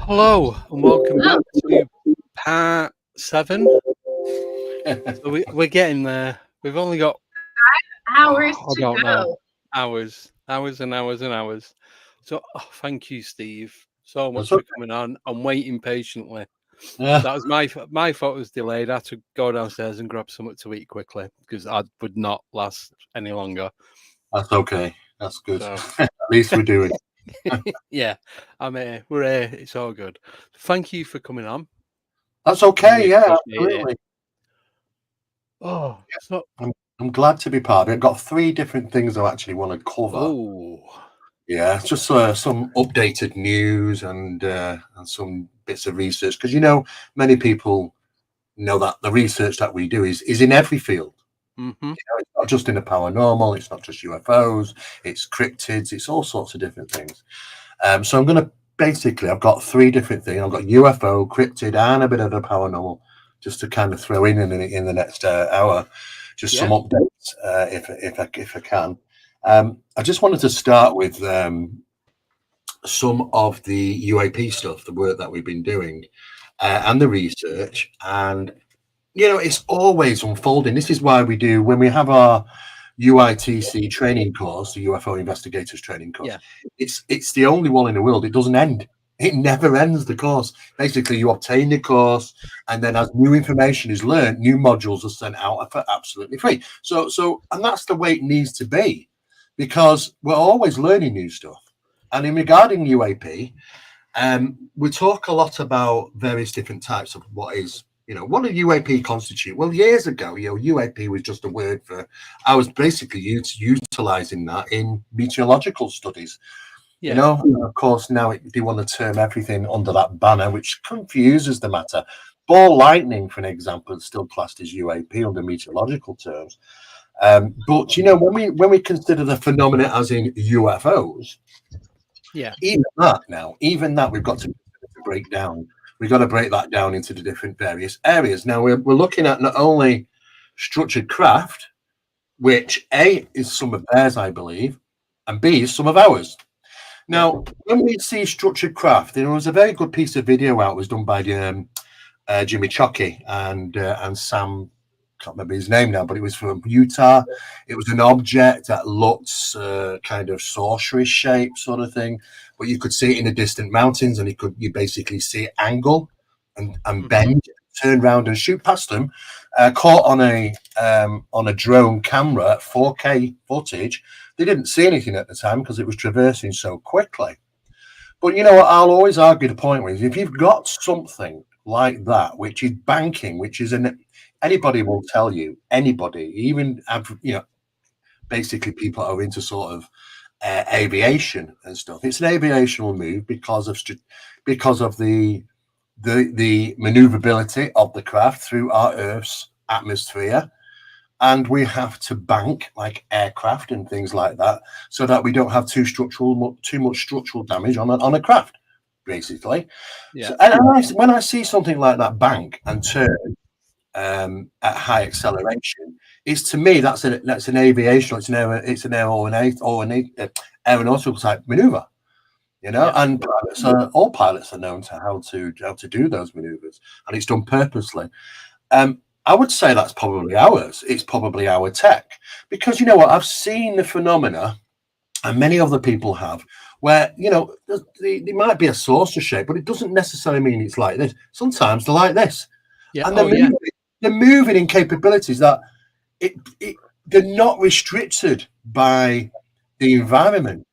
Hello and welcome back to Pt.7. So we're getting there. We've only got hours to go. Know, hours and hours and hours. So thank you, Steve, so much for coming on and waiting patiently. That was my fault. It was delayed. I had to go downstairs and grab something to eat quickly because I would not last any longer. That's okay. That's good. So, at least we're doing it. Yeah, I'm here. We're here. It's all good. Thank you for coming on. That's okay. Yeah, absolutely. Oh, so I'm glad to be part of it. I've got 3 different things I actually want to cover. Oh, yeah, just some updated news and some bits of research, because many people know that the research that we do is in every field. Mm-hmm. It's not just in the paranormal. It's not just UFOs. It's cryptids. It's all sorts of different things. So I'm going to I've got 3 different things. I've got UFO, cryptid, and a bit of the paranormal, just to kind of throw in the next hour. Just some updates, if I can. I just wanted to start with some of the UAP stuff, the work that we've been doing, and the research, and it's always unfolding. This is why we do, when we have our UITC training course, the UFO Investigators training course, it's the only one in the world. It doesn't end. It never ends, the course. Basically, you obtain the course, and then as new information is learned, new modules are sent out for absolutely free. And that's the way it needs to be, because we're always learning new stuff. And in regarding UAP, we talk a lot about various different types of what a UAP constitute. Well, years ago, UAP was just a word for, I was basically utilizing that in meteorological studies. Of course, now they want to term everything under that banner, which confuses the matter. Ball lightning, for an example, is still classed as UAP under meteorological terms. But when we consider the phenomena as in UFOs, even that we've got to break down. We've got to break that down into the different various areas. Now we're looking at not only structured craft, which A is some of theirs, I believe, and B is some of ours. Now, when we see structured craft, there was a very good piece of video out. It was done by Jimmy Chockey and Sam. Can't remember his name now, but it was from Utah. It was an object that looked kind of sorcery shape sort of thing, but you could see it in the distant mountains, and you basically see it angle and bend, turn around and shoot past them. Caught on a drone camera, 4K footage. They didn't see anything at the time because it was traversing so quickly. But what I'll always argue the point with is, if you've got something like that, which is banking, which is anybody will tell you, anybody, even basically people are into sort of aviation and stuff. It's an aviational move because of the the maneuverability of the craft through our Earth's atmosphere. And we have to bank like aircraft and things like that, so that we don't have too much structural damage on a craft, basically. Yeah. So, and when I see something like that bank and turn at high acceleration, it's, to me, that's an aviational, it's an aeronautical type maneuver. You know, and all pilots are known to how to do those maneuvers, and it's done purposely. I would say that's probably ours. It's probably our tech, because you know what? I've seen the phenomena, and many other people have, where, you know, they might be a saucer shape, but it doesn't necessarily mean it's like this. Sometimes they're like this, and they're moving in capabilities that they're not restricted by the environment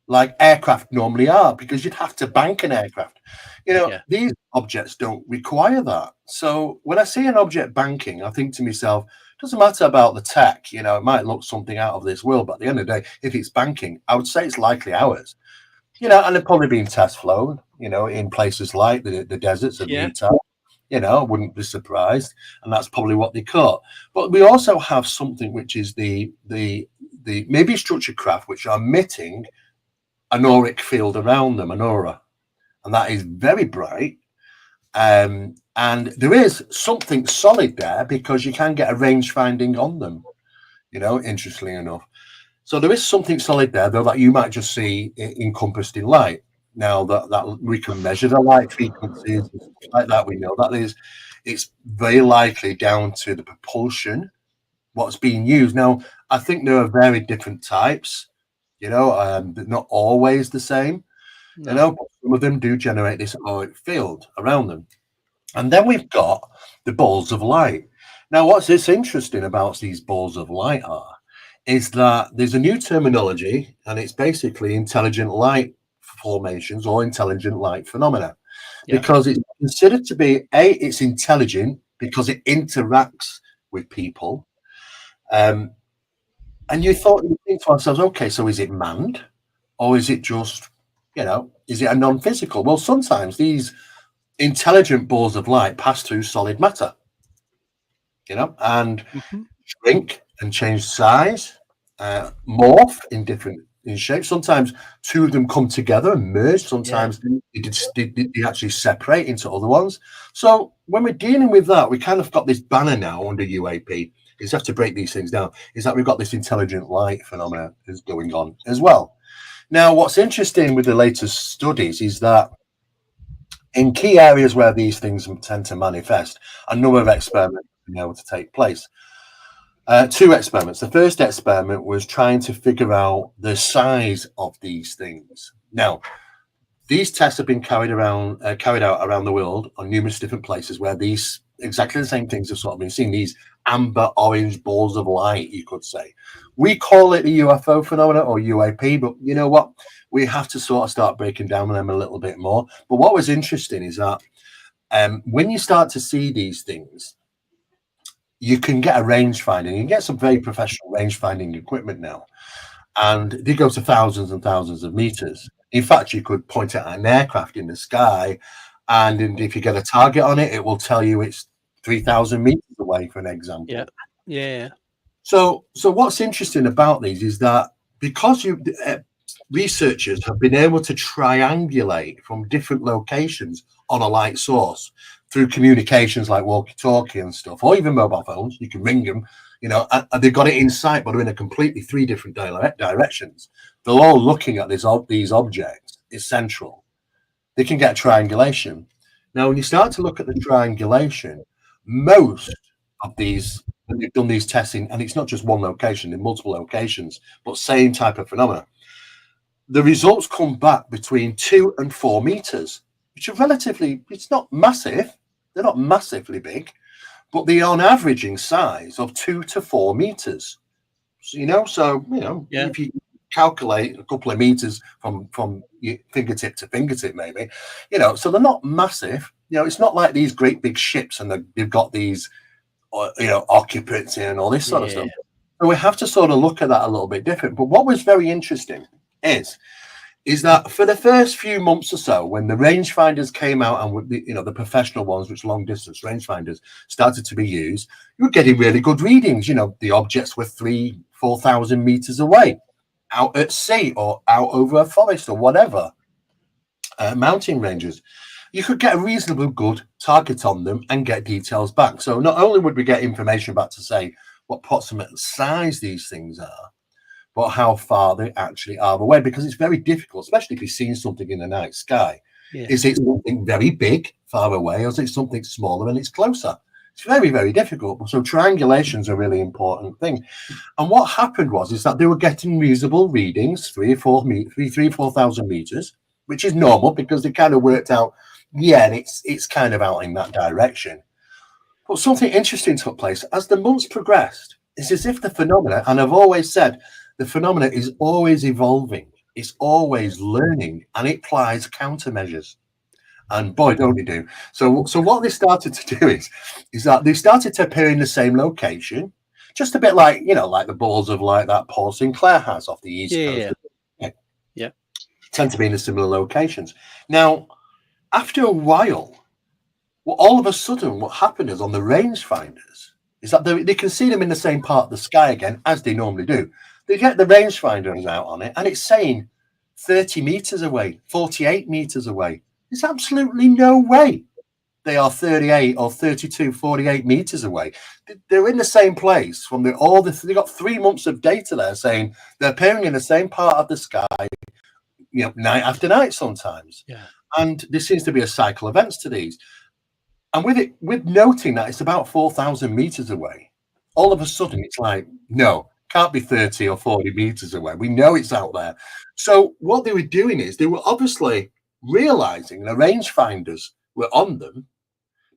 like aircraft normally are, because you'd have to bank an aircraft. You know, these objects don't require that. So when I see an object banking, I think to myself, it doesn't matter about the tech. You know, it might look something out of this world, but at the end of the day, if it's banking, I would say it's likely ours. You know, and they've probably been test flown, you know, in places like the deserts of Utah. You know, I wouldn't be surprised, and that's probably what they caught. But we also have something which is the maybe structured craft which are emitting an auric field around them, an aura, and that is very bright. And there is something solid there, because you can get a range finding on them, you know, interestingly enough. So there is something solid there, though, that you might just see encompassed in light. Now that we can measure the light frequencies and stuff like that, we know that it's very likely down to the propulsion, what's being used. Now, I think there are very different types. You know, they're not always the same. No. You know, but some of them do generate this auric field around them. And then we've got the balls of light. Now, what's this interesting about these balls of light is that there's a new terminology, and it's basically intelligent light formations or intelligent light phenomena, because it's considered to be it's intelligent because it interacts with people. And you think to ourselves, okay, so is it manned, or is it just, you know, is it a non-physical? Well, sometimes these intelligent balls of light pass through solid matter, you know, and shrink and change size, morph in shape. Sometimes two of them come together and merge. Sometimes they actually separate into other ones. So when we're dealing with that, we kind of got this banner now under UAP. You have to break these things down, is that we've got this intelligent light phenomena is going on as well. Now, what's interesting with the latest studies is that in key areas where these things tend to manifest, a number of experiments have been able to take place. Two experiments. The first experiment was trying to figure out the size of these things. Now, these tests have been carried out around the world on numerous different places where these exactly the same things have sort of been seen. These amber orange balls of light, you could say. We call it the UFO phenomena or UAP, but you know what? We have to sort of start breaking down them a little bit more. But what was interesting is that when you start to see these things, you can get a range finding. You can get some very professional range finding equipment now, and they go to thousands and thousands of meters. In fact, you could point it at an aircraft in the sky, and if you get a target on it, it will tell you it's 3,000 meters away, for an example. Yeah. So what's interesting about these is that because researchers have been able to triangulate from different locations on a light source through communications like walkie-talkie and stuff, or even mobile phones, you can ring them, you know, and they've got it in sight, but they're in a completely three different directions. They're all looking at these objects. It's central. They can get triangulation. Now, when you start to look at the triangulation, most of these, when they've done these testing, and it's not just one location, in multiple locations, but same type of phenomena, the results come back between 2 and 4 meters, which are relatively, it's not massive, they're not massively big, but they are on averaging size of 2 to 4 meters. So, if you calculate a couple of meters from fingertip to fingertip, maybe, so they're not massive. It's not like these great big ships and they've got these, occupants and all this sort of stuff. So we have to sort of look at that a little bit different. But what was very interesting is is that for the first few months or so, when the rangefinders came out and the professional ones, which long distance rangefinders started to be used, you were getting really good readings. The objects were 3,000-4,000 meters away, out at sea or out over a forest or whatever, mountain ranges. You could get a reasonably good target on them and get details back. So not only would we get information back to say what approximate size these things are, but how far they actually are away, because it's very difficult, especially if you've seen something in the night sky. Yeah. Is it something very big, far away, or is it something smaller and it's closer? It's very, very difficult. So triangulation is a really important thing. And what happened is that they were getting reasonable readings, 3,000-4,000 meters, which is normal because they kind of worked out, it's kind of out in that direction. But something interesting took place as the months progressed. It's as if the phenomena, and I've always said, the phenomena is always evolving. It's always learning, and it applies countermeasures. And boy, don't they do. So what they started to do is that they started to appear in the same location, just a bit like, like the balls of light that Paul Sinclair has off the East Coast. Yeah. Tend to be in the similar locations. Now, after a while, all of a sudden, what happened is on the rangefinders is that they can see them in the same part of the sky again, as they normally do. They get the rangefinders out on it, and it's saying 30 meters away, 48 meters away. There's absolutely no way they are 38 or 32, 48 meters away. They're in the same place from they got 3 months of data there saying they're appearing in the same part of the sky, night after night sometimes. Yeah. And there seems to be a cycle of events to these. And with noting that it's about 4,000 meters away, all of a sudden it's like, no, can't be 30 or 40 meters away. We know it's out there. So what they were doing is they were obviously realizing the rangefinders were on them,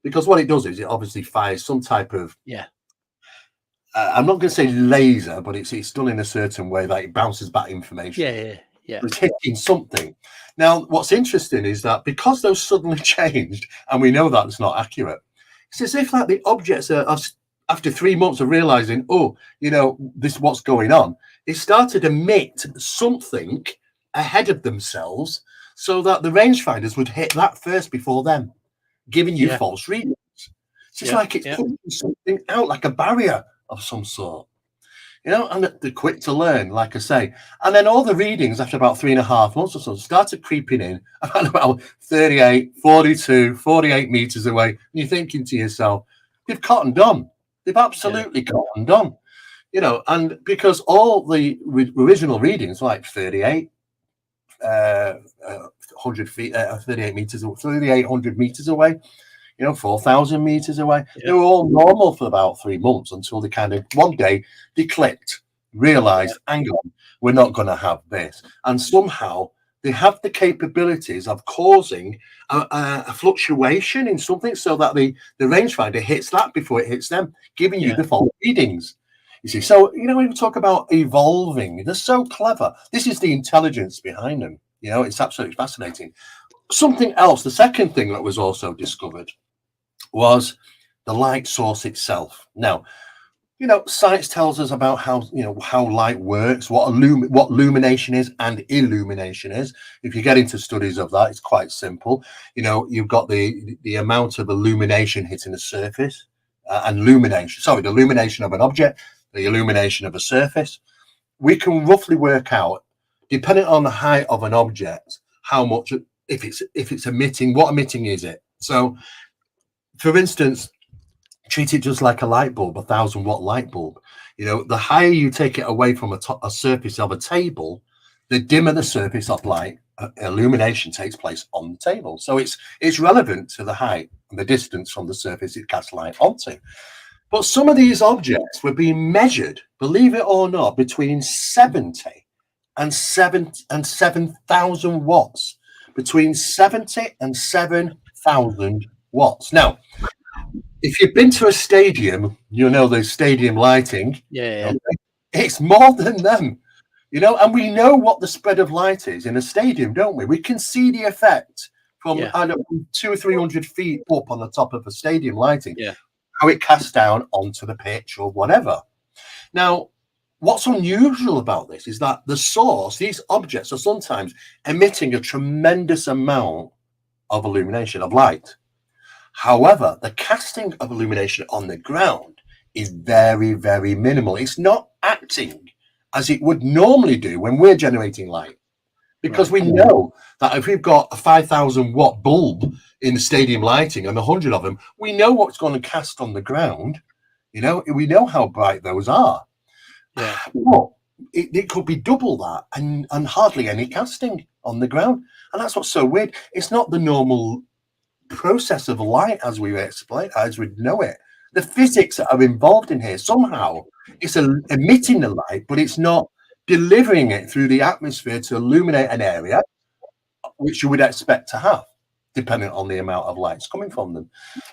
because what it does is it obviously fires some type of I'm not going to say laser, but it's done in a certain way that it bounces back information. Yeah. It's hitting something. Now, what's interesting is that because those suddenly changed, and we know that it's not accurate, it's as if like the objects are after 3 months of realizing, this is what's going on, they started to emit something ahead of themselves so that the rangefinders would hit that first before them, giving you false readings. It's just like it's putting something out, like a barrier of some sort. And they're quick to learn, like I say. And then all the readings after about 3.5 months or so started creeping in about 38, 42, 48 meters away. And you're thinking to yourself, they've cottoned on. They've absolutely cottoned on. And because all the original readings, like 38, 100 feet, 38 meters, 3,800 meters away, 4,000 meters away. They were all normal for about 3 months until they kind of one day they clicked, realized, hang on, we're not going to have this. And somehow they have the capabilities of causing a fluctuation in something so that the rangefinder hits that before it hits them, giving you the false readings. You see, so, when we talk about evolving, they're so clever. This is the intelligence behind them. It's absolutely fascinating. Something else, the second thing that was also discovered was the light source itself. Now, science tells us about how light works, what illumination is and illumination is. If you get into studies of that, it's quite simple. You've got the amount of illumination hitting the surface and the illumination of an object, the illumination of a surface. We can roughly work out, depending on the height of an object, how much, if it's emitting, what emitting is it? So, for instance, treat it just like a light bulb, 1,000-watt light bulb. The higher you take it away from a surface of a table, the dimmer the surface of light illumination takes place on the table. So it's relevant to the height and the distance from the surface it casts light onto. But some of these objects were being measured, believe it or not, between 70 and 7,000 watts. Between 70 and 7,000 watts. Now, if you've been to a stadium, the stadium lighting. It's more than them, and we know what the spread of light is in a stadium, don't we? We can see the effect from 200 or 300 feet up on the top of a stadium lighting, how it casts down onto the pitch or whatever. Now, what's unusual about this is that the source, these objects are sometimes emitting a tremendous amount of illumination, of light. However, the casting of illumination on the ground is very, very minimal. It's not acting as it would normally do when we're generating light. Because we know that if we've got a 5,000 watt bulb in the stadium lighting and 100 of them, we know what's going to cast on the ground. You know, we know how bright those are. Yeah. But it could be double that and hardly any casting on the ground. And that's what's so weird. It's not the normal process of light as we explain, as we know it. The physics that are involved in here, somehow it's emitting the light, but it's not delivering it through the atmosphere to illuminate an area, which you would expect to have, depending on the amount of lights coming from them.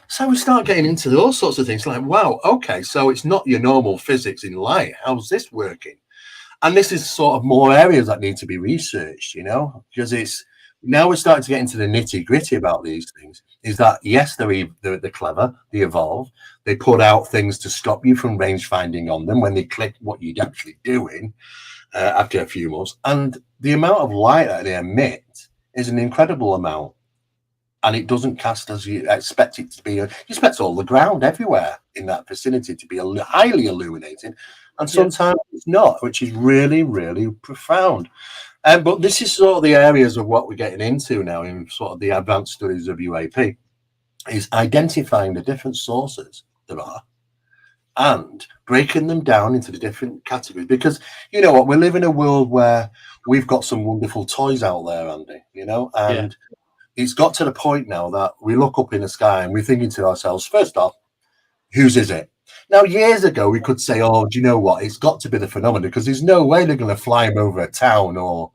So we start getting into those sorts of things like, wow, okay, so it's not your normal physics in light. How's this working? And this is sort of more areas that need to be researched, you know, because it's now we're starting to get into the nitty gritty about these things. Is that, yes, they're clever, they evolve, they put out things to stop you from range finding on them when they click what you'd actually doing. After a few months, and the amount of light that they emit is an incredible amount, and it doesn't cast as you expect it to be. You expect all the ground everywhere in that vicinity to be highly illuminated, and sometimes it's not, which is really, really profound. But this is sort of the areas of what we're getting into now in sort of the advanced studies of UAP, is identifying the different sources there are and breaking them down into the different categories. Because you know what, we live in a world where we've got some wonderful toys out there, Andy, you know, and it's got to the point now that we look up in the sky and we're thinking to ourselves, first off, whose is it? Now, years ago, we could say, oh, do you know what, it's got to be the phenomenon, because there's no way they're going to fly him over a town or...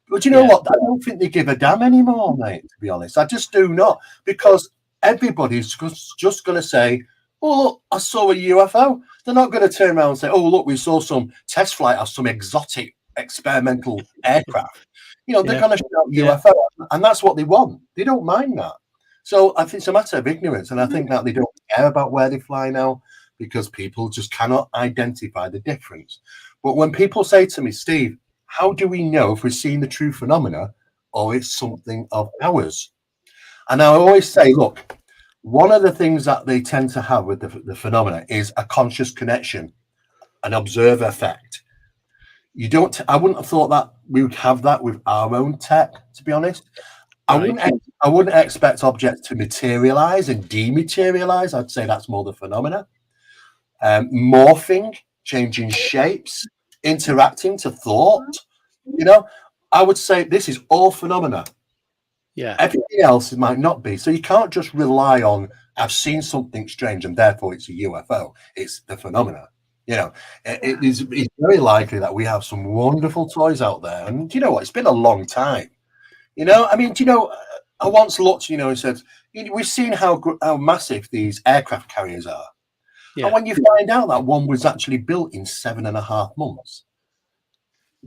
But you know what, I don't think they give a damn anymore, mate, to be honest. I just do not, because everybody's just going to say, oh, look, I saw a UFO. They're not going to turn around and say, oh, look, we saw some test flight of some exotic experimental aircraft. You know, they're going to shout UFO, and that's what they want. They don't mind that. So I think it's a matter of ignorance, and I think that they don't care about where they fly now because people just cannot identify the difference. But when people say to me, Steve, how do we know if we're seeing the true phenomena or it's something of ours? And I always say, look, one of the things that they tend to have with the phenomena is a conscious connection, an observer effect. You don't. I wouldn't have thought that we would have that with our own tech, to be honest. I wouldn't expect objects to materialize and dematerialize. I'd say that's more the phenomena. Morphing, changing shapes, interacting to thought. You know, I would say this is all phenomena. Yeah. Everything else might not be. So you can't just rely on, I've seen something strange and therefore it's a UFO. It's the phenomena. You know, it's very likely that we have some wonderful toys out there. And you know what? It's been a long time. You know, I mean, do you know, I once looked, you know, and said, we've seen how massive these aircraft carriers are. Yeah. And when you find out that one was actually built in 7.5 months,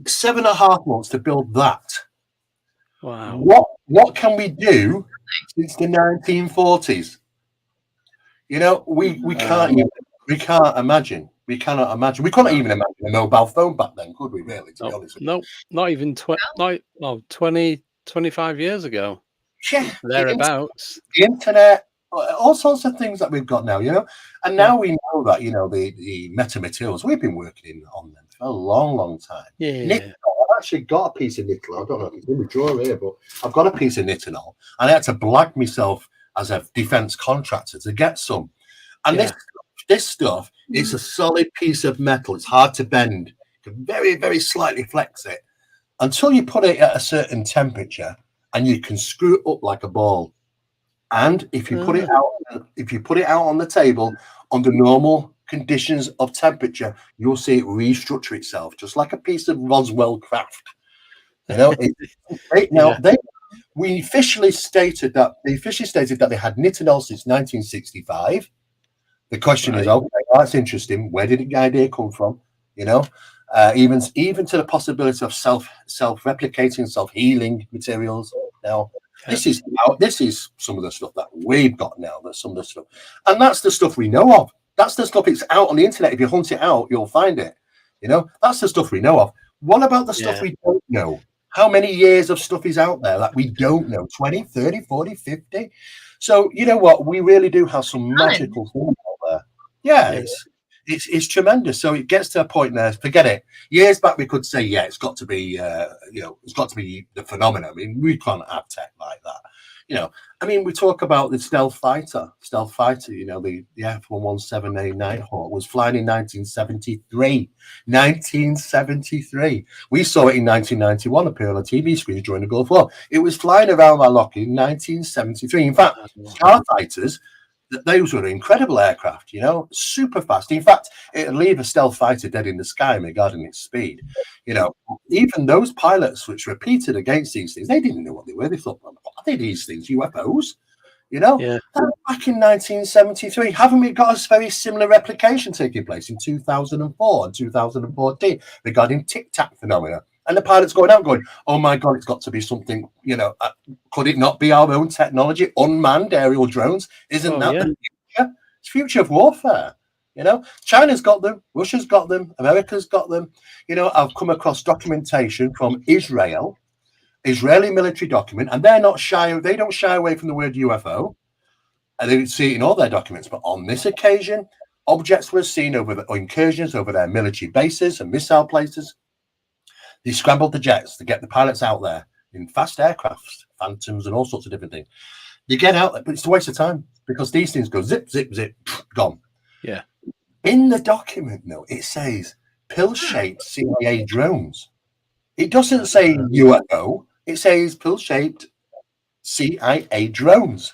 7.5 months to build that. Wow. What can we do since the 1940s? You know, we can't imagine. We cannot imagine. We couldn't even imagine a mobile phone back then, could we? Really, to be honest. No, not even 20, 25 years ago. Yeah, thereabouts. The internet, all sorts of things that we've got now. You know, and now we know that, you know, the metamaterials, we've been working on them for a long, long time. Yeah. I've actually got a piece of nitinol. I don't know if it's in the drawer here, but I've got a piece of nitinol, and I had to blag myself as a defense contractor to get some. And this stuff is a solid piece of metal. It's hard to bend. You can very, very slightly flex it until you put it at a certain temperature, and you can screw it up like a ball. And if you put it out on the table under normal conditions of temperature, you'll see it restructure itself, just like a piece of Roswell craft. You know, we officially stated that they had nitinol since 1965. The question is, okay, that's interesting. Where did the idea come from? You know, even to the possibility of self-replicating, self-healing materials. Now, this is some of the stuff that we've got now. That's some of the stuff, and that's the stuff we know of. That's the stuff. It's out on the internet. If you hunt it out, you'll find it. You know, that's the stuff we know of. What about the stuff we don't know? How many years of stuff is out there that we don't know? 20, 30, 40, 50? So, you know what? We really do have some magical things out there. Yeah, it's tremendous. So it gets to a point there. Forget it. Years back, we could say, it's got to be, it's got to be the phenomenon. I mean, we can't have tech like that. You know, I mean, we talk about the stealth fighter, you know, the F-117A Nighthawk was flying in 1973. 1973. We saw it in 1991 appear on the TV screens during the Gulf War. It was flying around my lock in 1973. In fact, starfighters, those were incredible aircraft, you know, super fast. In fact, it'd leave a stealth fighter dead in the sky regarding its speed. You know, even those pilots which repeated against these things, they didn't know what they were. They thought, well, what are they, these things? UFOs? You know, back in 1973, haven't we got a very similar replication taking place in 2004 and 2014 regarding tic-tac phenomena? And the pilot's going out going, oh my God, it's got to be something, you know, could it not be our own technology? Unmanned aerial drones? Isn't that the future? It's future of warfare. You know, China's got them, Russia's got them, America's got them. You know, I've come across documentation from Israeli military document, and they're not shy, they don't shy away from the word UFO. And they see it in all their documents. But on this occasion, objects were seen or incursions over their military bases and missile places. They scrambled the jets to get the pilots out there in fast aircrafts, Phantoms, and all sorts of different things. You get out there, but it's a waste of time because these things go zip, zip, zip, gone. Yeah. In the document, though, it says pill-shaped CIA drones. It doesn't say UFO. It says pill-shaped CIA drones.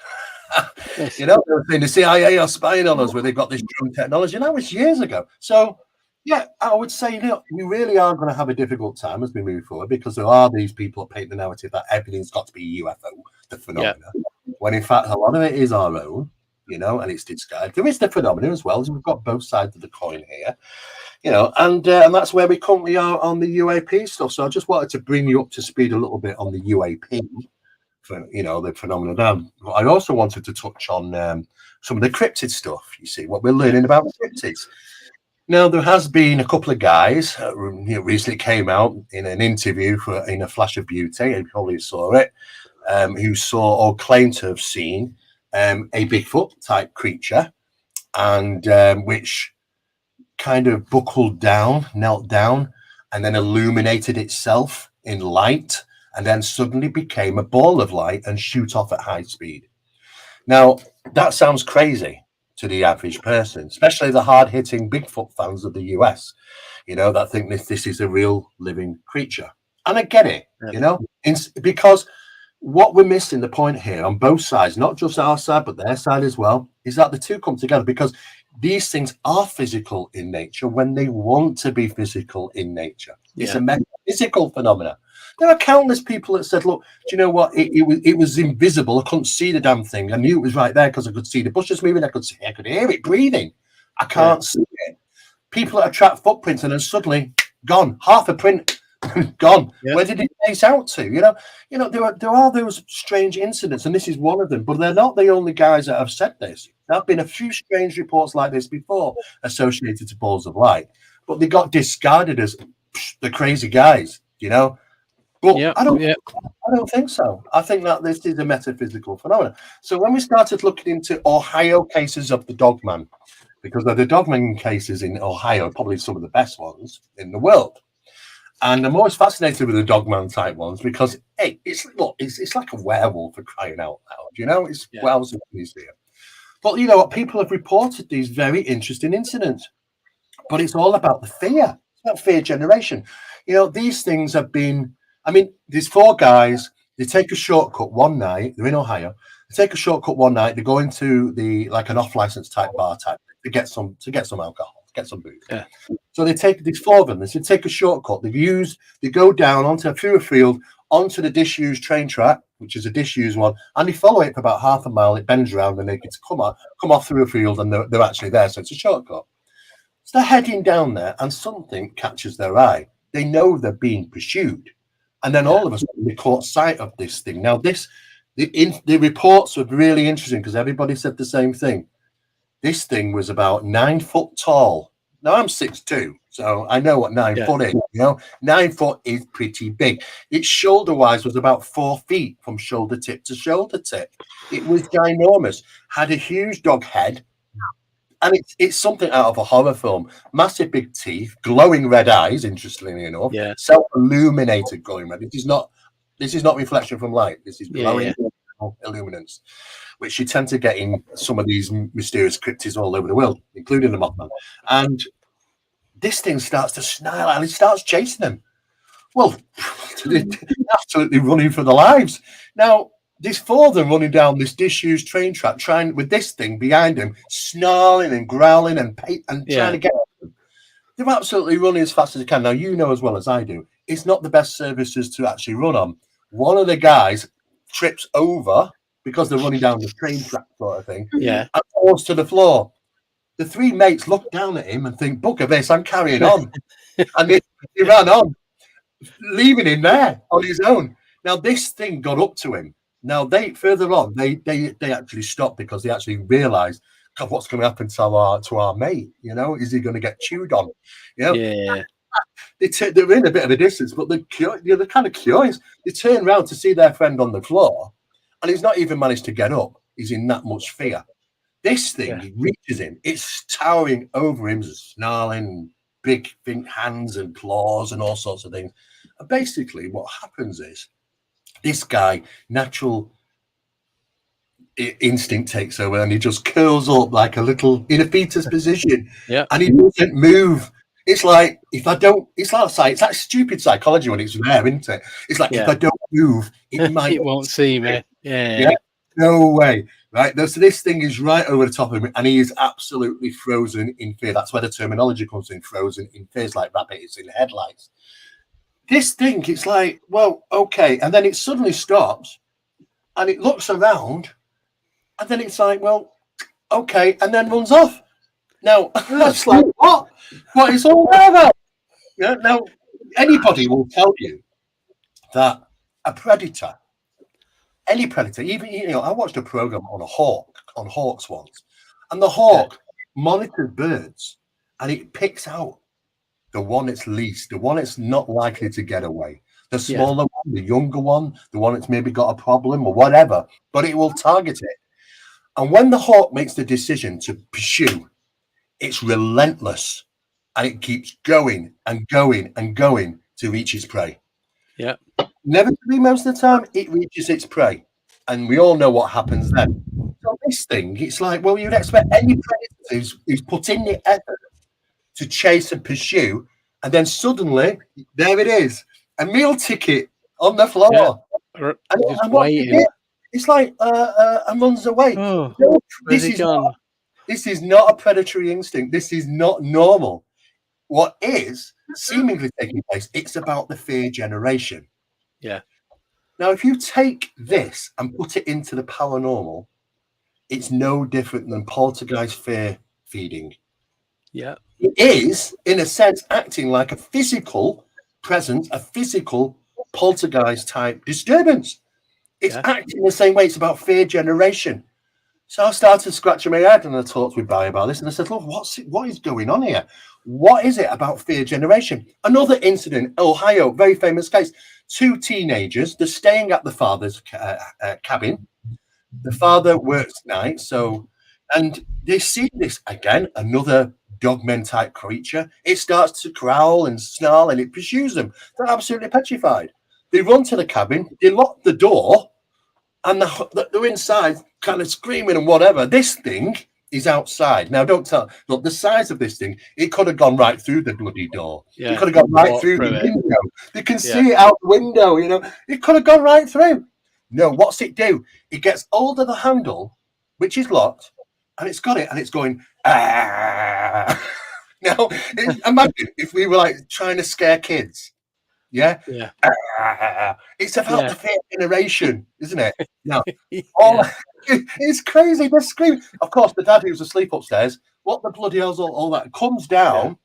You know, the CIA are spying on us where they've got this drone technology. And that was years ago. So, yeah, I would say, you know, we really are going to have a difficult time as we move forward because there are these people that paint the narrative that everything's got to be UFO, the phenomena, when in fact a lot of it is our own, you know, and it's disguised. There is the phenomena as well. So we've got both sides of the coin here, you know, and that's where we currently are on the UAP stuff. So I just wanted to bring you up to speed a little bit on the UAP, for, you know, the phenomena down. I also wanted to touch on some of the cryptid stuff. You see what we're learning about cryptids. Now, there has been a couple of guys who recently came out in an interview in A Flash of Beauty, you probably saw it, who saw or claimed to have seen a Bigfoot type creature, and which kind of buckled down, knelt down, and then illuminated itself in light, and then suddenly became a ball of light and shoot off at high speed. Now, that sounds crazy to the average person, especially the hard-hitting Bigfoot fans of the US, you know, that think this is a real living creature. And I get it, you know, because what we're missing, the point here on both sides, not just our side, but their side as well, is that the two come together because these things are physical in nature when they want to be physical in nature. It's a metaphysical phenomena. There are countless people that said, look, do you know what? It was invisible. I couldn't see the damn thing. I knew it was right there because I could see the bushes moving. I could hear it breathing. I can't see it. People that track footprints and then suddenly gone. Half a print gone. Where did it face out to? You know, there are those strange incidents, and this is one of them, but they're not the only guys that have said this. There have been a few strange reports like this before associated to balls of light, but they got discarded as the crazy guys, you know. But I don't think so. I think that this is a metaphysical phenomenon. So when we started looking into Ohio cases of the Dogman, because the Dogman cases in Ohio are probably some of the best ones in the world. And I'm always fascinated with the Dogman type ones because, hey, it's like a werewolf for crying out loud, you know? It's wells in the museum. But you know what? People have reported these very interesting incidents. But it's all about the fear. It's about fear generation. You know, these things have been, I mean, these four guys, they take a shortcut one night. They're in Ohio. They take a shortcut one night. They go into like an off-license type bar type to get some alcohol, to get some booze. Yeah. So they take these four of them. They take a shortcut. They go down through a field onto the disused train track, which is a disused one, and they follow it for about half a mile. It bends around, and they get to come off through a field, and they're actually there. So it's a shortcut. So they're heading down there, and something catches their eye. They know they're being pursued. And then all of a sudden, they caught sight of this thing. Now, the reports were really interesting because everybody said the same thing. This thing was about 9 foot tall. Now, I'm 6'2", So I know what 9 Yeah. foot is. You know, 9 foot is pretty big. Its shoulder wise was about 4 feet from shoulder tip to shoulder tip. It was ginormous. Had a huge dog head. And it's something out of a horror film. Massive big teeth, glowing red eyes, interestingly enough. Yeah. Self-illuminated glowing red. This is not reflection from light. This is glowing illuminance, which you tend to get in some of these mysterious cryptids all over the world, including the Mothman. And this thing starts to snarl and it starts chasing them. Well, absolutely running for their lives. Now, there's 4 of them running down this disused train track, trying with this thing behind them, snarling and growling and trying to get them. They're absolutely running as fast as they can. Now, you know as well as I do, it's not the best surfaces to actually run on. One of the guys trips over because they're running down the train track sort of thing, and falls to the floor. The 3 mates look down at him and think, "Bugger this, I'm carrying on." And he ran on, leaving him there on his own. Now, this thing got up to him. Now, they actually stopped because they actually realised, God, what's going to happen to our mate? You know, is he going to get chewed on? You know, they're in a bit of a distance, but they're kind of curious. They turn around to see their friend on the floor, and he's not even managed to get up. He's in that much fear. This thing reaches him. It's towering over him, snarling, big hands and claws and all sorts of things. And basically, what happens is, this guy, natural instinct takes over, and he just curls up like a little in a fetus position, and he doesn't move. It's like it's like stupid psychology when it's there, isn't it? It's like if I don't move, it won't see me. No way, right? So this thing is right over the top of him, and he is absolutely frozen in fear. That's where the terminology comes in, frozen in fear. It's like rabbits in headlights. This thing, it's like, well, okay. And then it suddenly stops and it looks around and then it's like, well, okay. And then runs off. Now, that's like, what? What is all that about? Yeah. Now, anybody will tell you that a predator, any predator, even, you know, I watched a program on hawks once, and the hawk monitored birds and it picks out the one that's least, the one that's not likely to get away, the smaller one, the younger one, the one that's maybe got a problem or whatever, but it will target it. And when the hawk makes the decision to pursue, it's relentless and it keeps going and going and going to reach its prey. Yeah. Inevitably, most of the time, it reaches its prey. And we all know what happens then. So this thing, it's like, well, you'd expect any predator who's put in the effort to chase and pursue, and then suddenly there it is, a meal ticket on the floor, and waiting. It's like and runs away. Oh, no, this is not a predatory instinct. This is not normal. What is seemingly taking place? It's about the fear generation. Yeah. Now, if you take this and put it into the paranormal, it's no different than poltergeist fear feeding. Yeah. It is, in a sense, acting like a physical presence, a physical poltergeist type disturbance. It's acting the same way. It's about fear generation. So I started scratching my head and I talked with Barry about this, and I said, look, what is going on here? What is it about fear generation? Another incident, Ohio, very famous case. 2 teenagers, they're staying at the father's cabin. The father works nights, and they see this again, another Dogman type creature. It starts to growl and snarl and it pursues them. They're absolutely petrified. They run to the cabin, they lock the door, and they're inside kind of screaming and whatever. This thing is outside. Now, don't tell, look, the size of this thing, it could have gone right through the bloody door. It could have gone right through the window. They can see it out the window, you know. It could have gone right through. No, what's it do? It gets hold of the handle, which is locked, and it's got it, and it's going, ah. Now, imagine if we were like trying to scare kids. Yeah. It's about the fear generation, isn't it? Now, it's crazy. They're screaming. Of course, the dad who's asleep upstairs, what the bloody hell's all that? Comes down.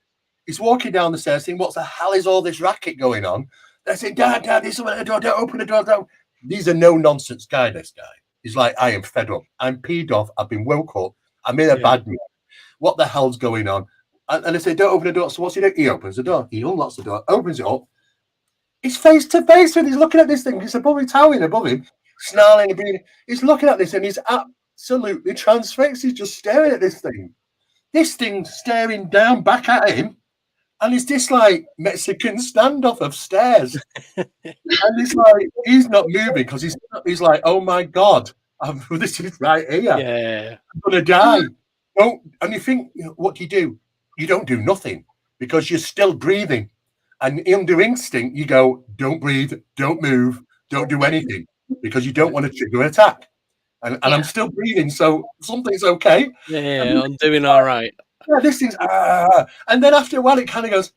He's walking down the stairs, saying, "What the hell is all this racket going on?" They say, "Dad, there's someone at the door. Don't open the door. Don't." These are no nonsense guy. This guy. He's like, I am fed up. I'm peed off. I've been woke up. I'm in a bad mood. What the hell's going on? And they say, don't open the door. So what's he do? He opens the door. He unlocks the door, opens it up. He's face to face with. He's looking at this thing. He's above him, towering above him, snarling and breathing. He's looking at this, and he's absolutely transfixed. He's just staring at this thing. This thing staring down back at him, and it's this like Mexican standoff of stairs. And it's like he's not moving because he's like, oh my god, this is right here. Yeah, I'm gonna die. Don't. And you think, what do? You don't do nothing because you're still breathing. And under instinct, you go, don't breathe, don't move, don't do anything because you don't want to trigger an attack. And I'm still breathing, so something's okay. Yeah, I'm doing all right. Yeah, this thing's and then after a while, it kind of goes,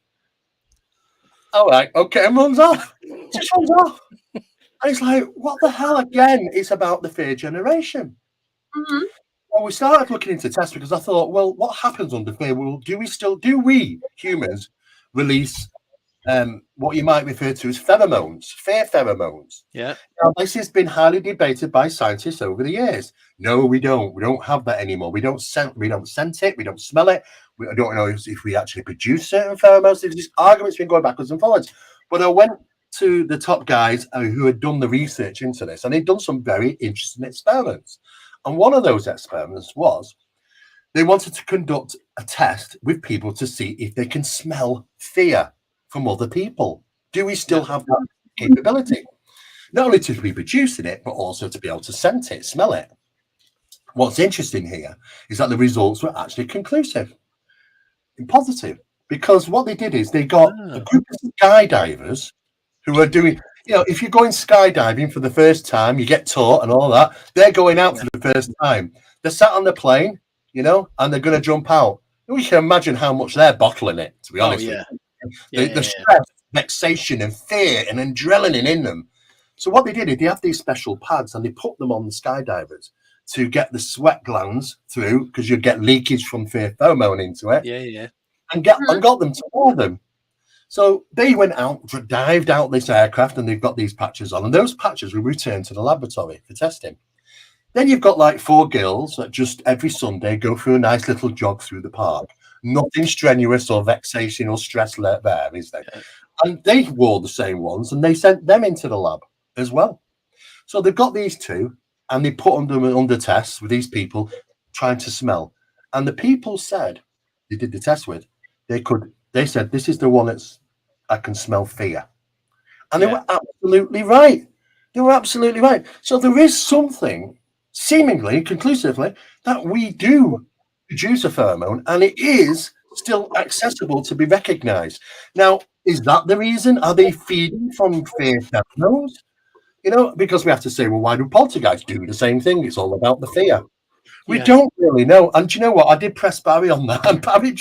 all right, okay, and runs off. It just runs off. And it's like, what the hell? Again, it's about the fear generation. Mm-hmm. Well, we started looking into tests because I thought, well, what happens under fear? Well, do we humans release what you might refer to as pheromones, fear pheromones? Yeah. Now, this has been highly debated by scientists over the years. No, we don't. We don't have that anymore. We don't scent it. We don't smell it. I don't know if we actually produce certain pheromones. There's this argument's been going backwards and forwards. But I went to the top guys who had done the research into this, and they'd done some very interesting experiments. And one of those experiments was they wanted to conduct a test with people to see if they can smell fear from other people. Do we still have that capability? Not only to be producing it, but also to be able to scent it, smell it. What's interesting here is that the results were actually conclusive and positive, because what they did is they got a group of skydivers who are doing, if you're going skydiving for the first time, you get taught and all that. They're going out for the first time. They're sat on the plane, and they're going to jump out. We can imagine how much they're bottling it, to be honest. The stress, vexation, and fear and adrenaline in them. So what they did is they have these special pads and they put them on the skydivers to get the sweat glands through, because you get leakage from fear pheromone into it. And got them to wear them. So they went out, dived out this aircraft, and they've got these patches on, and those patches were returned to the laboratory for testing. Then you've got like 4 girls that just every Sunday go through a nice little jog through the park. Nothing strenuous or vexation or stress there, is there? And they wore the same ones, and they sent them into the lab as well. So they've got these 2, and they put them under tests with these people trying to smell. And the people said they did the test with, they said, this is the one I can smell fear. And they were absolutely right. They were absolutely right. So there is something, seemingly, conclusively, that we do produce a pheromone, and it is still accessible to be recognized. Now, is that the reason? Are they feeding from fear pheromones? Because we have to say, well, why do poltergeists do the same thing? It's all about the fear. We don't really know. And do you know what? I did press Barry on that, and Barry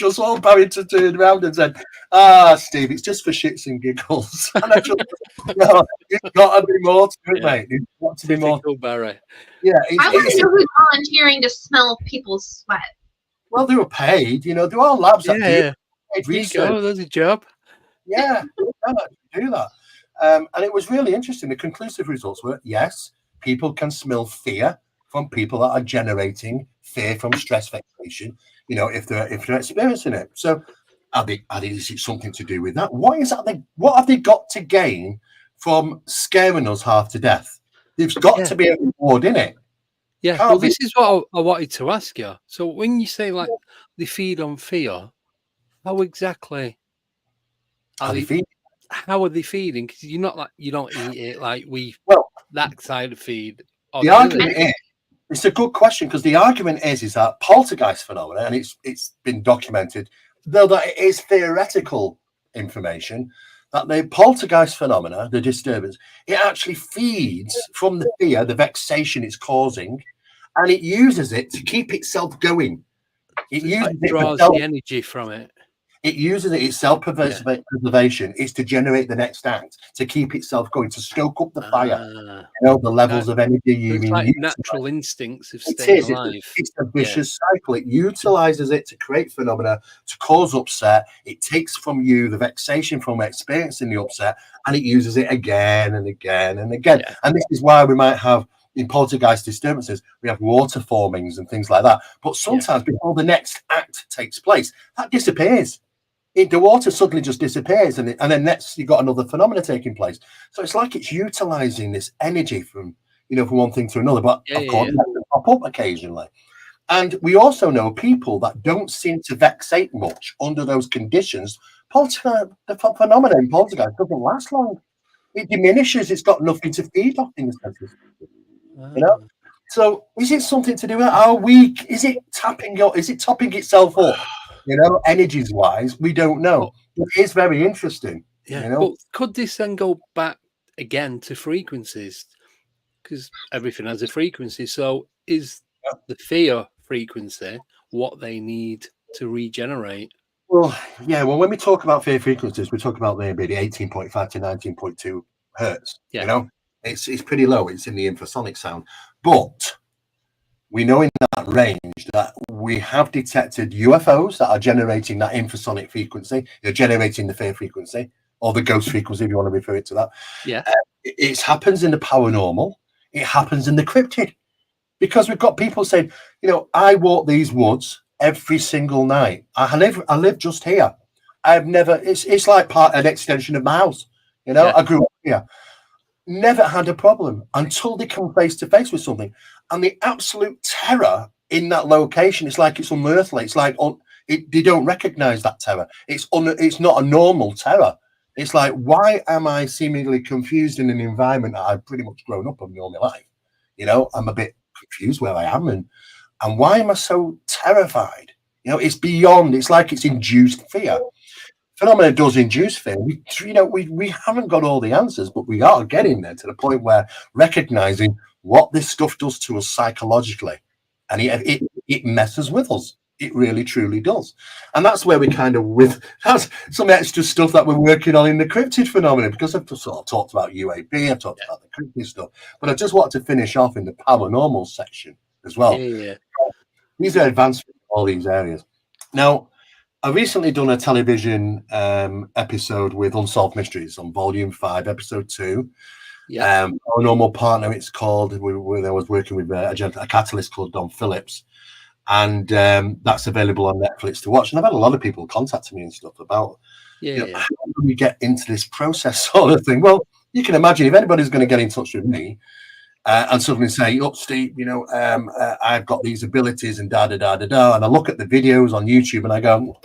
to turn around and said, Steve, it's just for shits and giggles. And I just, it's got to be more to it, mate. It's got to be more. Barry. Yeah. I want to know who's volunteering to smell people's sweat. Well, they were paid. There are labs that do paid research. There you go. There's a job. Yeah, do that. And it was really interesting. The conclusive results were, yes, people can smell fear from people that are generating fear from stress vexation, if they're experiencing it. So is it something to do with that? What have they got to gain from scaring us half to death? There's got to be a reward in it. Yeah, well, this is what I wanted to ask you. So when you say like they feed on fear, how exactly are they feeding? How are they feeding? Because you don't eat it like that side of feed. The argument is, it's a good question, because the argument is that poltergeist phenomena, and it's been documented, though that it is theoretical information, that the poltergeist phenomena, the disturbance, it actually feeds from the fear, the vexation it's causing, and it uses it to keep itself going. It draws the energy from it. It uses it, its self-preservation is to generate the next act, to keep itself going, to stoke up the fire, the levels of energy. It's like natural instincts of staying alive. It's a vicious cycle. It utilizes it to create phenomena, to cause upset. It takes from you the vexation from experiencing the upset, and it uses it again and again and again. And this is why we might have in poltergeist disturbances, we have water formings and things like that. But sometimes before the next act takes place, that disappears. The water suddenly just disappears, and then next you've got another phenomena taking place. So it's like it's utilizing this energy from one thing to another. But of course, it can pop up occasionally. And we also know people that don't seem to vexate much under those conditions. The phenomenon in poltergeist doesn't last long. It diminishes. It's got nothing to feed off in the sense of, So is it something to do with our week? Is it topping itself up? Energies wise, we don't know. It is very interesting. But could this then go back again to frequencies? Because everything has a frequency. So is the fear frequency what they need to regenerate? Well, when we talk about fear frequencies, we talk about maybe the 18.5 to 19.2 hertz. It's pretty low. It's in the infrasonic sound. But we know in that range that we have detected UFOs that are generating that infrasonic frequency. They're generating the fear frequency or the ghost frequency, if you want to refer it to that. It happens in the paranormal. It happens in the cryptid. Because we've got people saying, I walk these woods every single night. I live just here. I've never, it's like an extension of my house. I grew up here. Never had a problem until they come face to face with something. And the absolute terror in that location, it's like it's unearthly. It's like they don't recognize that terror. It's not a normal terror. It's like, why am I seemingly confused in an environment that I've pretty much grown up in all my life? I'm a bit confused where I am, and why am I so terrified? It's beyond. It's like it's induced fear. Phenomena does induce fear. We haven't got all the answers, but we are getting there to the point where recognizing what this stuff does to us psychologically, and it messes with us. It really, truly does. And that's where we that's some extra stuff that we're working on in the cryptid phenomena, because I've sort of talked about UAP, I've talked about the cryptid stuff, but I just wanted to finish off in the paranormal section as well. These are advancements in all these areas. Now, I recently done a television episode with Unsolved Mysteries on Volume 5, Episode 2. Paranormal Partner, it's called. I was working with a catalyst called Don Phillips. And that's available on Netflix to watch. And I've had a lot of people contacting me and stuff about how do we get into this process sort of thing. Well, you can imagine if anybody's going to get in touch with me and suddenly say, "Look, Steve, I've got these abilities and da da da da da," and I look at the videos on YouTube and I go,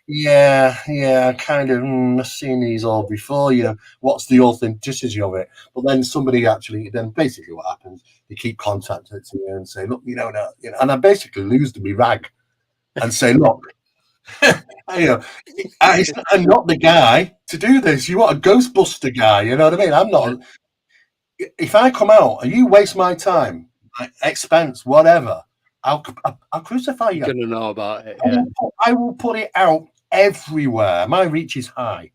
I kind of I've seen these all before. What's the authenticity of it? But then then basically what happens, they keep contacting me and say, "Look, and I basically lose the rag and say, "Look, I'm not the guy to do this. You want a Ghostbuster guy? You know what I mean? I'm not. If I come out and you waste my time, my expense, whatever, I'll crucify you. You're gonna know about it. I will put it out everywhere. My reach is high."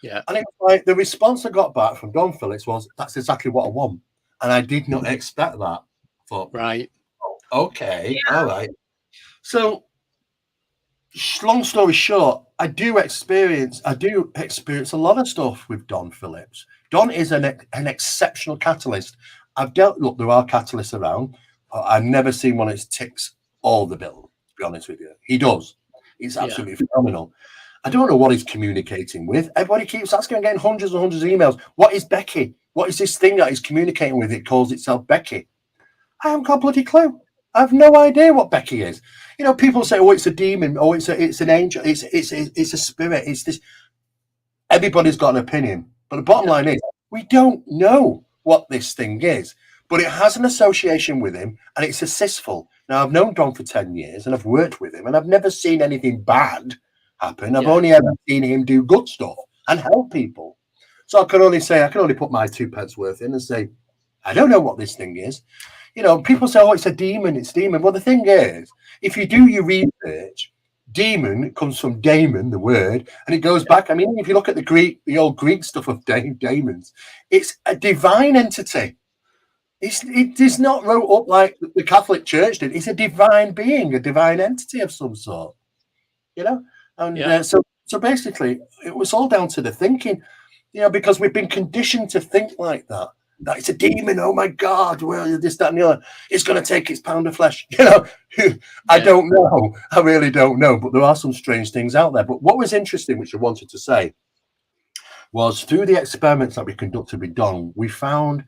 And it was like the response I got back from Don Phillips was, "That's exactly what I want," and I did not expect that. I thought, right, okay, all right. So, long story short, I do experience a lot of stuff with Don Phillips. Don is an exceptional catalyst. Look, there are catalysts around. I've never seen one that ticks all the bill, to be honest with you. He does. It's absolutely phenomenal. I don't know what he's communicating with. Everybody keeps asking and getting hundreds and hundreds of emails. What is Becky? What is this thing that he's communicating with? It calls itself Becky. I haven't got a bloody clue. I have no idea what Becky is. People say, "Oh, it's a demon. Oh, it's an angel. It's a spirit. It's this." Everybody's got an opinion. But the bottom line is, we don't know what this thing is. But it has an association with him, and it's assistful. Now, I've known Don for 10 years, and I've worked with him, and I've never seen anything bad happen. I've only ever seen him do good stuff and help people. So I can only put my 2 pence worth in and say, I don't know what this thing is. People say, "Oh, it's a demon, it's demon." Well, the thing is, if you do your research, demon comes from daemon, the word, and it goes back. I mean, if you look at the old Greek stuff of daemons, it's a divine entity. It is not wrote up like the Catholic Church did. It's a divine being, a divine entity of some sort, And so basically, it was all down to the thinking, because we've been conditioned to think like that. that it's a demon. Oh my God, well, this, that, and the other. It's going to take its pound of flesh. You know, I don't know. I really don't know. But there are some strange things out there. But what was interesting, which I wanted to say, was through the experiments that we conducted with Don, we found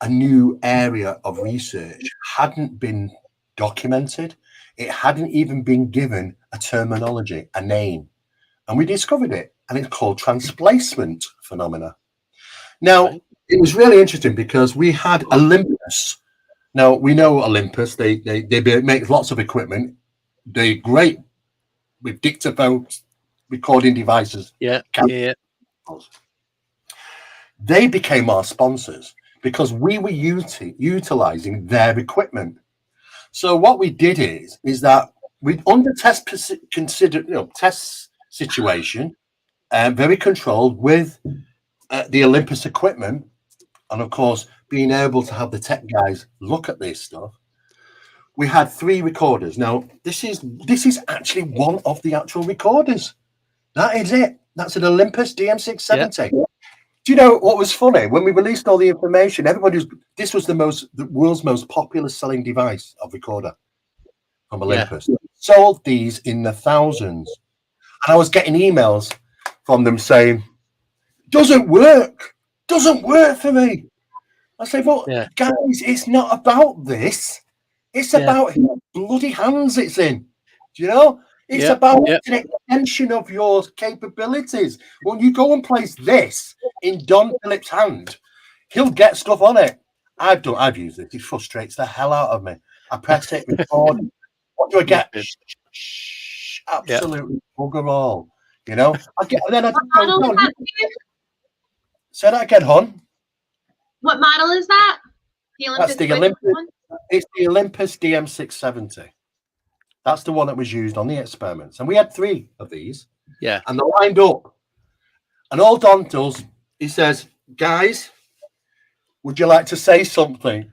a new area of research hadn't been documented. It hadn't even been given a terminology, a name. And we discovered it, and it's called transplacement phenomena. Now, it was really interesting because we had Olympus. Now, we know Olympus. They make lots of equipment. They're great with dictaphones, recording devices. They became our sponsors because we were utilizing their equipment. So what we did is that we under test situation, very controlled with the Olympus equipment, and of course being able to have the tech guys look at this stuff. We had 3 recorders. Now this is actually one of the actual recorders. That is it. That's an Olympus DM670. Do you know what was funny? When we released all the information, this was the world's most popular selling device of recorder from Olympus. Sold these in the thousands. And I was getting emails from them saying, doesn't work for me. I say, well, guys, it's not about this. It's about whose bloody hands it's in. Do you know? It's about an extension of your capabilities. When you go and place this in Don Phillips' hand, he'll get stuff on it. I've used it. It frustrates the hell out of me. I press it, record. What do I get? Absolutely bugger all. You know? Say that again, hon. What model is that? That's the Olympus one? It's the Olympus DM670. That's the one that was used on the experiments. And we had 3 of these. Yeah. And they're lined up. And all Don does, he says, guys, would you like to say something?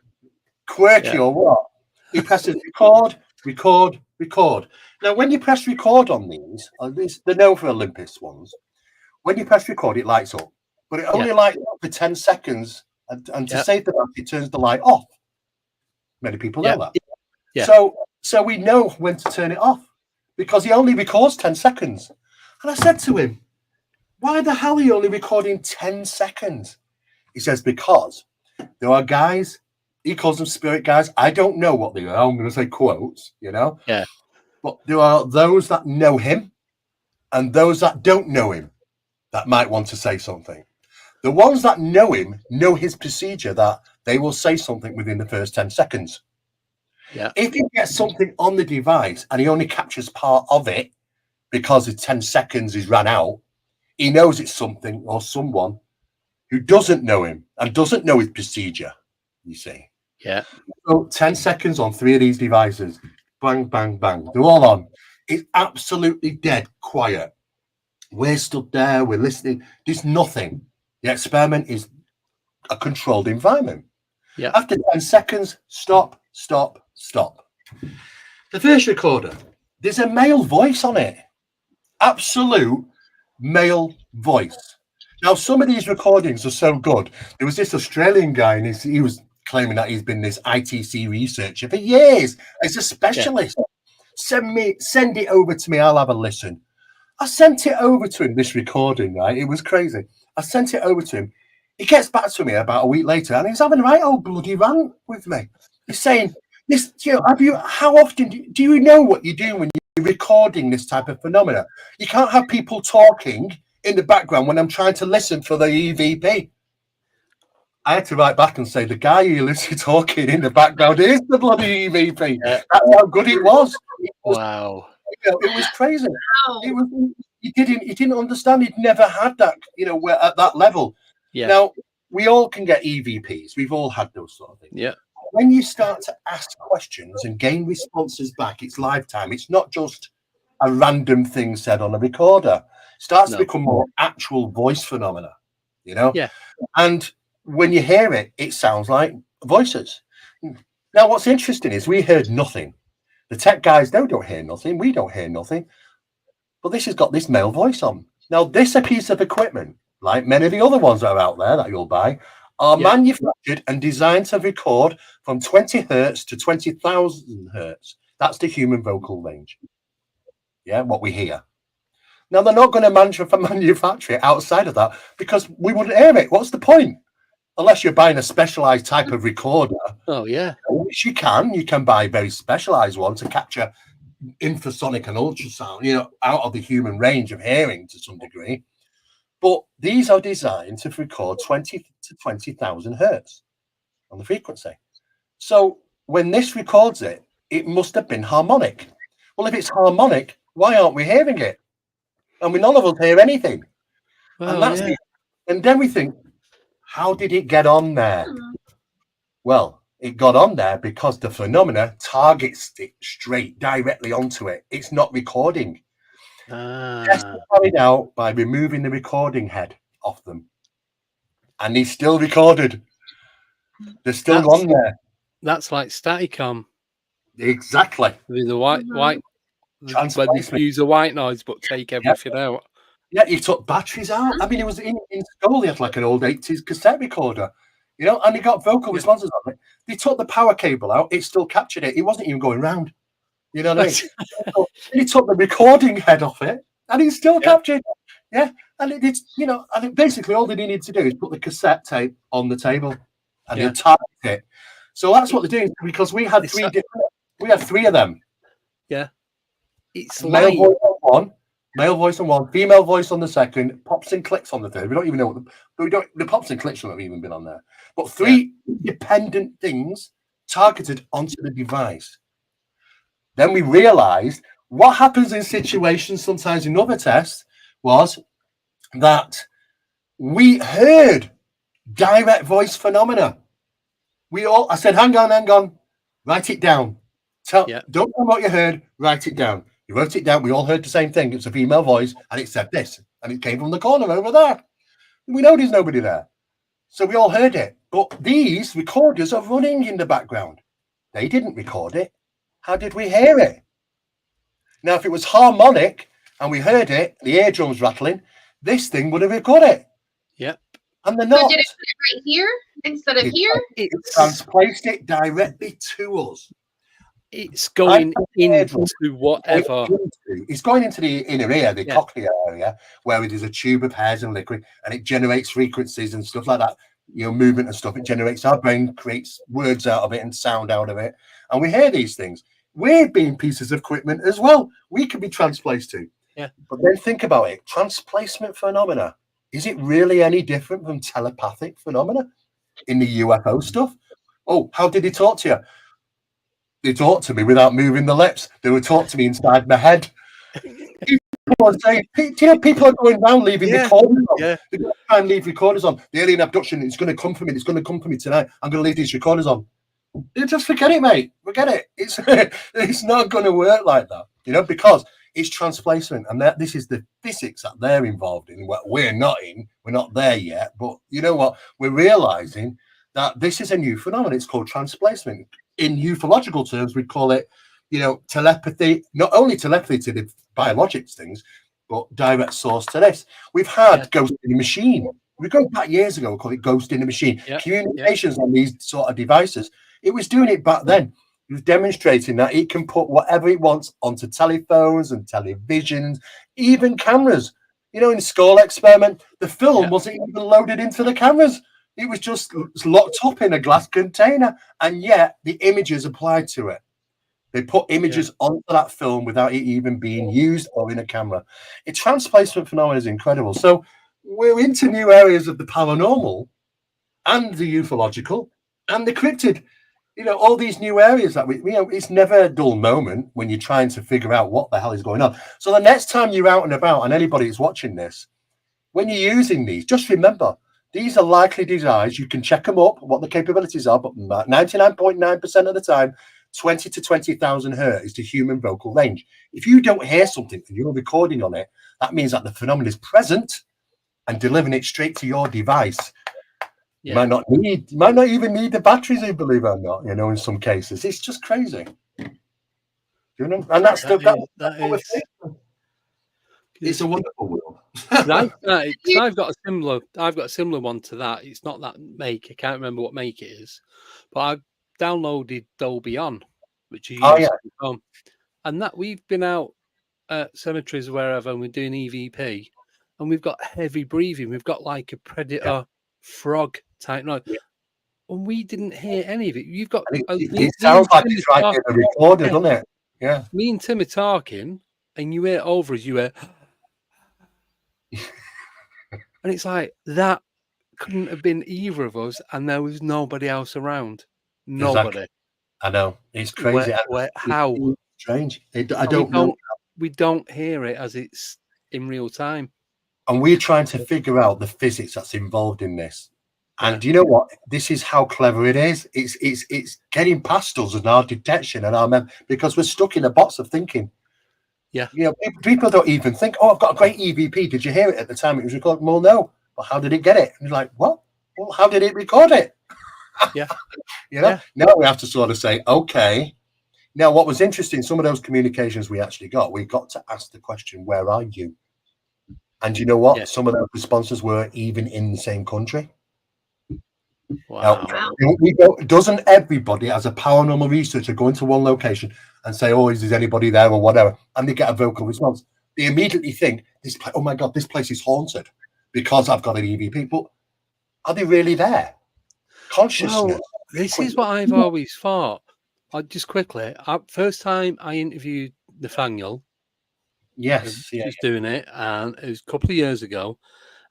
Quirky or what? He presses record, record, record. Now, when you press record on these, at least they're known for Olympus ones, when you press record, it lights up. But it only lights up for 10 seconds. And to save the battery, it turns the light off. Many people know that. Yeah. So we know when to turn it off because he only records 10 seconds. And I said to him, why the hell are you only recording 10 seconds? He says, because there are guys, he calls them spirit guys. I don't know what they are. I'm going to say quotes, you know? Yeah. But there are those that know him and those that don't know him that might want to say something. The ones that know him know his procedure that they will say something within the first 10 seconds. Yeah. If he gets something on the device and he only captures part of it because the 10 seconds is ran out, he knows it's something or someone who doesn't know him and doesn't know his procedure, you see. Yeah. So 10 seconds on 3 of these devices. Bang, bang, bang. They're all on. It's absolutely dead quiet. We're stood there. We're listening. There's nothing. The experiment is a controlled environment. Yeah. After 10 seconds, stop, stop, stop. The first recorder, there's a male voice on it. Absolute male voice. Now, some of these recordings are so good. There was this Australian guy, and he was claiming that he's been this ITC researcher for years. He's a specialist. Yeah. Send it over to me. I'll have a listen. I sent it over to him, this recording, right? It was crazy. I sent it over to him. He gets back to me about a week later, and he's having a right old bloody rant with me. He's saying, "This, you know, how often do you know what you do when you're recording this type of phenomena? You can't have people talking in the background when I'm trying to listen for the EVP." I had to write back and say, the guy you listen talking in the background is the bloody EVP. Yeah. That's how good it was. Wow. You know, it was crazy. It was, he didn't understand. He'd never had that, you know, at that level. Yeah. Now, we all can get EVPs. We've all had those sort of things. Yeah. When you start to ask questions and gain responses back, it's lifetime. It's not just a random thing said on a recorder. It starts to become more actual voice phenomena, you know? Yeah. And when you hear it, it sounds like voices. Now, what's interesting is we heard nothing. The tech guys, they don't hear nothing. We don't hear nothing. But this has got this male voice on. Now, this piece of equipment, like many of the other ones that are out there that you'll buy, are manufactured and designed to record from 20 hertz to 20,000 hertz. That's the human vocal range. Yeah, what we hear. Now, they're not going to manufacture it outside of that because we wouldn't hear it. What's the point? Unless you're buying a specialized type of recorder. Oh, yeah. Which you can buy a very specialized one to capture infrasonic and ultrasound, you know, out of the human range of hearing to some degree. But these are designed to record 20 to 20,000 hertz on the frequency. So when this records it, it must have been harmonic. Well, if it's harmonic, why aren't we hearing it? And none of us hear anything. Well, and then we think, how did it get on there? Well, it got on there because the phenomena targets it straight directly onto it. It's not recording. Tests are carried out by removing the recording head off them. And he's still recorded. They're still on there. That's like Staticom. Exactly. With the white where they use a white noise but take everything out. Yeah, he took batteries out. I mean, it was in school. He had like an old 80s cassette recorder, you know, and he got vocal responses on it. They took the power cable out. It still captured it. It wasn't even going round. You know what I mean? He took the recording head off it, and he still captured it. Yeah, and it's, you know, and basically all they needed to do is put the cassette tape on the table, and they'll target it. So that's what they're doing, because we had three of them. Yeah, it's male voice on one. Male voice on one, female voice on the second, pops and clicks on the third. We don't even know what the pops and clicks shouldn't have even been on there. But three independent things targeted onto the device. Then we realized what happens in situations sometimes in other tests was that we heard direct voice phenomena. I said, hang on, write it down. Don't tell me what you heard, write it down. He wrote it down. We all heard the same thing. It's a female voice, and it said this, and it came from the corner over there. We know there's nobody there. So we all heard it. But these recorders are running in the background. They didn't record it. How did we hear it? Now, if it was harmonic and we heard it, the eardrums rattling, this thing would have recorded it. Yep. And they're not. So did it put it right here instead of here? It transplaced it directly to us. It's going into whatever. It's going into the inner ear, the cochlear area, where there's a tube of hairs and liquid, and it generates frequencies and stuff like that. You know, movement and stuff. It generates, our brain creates words out of it and sound out of it, and we hear these things. We're being pieces of equipment as well. We can be transplaced to. Yeah. But then think about it. Transplacement phenomena. Is it really any different from telepathic phenomena in the UFO stuff? Oh, how did he talk to you? They talked to me without moving the lips. They would talk to me inside my head. People are saying, do you know, people are going around leaving recorders on. They're going to try and leave recorders on. The alien abduction, it's going to come for me. It's going to come for me tonight. I'm going to leave these recorders on. You just forget it, mate. Forget it. It's not going to work like that, you know, because it's transplacement, and this is the physics that they're involved in. What we're not in. We're not there yet. But you know what? We're realizing that this is a new phenomenon. It's called transplacement. In ufological terms, we'd call it, you know, telepathy, not only telepathy to the biologics things, but direct source to this. We've had ghost in the machine. We go back years ago, we call it ghost in the machine. Communications on these sort of devices. It was doing it back then. It was demonstrating that it can put whatever it wants onto telephones and televisions, even cameras. You know, in the Skull experiment, the film wasn't even loaded into the cameras. It was just locked up in a glass container, and yet the images applied to it. They put images onto that film without it even being used or in a camera. A transplacement phenomenon is incredible. So we're into new areas of the paranormal and the ufological and the cryptid. You know, all these new areas that it's never a dull moment when you're trying to figure out what the hell is going on. So the next time you're out and about, and anybody who's watching this, when you're using these, just remember, these are likely designs. You can check them up, what the capabilities are, but 99.9% of the time, 20 to 20,000 hertz is the human vocal range. If you don't hear something and you're recording on it, that means that the phenomenon is present and delivering it straight to your device. You might not even need the batteries, you believe it or not, you know, in some cases. It's just crazy. You know, and that's It's a wonderful world. I've got a similar one to that. It's not that make. I can't remember what make it is, but I've downloaded Dolby On, which you use on your phone, and that we've been out at cemeteries wherever, and we're doing EVP, and we've got heavy breathing. We've got like a predator frog type noise, and we didn't hear any of it. You've got it sounds like it's right in the recorder, doesn't it? Yeah. Me and Tim are talking, and you hear over us. You hear. And it's like that couldn't have been either of us, and there was nobody else around. Nobody. Exactly. I know. It's crazy. How strange. I don't know. We don't hear it as it's in real time. And we're trying to figure out the physics that's involved in this. And you know what? This is how clever it is. It's getting past us and our detection and our because we're stuck in a box of thinking. Yeah. You know, people don't even think, oh, I've got a great EVP. Did you hear it at the time it was recorded? Well, no. But how did it get it? And you're like, what? Well, how did it record it? Yeah. You know? Yeah. Now we have to sort of say, okay. Now, what was interesting, some of those communications we got to ask the question, where are you? And you know what? Yeah. Some of those responses were even in the same country. Wow. Now, doesn't everybody, as a paranormal researcher, go into one location and say, oh, is there anybody there or whatever? And they get a vocal response. They immediately think, oh my God, this place is haunted because I've got an EVP. But are they really there? Consciousness. Well, this is what I've always thought. Just quickly, first time I interviewed Nathaniel. Yes. He was doing it, and it was a couple of years ago.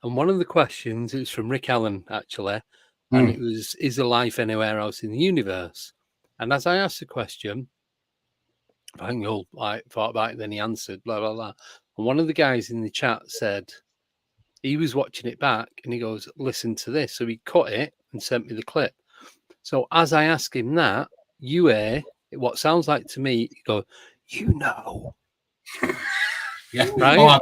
And one of the questions, it was from Rick Allen, actually. And it was, is there life anywhere else in the universe? And as I asked the question, Nathaniel thought about it, then he answered, blah, blah, blah. And one of the guys in the chat said, he was watching it back, and he goes, listen to this. So he cut it and sent me the clip. So as I ask him that, you hear what sounds like to me, you go, you know. Yeah. Right?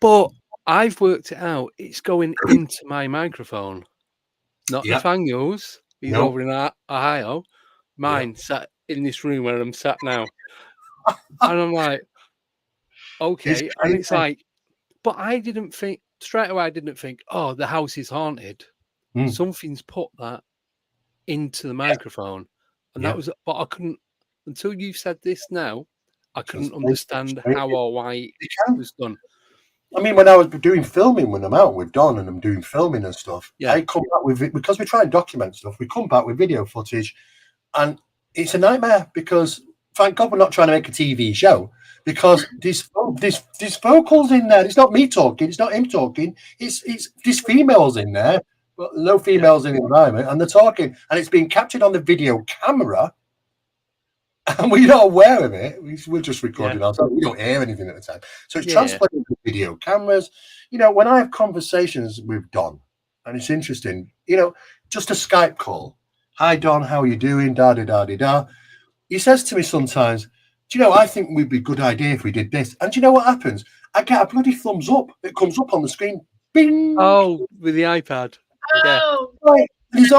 But I've worked it out. It's going into my microphone. Not Nathaniel's. He's over in Ohio. Mine sat in this room where I'm sat now. And I'm like, okay. And it's like, but I didn't think, straight away, oh, the house is haunted. Something's put that into the microphone. And that was, but I couldn't, until you said this now, I couldn't understand how or why it was done. I mean, when I was doing filming, when I'm out with Don and I'm doing filming and stuff, I come back with it because we try and document stuff. We come back with video footage, and it's a nightmare because, thank God, we're not trying to make a TV show because this vocals in there. It's not me talking. It's not him talking. It's these females in there, but no females in the environment, and they're talking, and it's being captured on the video camera. And we're not aware of it. We're just recording ourselves. We don't hear anything at the time. So it's translated to video cameras. You know, when I have conversations with Don, and it's interesting, you know, just a Skype call. Hi, Don, how are you doing? Da-da-da-da-da. He says to me sometimes, do you know, I think we'd be a good idea if we did this. And do you know what happens? I get a bloody thumbs up. It comes up on the screen. Bing! Oh, with the iPad. Oh. Yeah. Right. It's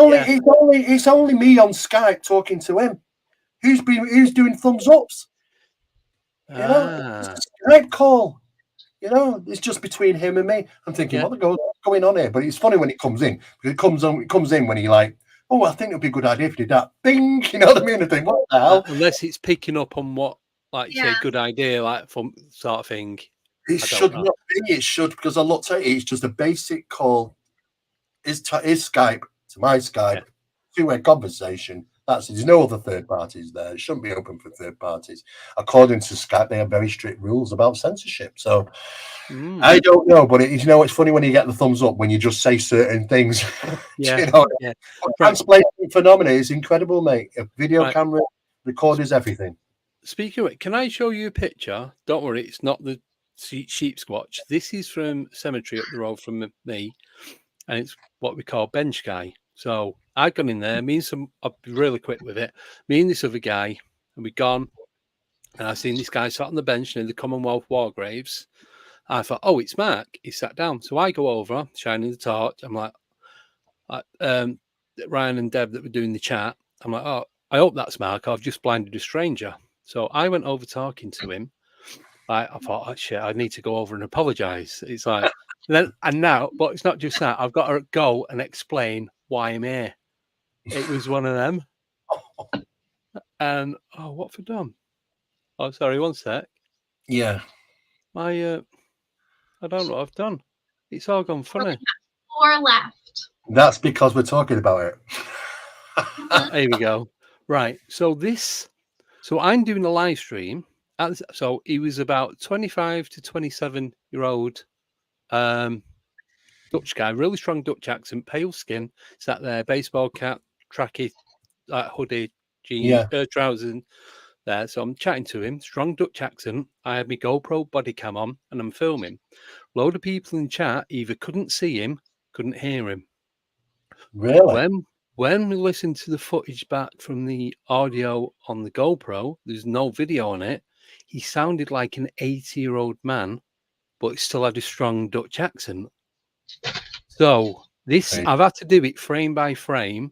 only me on Skype talking to him. Who's doing thumbs ups? You know, it's a Skype call. You know, it's just between him and me. I'm thinking, what's going on here? But it's funny when it comes in. It comes in when he like, oh, I think it'd be a good idea if you did that. Bing, you know what I mean? I think, what the hell? Unless it's picking up on what, like, say, good idea, like, from sort of thing. It should not be. It should, because I looked at it. It's just a basic call. Is Skype to my Skype, two-way conversation. There's no other third parties there. It shouldn't be open for third parties. According to Skype, they have very strict rules about censorship. So I don't know, but you know, it's funny when you get the thumbs up when you just say certain things. Yeah, you know, Transplacement phenomena is incredible, mate. A video camera, recorders, everything. Speaking of it, can I show you a picture? Don't worry, it's not the sheep squatch. This is from cemetery up the road from me, and it's what we call bench guy. So I'd gone in there. I'll be really quick with it. Me and this other guy, and we'd gone, and I seen this guy sat on the bench near the Commonwealth Wargraves. I thought, oh, it's Mark. He sat down. So I go over, shining the torch. I'm like, Ryan and Deb that were doing the chat. I'm like, oh, I hope that's Mark. I've just blinded a stranger. So I went over talking to him, I thought, oh, shit, I need to go over and apologize. It's like, then and now, but it's not just that. I've got to go and explain why I'm here. It was one of them. And what for done? Oh, sorry, one sec. Yeah. I don't know what I've done. It's all gone funny. 4 left. That's because we're talking about it. Here we go. Right. So I'm doing a live stream. So he was about 25 to 27-year-old Dutch guy, really strong Dutch accent, pale skin, sat there, baseball cap, tracky, hoodie, jeans, trousers there. So I'm chatting to him, strong Dutch accent. I had my GoPro body cam on and I'm filming. Load of people in chat either couldn't see him, couldn't hear him. Really? When we listened to the footage back from the audio on the GoPro, there's no video on it. He sounded like an 80-year-old man, but he still had a strong Dutch accent. So I've had to do it frame by frame.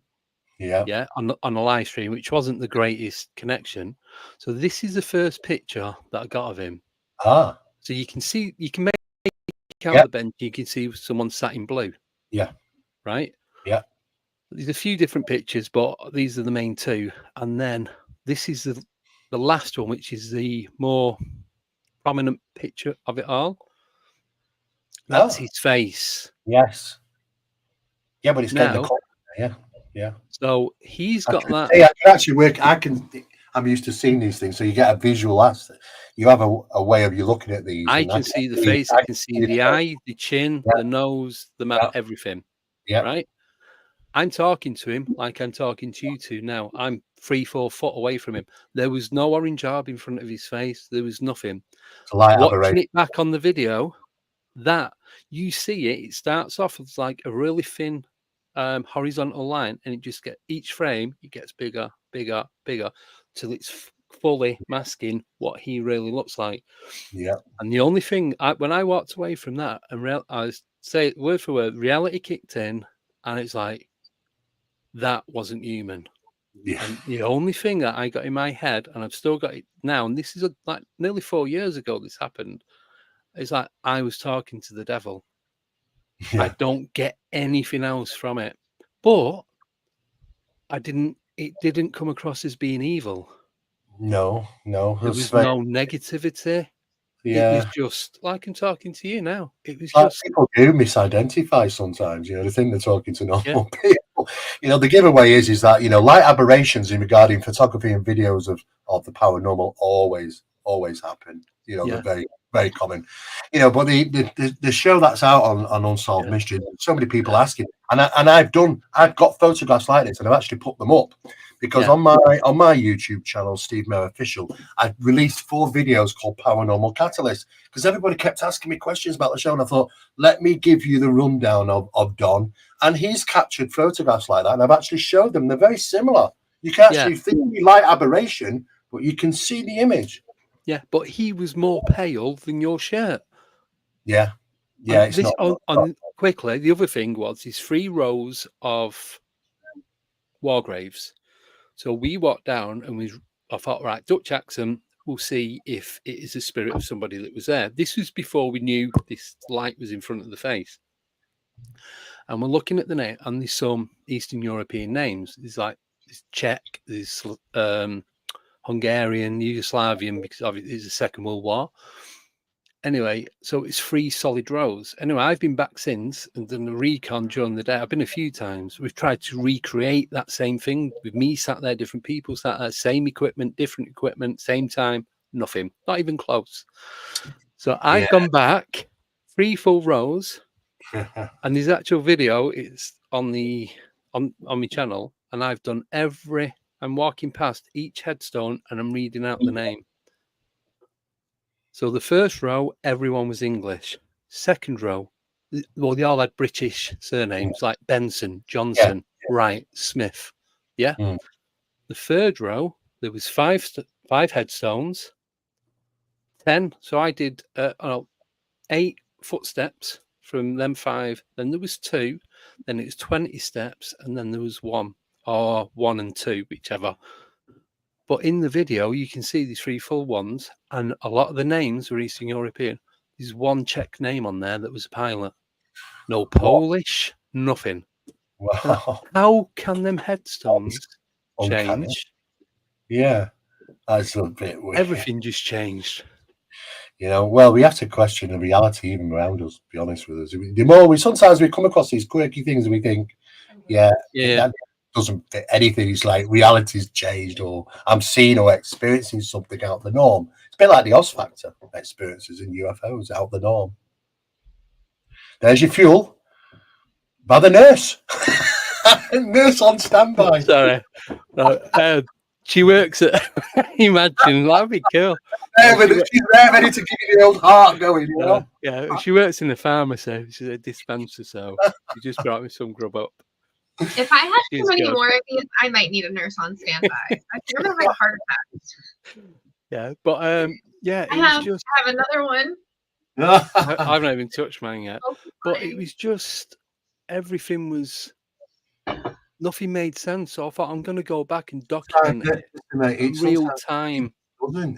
Yeah, on a live stream, which wasn't the greatest connection. So this is the first picture that I got of him. So you can make out the bench. You can see someone sat in blue. Yeah. Right. Yeah. There's a few different pictures, but these are the main two. And then this is the last one, which is the more prominent picture of it all. That's his face. Yes. Yeah, but it's now. getting the corner. Yeah. So he's got that. I can actually work. I'm used to seeing these things, so you get a visual. You have a way of you looking at these. I can see the face. I can see the eye, the chin, the nose, the mouth, everything. Yeah. Right. I'm talking to him like I'm talking to you two now. I'm 3-4 foot away from him. There was no orange orb in front of his face. There was nothing. Watching it back on the video, that you see it starts off as like a really thin horizontal line, and it just each frame it gets bigger, bigger, bigger till it's fully masking what he really looks like. Yeah. And the only thing when I walked away from that and I say word for word, reality kicked in, and it's like, that wasn't human. Yeah. And the only thing that I got in my head, and I've still got it now, and this is like nearly 4 years ago this happened, it's like I was talking to the devil. Yeah. I don't get anything else from it. But it didn't come across as being evil. No. There was no negativity. Yeah. It was just like I'm talking to you now. It was like just people do misidentify sometimes, they think they're talking to normal people. The giveaway is that, light aberrations in regarding photography and videos of the paranormal always happen. They're very, very common. But the show that's out on Unsolved Mysteries, so many people asking, and I've got photographs like this, and I've actually put them up because on my YouTube channel, Steve Mera Official, I released 4 videos called Paranormal Catalyst because everybody kept asking me questions about the show, and I thought, let me give you the rundown of Don, and he's captured photographs like that, and I've actually showed them. They're very similar. You can actually think light aberration, but you can see the image. Yeah, but he was more pale than your shirt. Yeah. It's not. Quickly, the other thing was his 3 rows of Wargraves. So we walked down and I thought, right, Dutch accent, we'll see if it is the spirit of somebody that was there. This was before we knew this light was in front of the face. And we're looking at the name, and there's some Eastern European names. There's like Czech, there's Hungarian, Yugoslavian, because obviously it's the Second World War. Anyway, so it's 3 solid rows. Anyway, I've been back since and done the recon during the day. I've been a few times. We've tried to recreate that same thing with me sat there, different people sat there, same equipment, different equipment, same time, nothing, not even close. So I've gone back 3 full rows, and there's actual video. It's on my channel, and I've done I'm walking past each headstone and I'm reading out the name. So the first row, everyone was English. Second row, well, they all had British surnames like Benson, Johnson, Wright, Smith. Yeah. The third row, there was 5 headstones, 10. So I did 8 footsteps from them 5. Then there was 2. Then it was 20 steps, and then there was 1 or 1 and 2, whichever. But in the video, you can see these 3 full ones, and a lot of the names were Eastern European. There's one Czech name on there that was a pilot. No Polish, nothing. Wow. How can them headstones Uncanny. change? Yeah, that's a bit weird. Everything just changed. You know, well, we have to question the reality even around us, to be honest with us. The more sometimes we come across these quirky things and we think, that doesn't fit anything. It's like reality's changed, or I'm seeing or experiencing something out of the norm. It's a bit like the Oz Factor experiences in UFOs out of the norm. There's your fuel by the nurse. Nurse on standby. Sorry. She works at Imagine, that'd be cool. She's there ready to give you the old heart going, you know? Yeah, she works in the pharmacy. She's a dispenser, so she just brought me some grub up. If I had too many more of these, I might need a nurse on standby. I never have a heart attack. Yeah, but I have another one. I've not even touched mine yet. But it was just everything was nothing made sense. So I thought I'm going to go back and document it in real time.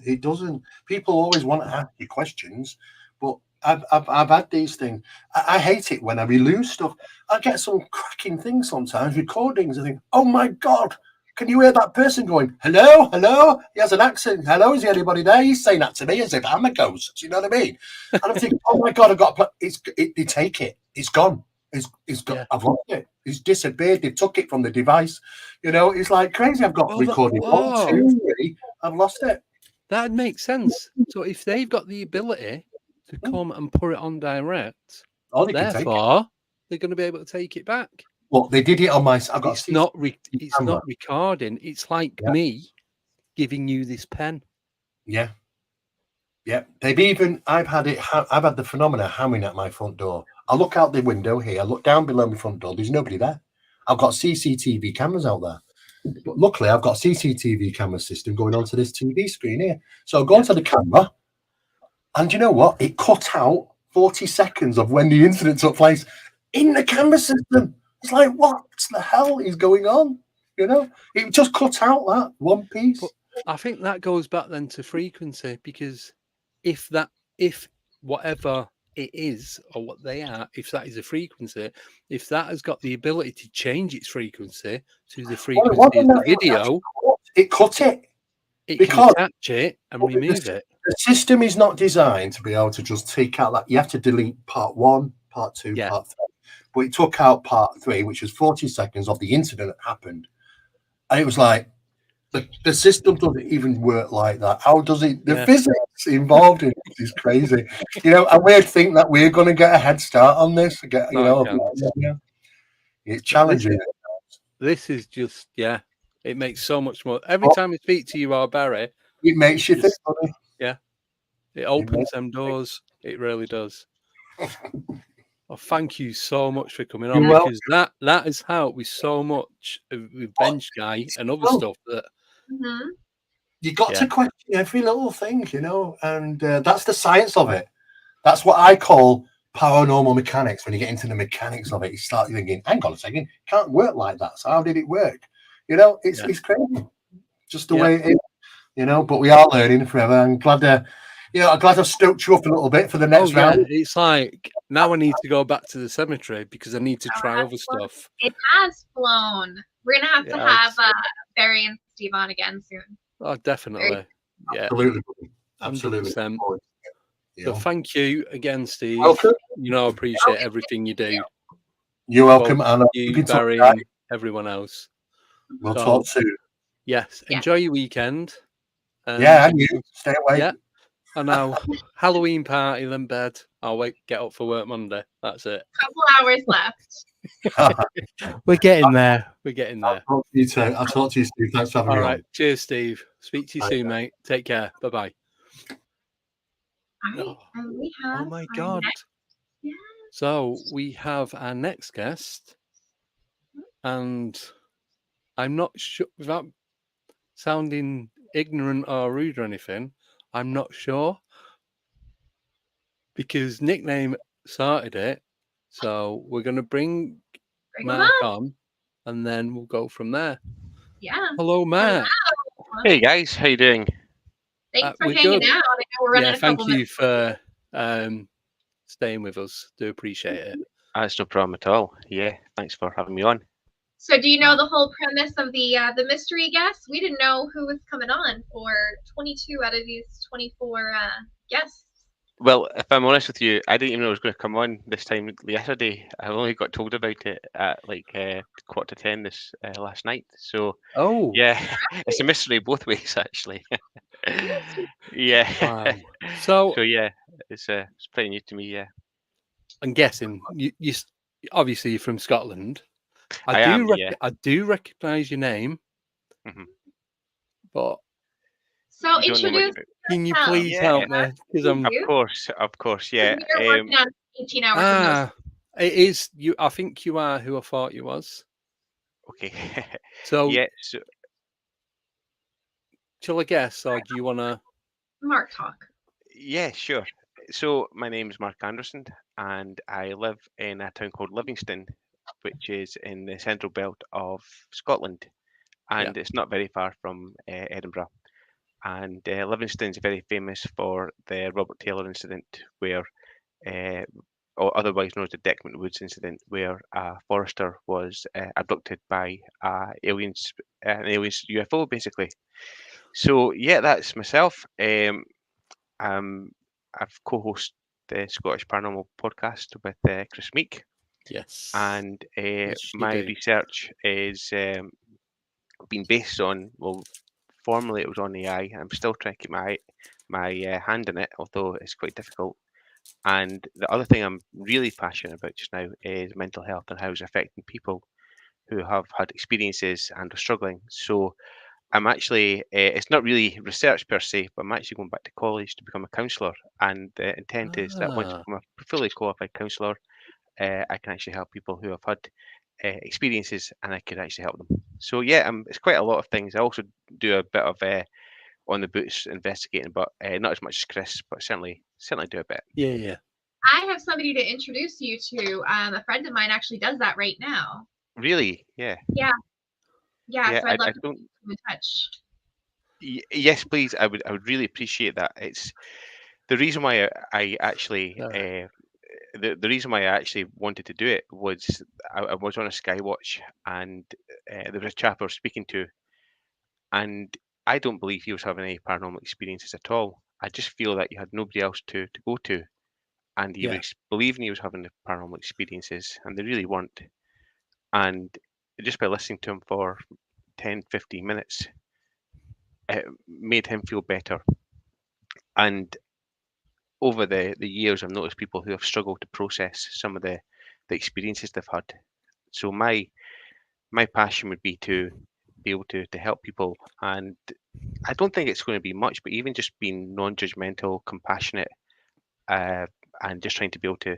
It doesn't. People always want to ask you questions, but I've had these things. I hate it when we lose stuff. I get some cracking things sometimes, recordings. I think, oh my God, can you hear that person going, hello, hello? He has an accent. Hello, is there anybody there? He's saying that to me as if I'm a ghost. You know what I mean? And I'm thinking, oh my God, I've got to they take it. It's gone. It's gone. Yeah. I've lost it. It's disappeared. They took it from the device. You know, it's like crazy. I've got recording. I've lost it. That makes sense. So if they've got the ability to come and put it on direct, therefore they're going to be able to take it back. Well, they did it on my. I've got. It's not recording. It's like me giving you this pen. Yeah. Yeah. I've had the phenomena hammering at my front door. I look out the window here. I look down below my front door. There's nobody there. I've got CCTV cameras out there. But luckily, I've got a CCTV camera system going onto this TV screen here. So I go onto the camera, and you know what? It cut out 40 seconds of when the incident took place in the camera system. It's like, what the hell is going on? You know, it just cut out that one piece. But I think that goes back then to frequency, because if whatever it is or what they are, if that is a frequency, if that has got the ability to change its frequency to the frequency of the video, it cut it. It can attach it and remove it. The system is not designed to be able to just take out that. You have to delete part 1, part 2, part 3. But it took out part 3, which was 40 seconds of the incident that happened. And it was like, the system doesn't even work like that. How does it? The physics involved in it is crazy. You know, and we think that we're going to get a head start on this. It's challenging. This is just, it makes so much more. Every time I speak to you or Barry, it makes you think, buddy. Yeah. It opens them doors. It really does. Oh, thank you so much for coming on, because that has helped with so much with Bench Guy and other stuff that you got to question every little thing, you know, and that's the science of it. That's what I call paranormal mechanics. When you get into the mechanics of it, you start thinking, hang on a second, it can't work like that. So how did it work? You know, it's crazy, just the way it is, you know, but we are learning forever. I'm glad I've stoked you up a little bit for the next round. It's like, now I need to go back to the cemetery because I need to try other stuff. It has flown. We're going to have Barry and Steve on again soon. Oh, definitely. Absolutely. 100%. So thank you again, Steve. Welcome. You know, I appreciate everything you do. You're welcome, Anna. You, Barry, and everyone else. We'll talk soon. Yes. Enjoy your weekend. And you. Stay away. Yeah. And now, Halloween party, then bed. I'll get up for work Monday. That's it. Couple hours left. We're getting there. I'll talk to you, Steve. Thanks for having me. All right. Cheers, Steve. Speak to you soon, mate. Take care. Bye-bye. Right. Oh my God. So we have our next guest, and I'm not sure, without sounding ignorant or rude or anything, I'm not sure, because Nickname started it. So we're going to bring Mark on, and then we'll go from there. Yeah. Hello, Mark. Hey guys, how you doing? Thanks for hanging out. I know we're running a couple thank you for staying with us. Do appreciate it. That's no problem at all. Yeah, thanks for having me on. So, do you know the whole premise of the mystery guests? We didn't know who was coming on for 22 out of these 24 guests. Well, if I'm honest with you, I didn't even know I was going to come on this time yesterday. I only got told about it at like 9:45 this last night. So, yeah, it's a mystery both ways actually. Yeah. Wow. So yeah, it's pretty new to me. Yeah. I'm guessing you obviously you're from Scotland. I am. I do recognise your name, but so introduce. Can you please help me? Because I'm of course, yeah. You're working on 18 hours. It is you. I think you are who I thought you was. Okay. So yeah. Shall I guess, or do you want to? Mark talk. Yeah, sure. So my name is Mark Anderson, and I live in a town called Livingston, which is in the central belt of Scotland, and it's not very far from Edinburgh. And Livingston's very famous for the Robert Taylor incident, where, or otherwise known as the Dogman Woods incident, where a forester was abducted by an alien UFO, basically. So yeah, that's myself. I've co-hosted the Scottish Paranormal podcast with Chris Meek. Yes. And my research is been based on, well, formerly it was on AI. I'm still trying to keep my hand in it, although it's quite difficult. And the other thing I'm really passionate about just now is mental health and how it's affecting people who have had experiences and are struggling. So I'm actually, it's not really research per se, but I'm actually going back to college to become a counsellor. And the intent is that once I become a fully qualified counsellor, I can actually help people who have had experiences, and I could actually help them. So yeah, it's quite a lot of things. I also do a bit of on the boots investigating, but not as much as Chris, but certainly do a bit. Yeah. I have somebody to introduce you to. A friend of mine actually does that right now. Really? Yeah. Yeah. So I'd love to keep in touch. Yes, please. I would really appreciate that. It's the reason why I actually the reason why I actually wanted to do it was I was on a Skywatch, and there was a chap I was speaking to, and I don't believe he was having any paranormal experiences at all. I just feel that you had nobody else to go to, and he was believing he was having the paranormal experiences, and they really weren't. And just by listening to him for 10, 15 minutes, it made him feel better. And over the years, I've noticed people who have struggled to process some of the experiences they've had. So my passion would be to be able to help people, and I don't think it's going to be much, but even just being non-judgmental, compassionate, and just trying to be able to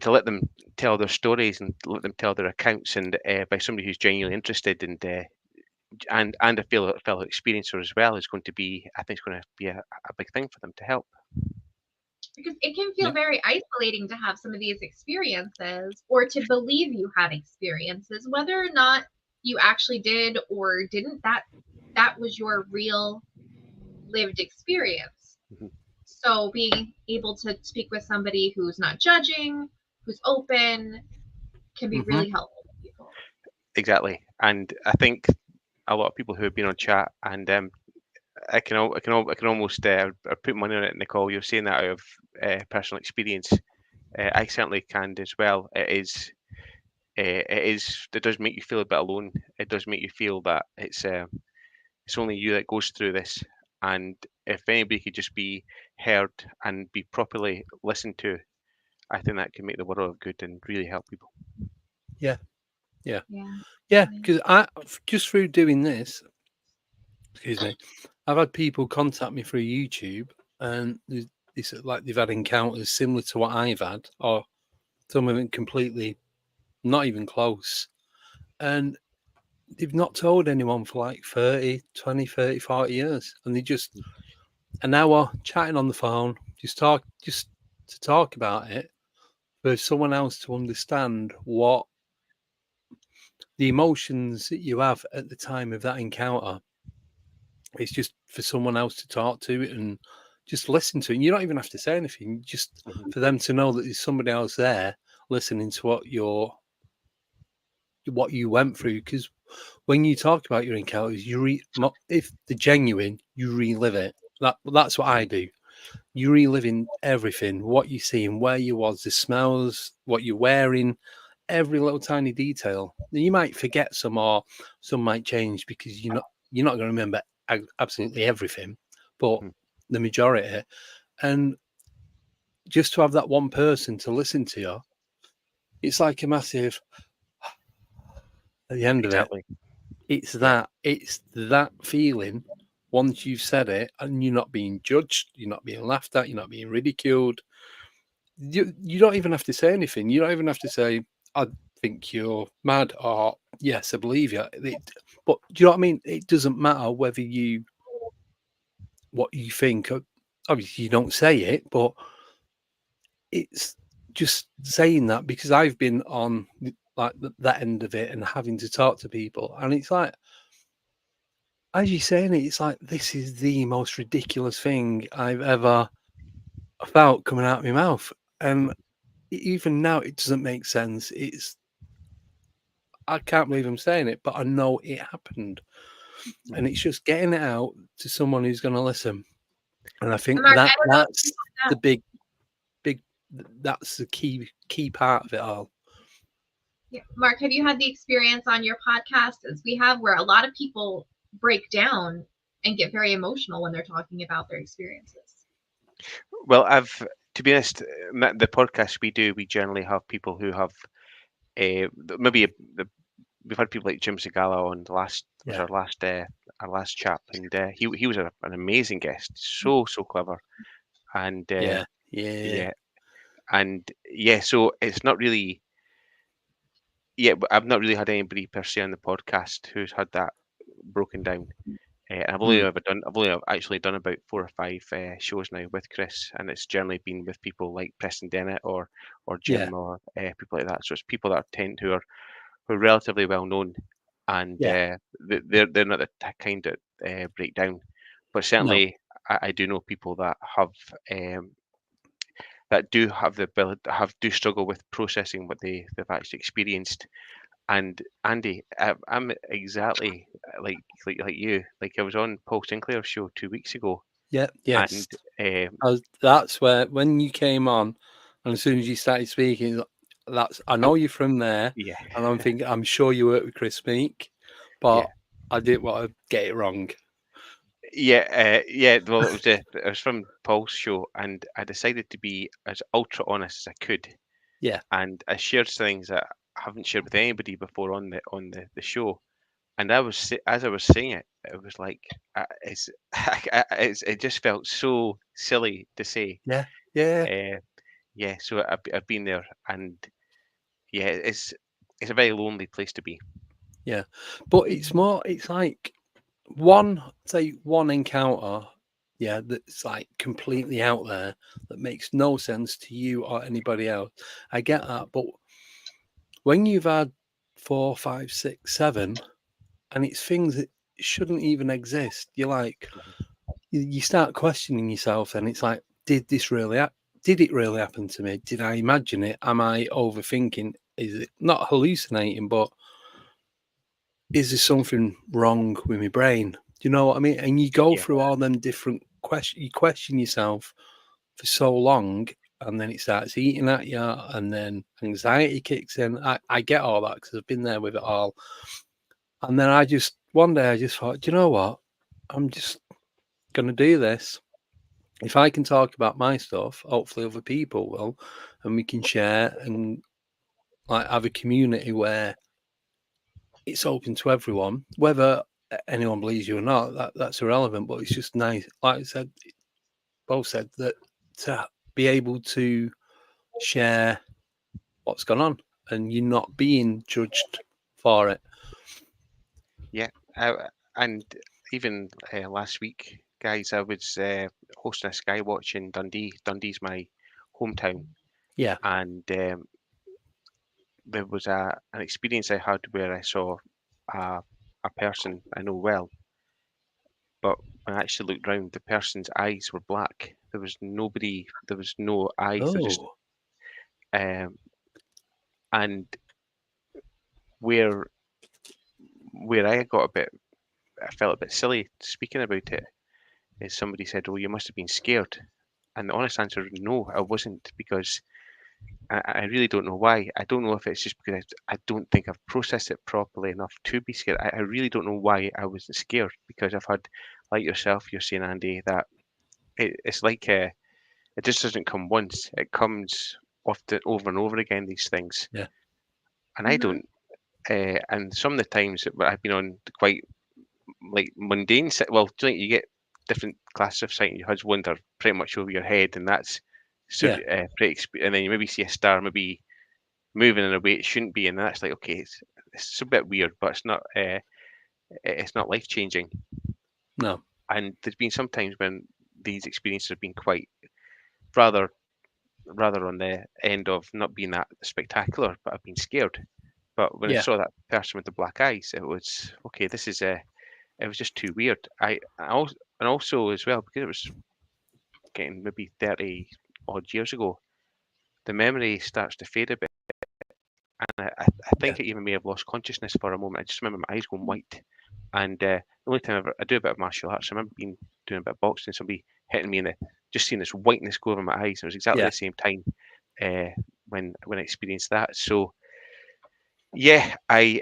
let them tell their stories and let them tell their accounts, and by somebody who's genuinely interested and a fellow experiencer as well is going to be, I think it's going to be a big thing for them to help. Because it can feel very isolating to have some of these experiences, or to believe you had experiences, whether or not you actually did or didn't. That was your real lived experience. So being able to speak with somebody who's not judging, who's open, can be really helpful to people. Exactly, and I think a lot of people who have been on chat, and I can almost put money on it, Nicole. You're saying that out of personal experience. I certainly can as well. It does make you feel a bit alone. It does make you feel that it's only you that goes through this. And if anybody could just be heard and be properly listened to, I think that can make the world of good and really help people. Yeah. Because I just through doing this, excuse me, I've had people contact me through YouTube, and they've had encounters similar to what I've had, or some of them completely not even close, and they've not told anyone for like 30, 20, 30, 40 years, and they just an hour chatting on the phone, just to talk about it, for someone else to understand what the emotions that you have at the time of that encounter, it's just for someone else to talk to and just listen to. And you don't even have to say anything, just for them to know that there's somebody else there listening to what you went through. Because when you talk about your encounters, if they're genuine, you relive it. That's what I do. You reliving everything, what you see and where you was, the smells, what you're wearing, every little tiny detail. You might forget some, or some might change because you're not going to remember absolutely everything, but the majority. And just to have that one person to listen to you, it's like a massive at the end of it. It's that feeling once you've said it and you're not being judged, you're not being laughed at, you're not being ridiculed. You don't even have to say anything. You don't even have to say, I think you're mad, or yes, I believe you. But do you know what I mean? It doesn't matter what you think. Obviously, you don't say it, but it's just saying that, because I've been on like that end of it and having to talk to people, and it's like, as you're saying it, it's like, this is the most ridiculous thing I've ever felt coming out of my mouth. And even now, it doesn't make sense. I can't believe I'm saying it, but I know it happened. And it's just getting it out to someone who's going to listen. And I think Mark, that's the big, that's the key part of it all. Yeah. Mark, have you had the experience on your podcast as we have, where a lot of people break down and get very emotional when they're talking about their experiences? Well, to be honest, the podcast we do, we generally have people who have maybe we've had people like Jim Segala on our last chap, and he was an amazing guest, so clever, and so it's not really. Yeah, but I've not really had anybody per se on the podcast who's had that broken down. I've only actually done about 4 or 5 shows now with Chris, and it's generally been with people like Preston Dennett or Jim or people like that. So it's people that who are relatively well known, and they're not the kind that break down. But certainly, I do know people that have that do have the ability, do struggle with processing what they've actually experienced. And Andy, I'm exactly like you. Like, I was on Paul Sinclair's show 2 weeks ago. Yes. And that's where, when you came on, and as soon as you started speaking, I know you're from there. Yeah. And I'm thinking, I'm sure you work with Chris Meek, but I didn't want to get it wrong. Well, it was from Paul's show, and I decided to be as ultra honest as I could. Yeah. And I shared things that I haven't shared with anybody before on the show. And as I was saying it, it was like it just felt so silly to say. So I've been there, and it's a very lonely place to be. Yeah, but it's like one encounter, that's like completely out there, that makes no sense to you or anybody else. I get that, but when you've had 4, 5, 6, 7, and it's things that shouldn't even exist, you're like, you start questioning yourself, and it's like, did it really happen to me? Did I imagine it? Am I overthinking? Is it not hallucinating, but is there something wrong with my brain? Do you know what I mean? And you go through all them different questions. You question yourself for so long, and then it starts eating at you, and then anxiety kicks in. I get all that because I've been there with it all. And then one day I just thought, do you know what? I'm just going to do this. If I can talk about my stuff, hopefully other people will, and we can share and like have a community where it's open to everyone, whether anyone believes you or not. That's irrelevant, but it's just nice. Like I said, both said that, to be able to share what's gone on and you're not being judged for it. Yeah, and even last week, guys, I was hosting a Skywatch in Dundee. Dundee's my hometown. Yeah. And there was an experience I had where I saw a person I know well, but when I actually looked round, the person's eyes were black. There was nobody. There was no eyes. There just Oh, and where I got a bit, I felt a bit silly speaking about it. Is somebody said, "Oh, you must have been scared," and the honest answer, no, I wasn't, because I really don't know why. I don't know if it's just because I don't think I've processed it properly enough to be scared. I really don't know why I wasn't scared, because I've had, like yourself, you're saying, Andy, that it's like it just doesn't come once. It comes often over and over again, these things. Yeah. And I don't. And some of the times that I've been on quite like mundane, well, you get different classes of sighting. You had one that are pretty much over your head, and that's pretty. And then you maybe see a star maybe moving in a way it shouldn't be, and that's like, okay, it's a bit weird, but it's not life changing. No. And there's been some times when these experiences have been quite rather on the end of not being that spectacular, but I've been scared. But when I saw that person with the black eyes, it was okay. This is it was just too weird. I also as well, because it was getting maybe 30 odd years ago, the memory starts to fade a bit, and I think I even may have lost consciousness for a moment. I just remember my eyes going white, and the only time I do a bit of martial arts, I remember doing a bit of boxing, somebody hitting me in just seeing this whiteness go over my eyes. It was exactly the same time when I experienced that. So yeah, I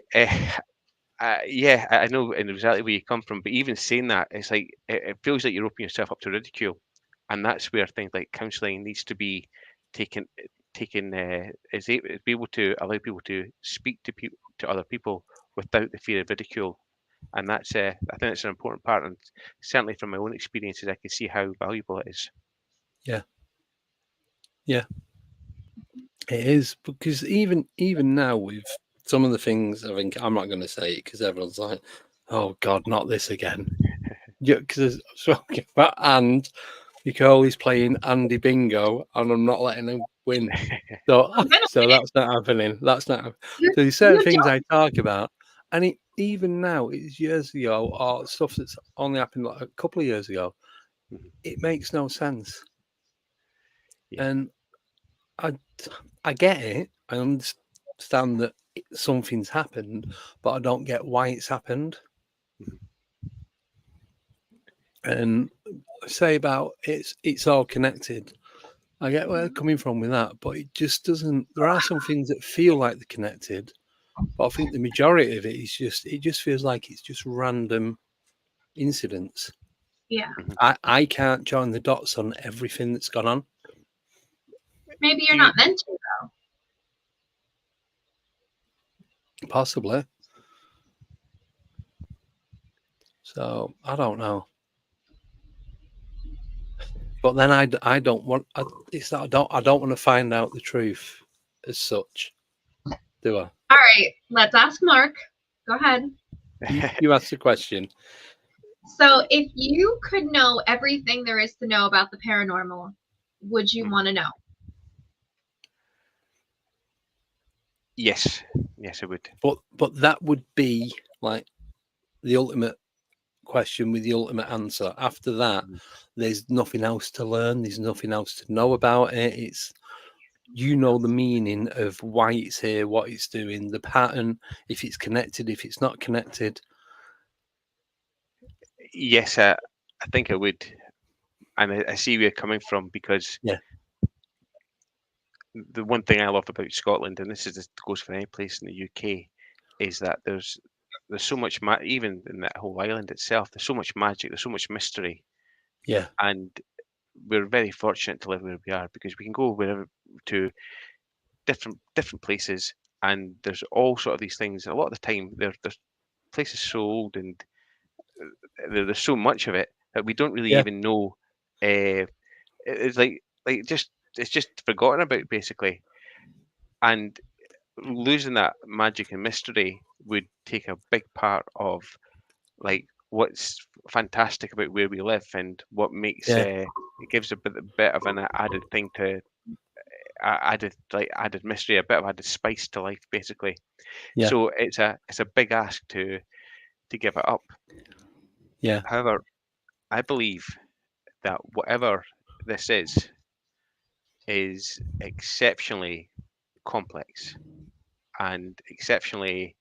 know exactly where you come from, but even saying that, it's like it feels like you're opening yourself up to ridicule, and that's where things like counselling needs to be taken. Is be able to allow people to speak to other people without the fear of ridicule, and that's I think it's an important part, and certainly from my own experiences, I can see how valuable it is. Yeah, it is, because even now with some of the things, I think I'm not going to say it because everyone's like, "Oh God, not this again." Yeah, because and Nicole is playing Andy Bingo, and I'm not letting him win. So that's not happening. That's not. So there's certain things I talk about, and even now, it's years ago, or stuff that's only happened like a couple of years ago. It makes no sense, and I get it. I understand that something's happened, but I don't get why it's happened. And say about it's all connected. I get where they're coming from with that, but it just doesn't. There are some things that feel like they're connected, but I think the majority of it is it just feels like it's just random incidents. Yeah. I can't join the dots on everything that's gone on. Maybe you're not meant to, though. Possibly. So I don't know. But then I don't want. It's that I don't want to find out the truth as such. Do I? All right, let's ask Mark. Go ahead. You asked the question. So, if you could know everything there is to know about the paranormal, would you want to know? Yes, I would. But that would be like the ultimate question with the ultimate answer. After that, there's nothing else to learn. There's nothing else to know about it. It's the meaning of why it's here, what it's doing, the pattern, if it's connected, if it's not connected. Yes, I think I would, and I see where you're coming from, because the one thing I love about Scotland, and this goes for any place in the UK, is that there's so much even in that whole island itself. There's so much magic. There's so much mystery. Yeah, and we're very fortunate to live where we are, because we can go wherever to different places, and there's all sort of these things. A lot of the time, there's places so old, and there's so much of it that we don't really even know. It's like it's just forgotten about, basically, and losing that magic and mystery would take a big part of like what's fantastic about where we live, and what makes it gives a bit of an added thing to added mystery, a bit of added spice to life, basically. Yeah. So it's a big ask to give it up. Yeah. However, I believe that whatever this is exceptionally complex and exceptionally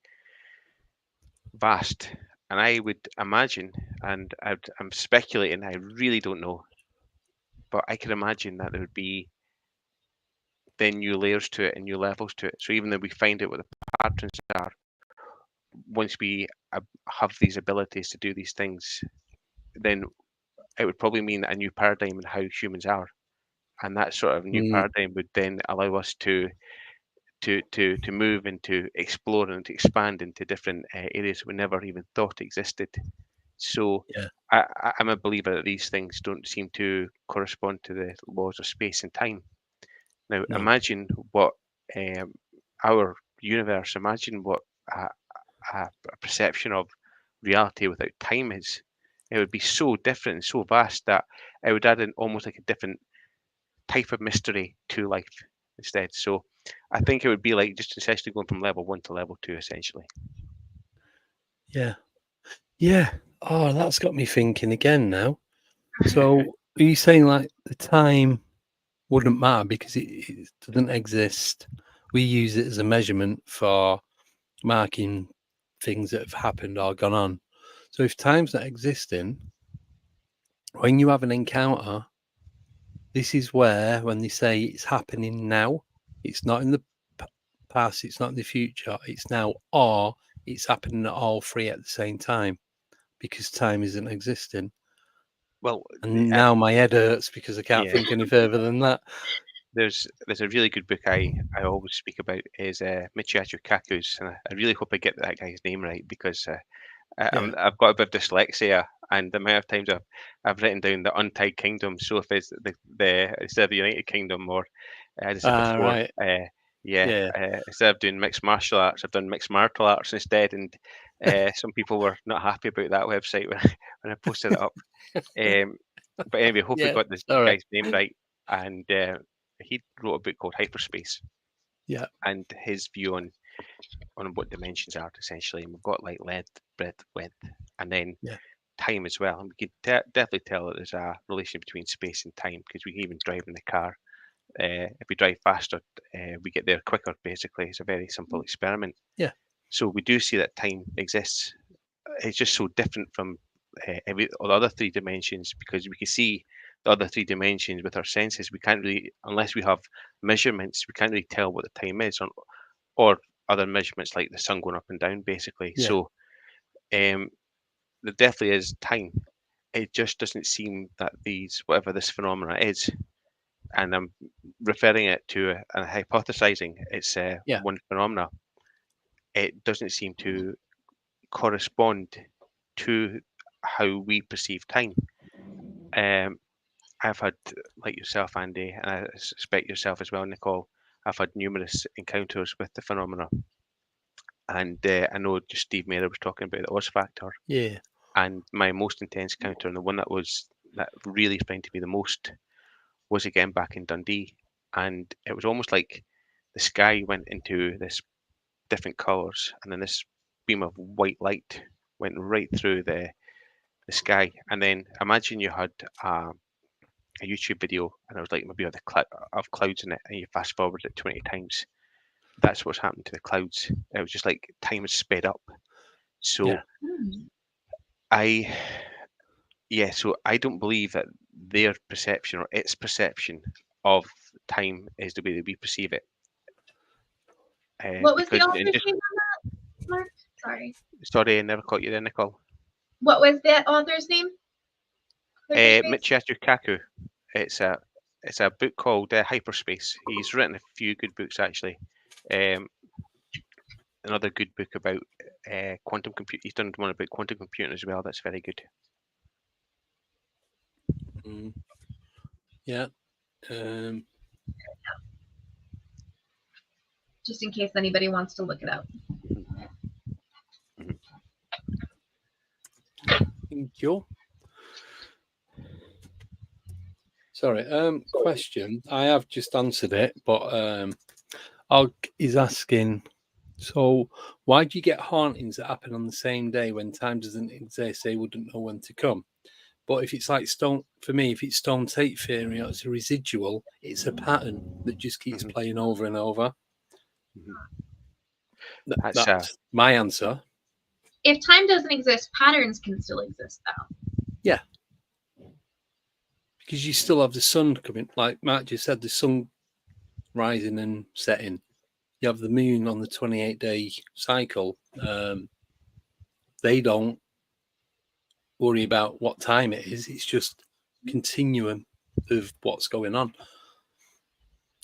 vast. And I would imagine, and I'm speculating, I really don't know, but I could imagine that there would be then new layers to it and new levels to it. So even though we find out what the patterns are, once we have these abilities to do these things, then it would probably mean a new paradigm in how humans are. And that sort of new paradigm would then allow us to move and to explore and to expand into different areas we never even thought existed. So Yeah. I'm a believer that these things don't seem to correspond to the laws of space and time. Now, No. imagine what our universe, imagine what a perception of reality without time is. It would be so different and so vast that it would add in almost like a different type of mystery to life instead. So I think it would be like just essentially going from level 1 to level 2, essentially. Yeah. Yeah. Oh, that's got me thinking again now. So are you saying like the time wouldn't matter because it doesn't exist? We use it as a measurement for marking things that have happened or gone on. So if time's not existing, when you have an encounter, this is where, when they say it's happening now, it's not in the past, it's not in the future, it's now, or it's happening at all three at the same time because time isn't existing. Well, and now my head hurts because I can't think any further than that. There's a really good book I always speak about is Michio Kaku's, and I really hope I get that guy's name right because I've got a bit of dyslexia, and the amount of times I've written down the Untied Kingdom. So if it's the instead of the United Kingdom, or as I said before, right. instead of doing mixed martial arts, I've done mixed martial arts instead, and some people were not happy about that website when I posted it up. But anyway, hope I got this guy's name right. And he wrote a book called Hyperspace. Yeah. And his view on what dimensions are essentially. And we've got like length, breadth, width, and then time as well. And we can definitely tell that there's a relation between space and time because we can even drive in the car. If we drive faster, we get there quicker. Basically, it's a very simple experiment. Yeah. So we do see that time exists. It's just so different from all the other three dimensions because we can see the other three dimensions with our senses. We can't really, unless we have measurements, we can't really tell what the time is, or other measurements like the sun going up and down, basically. Yeah. So there definitely is time. It just doesn't seem that whatever this phenomena is, and I'm referring it to and hypothesizing it's one phenomena. It doesn't seem to correspond to how we perceive time. I've had, like yourself, Andy, and I suspect yourself as well, Nicole, I've had numerous encounters with the phenomena. And I know just Steve Mera was talking about the Oz factor. Yeah. And my most intense encounter, and the one that really found to be the most, was again back in Dundee. And it was almost like the sky went into this different colours, and then this beam of white light went right through the sky. And then imagine you had a YouTube video, and it was like maybe of clouds in it, and you fast forward it 20 times. That's what's happened to the clouds. It was just like time is sped up. So so I don't believe that their perception or its perception of time is the way that we perceive it. What was the author's name on that, Mark? Sorry. Sorry, I never caught you there, Nicole. What was that author's name? Michio Kaku. It's a book called Hyperspace. He's written a few good books actually. Another good book about quantum computing. He's done one about quantum computing as well. That's very good. Yeah. Just in case anybody wants to look it up. Thank you. Sorry. Question. I have just answered it, but he's asking. So, why do you get hauntings that happen on the same day when time doesn't exist? They wouldn't know when to come. But if it's like stone, for me, if it's stone tape theory or it's a residual, it's a pattern that just keeps playing over and over. That's my answer. If time doesn't exist, patterns can still exist, though. Yeah. Because you still have the sun coming, like Matt just said, the sun rising and setting. You have the moon on the 28-day cycle. They don't worry about what time it is. It's just continuum of what's going on.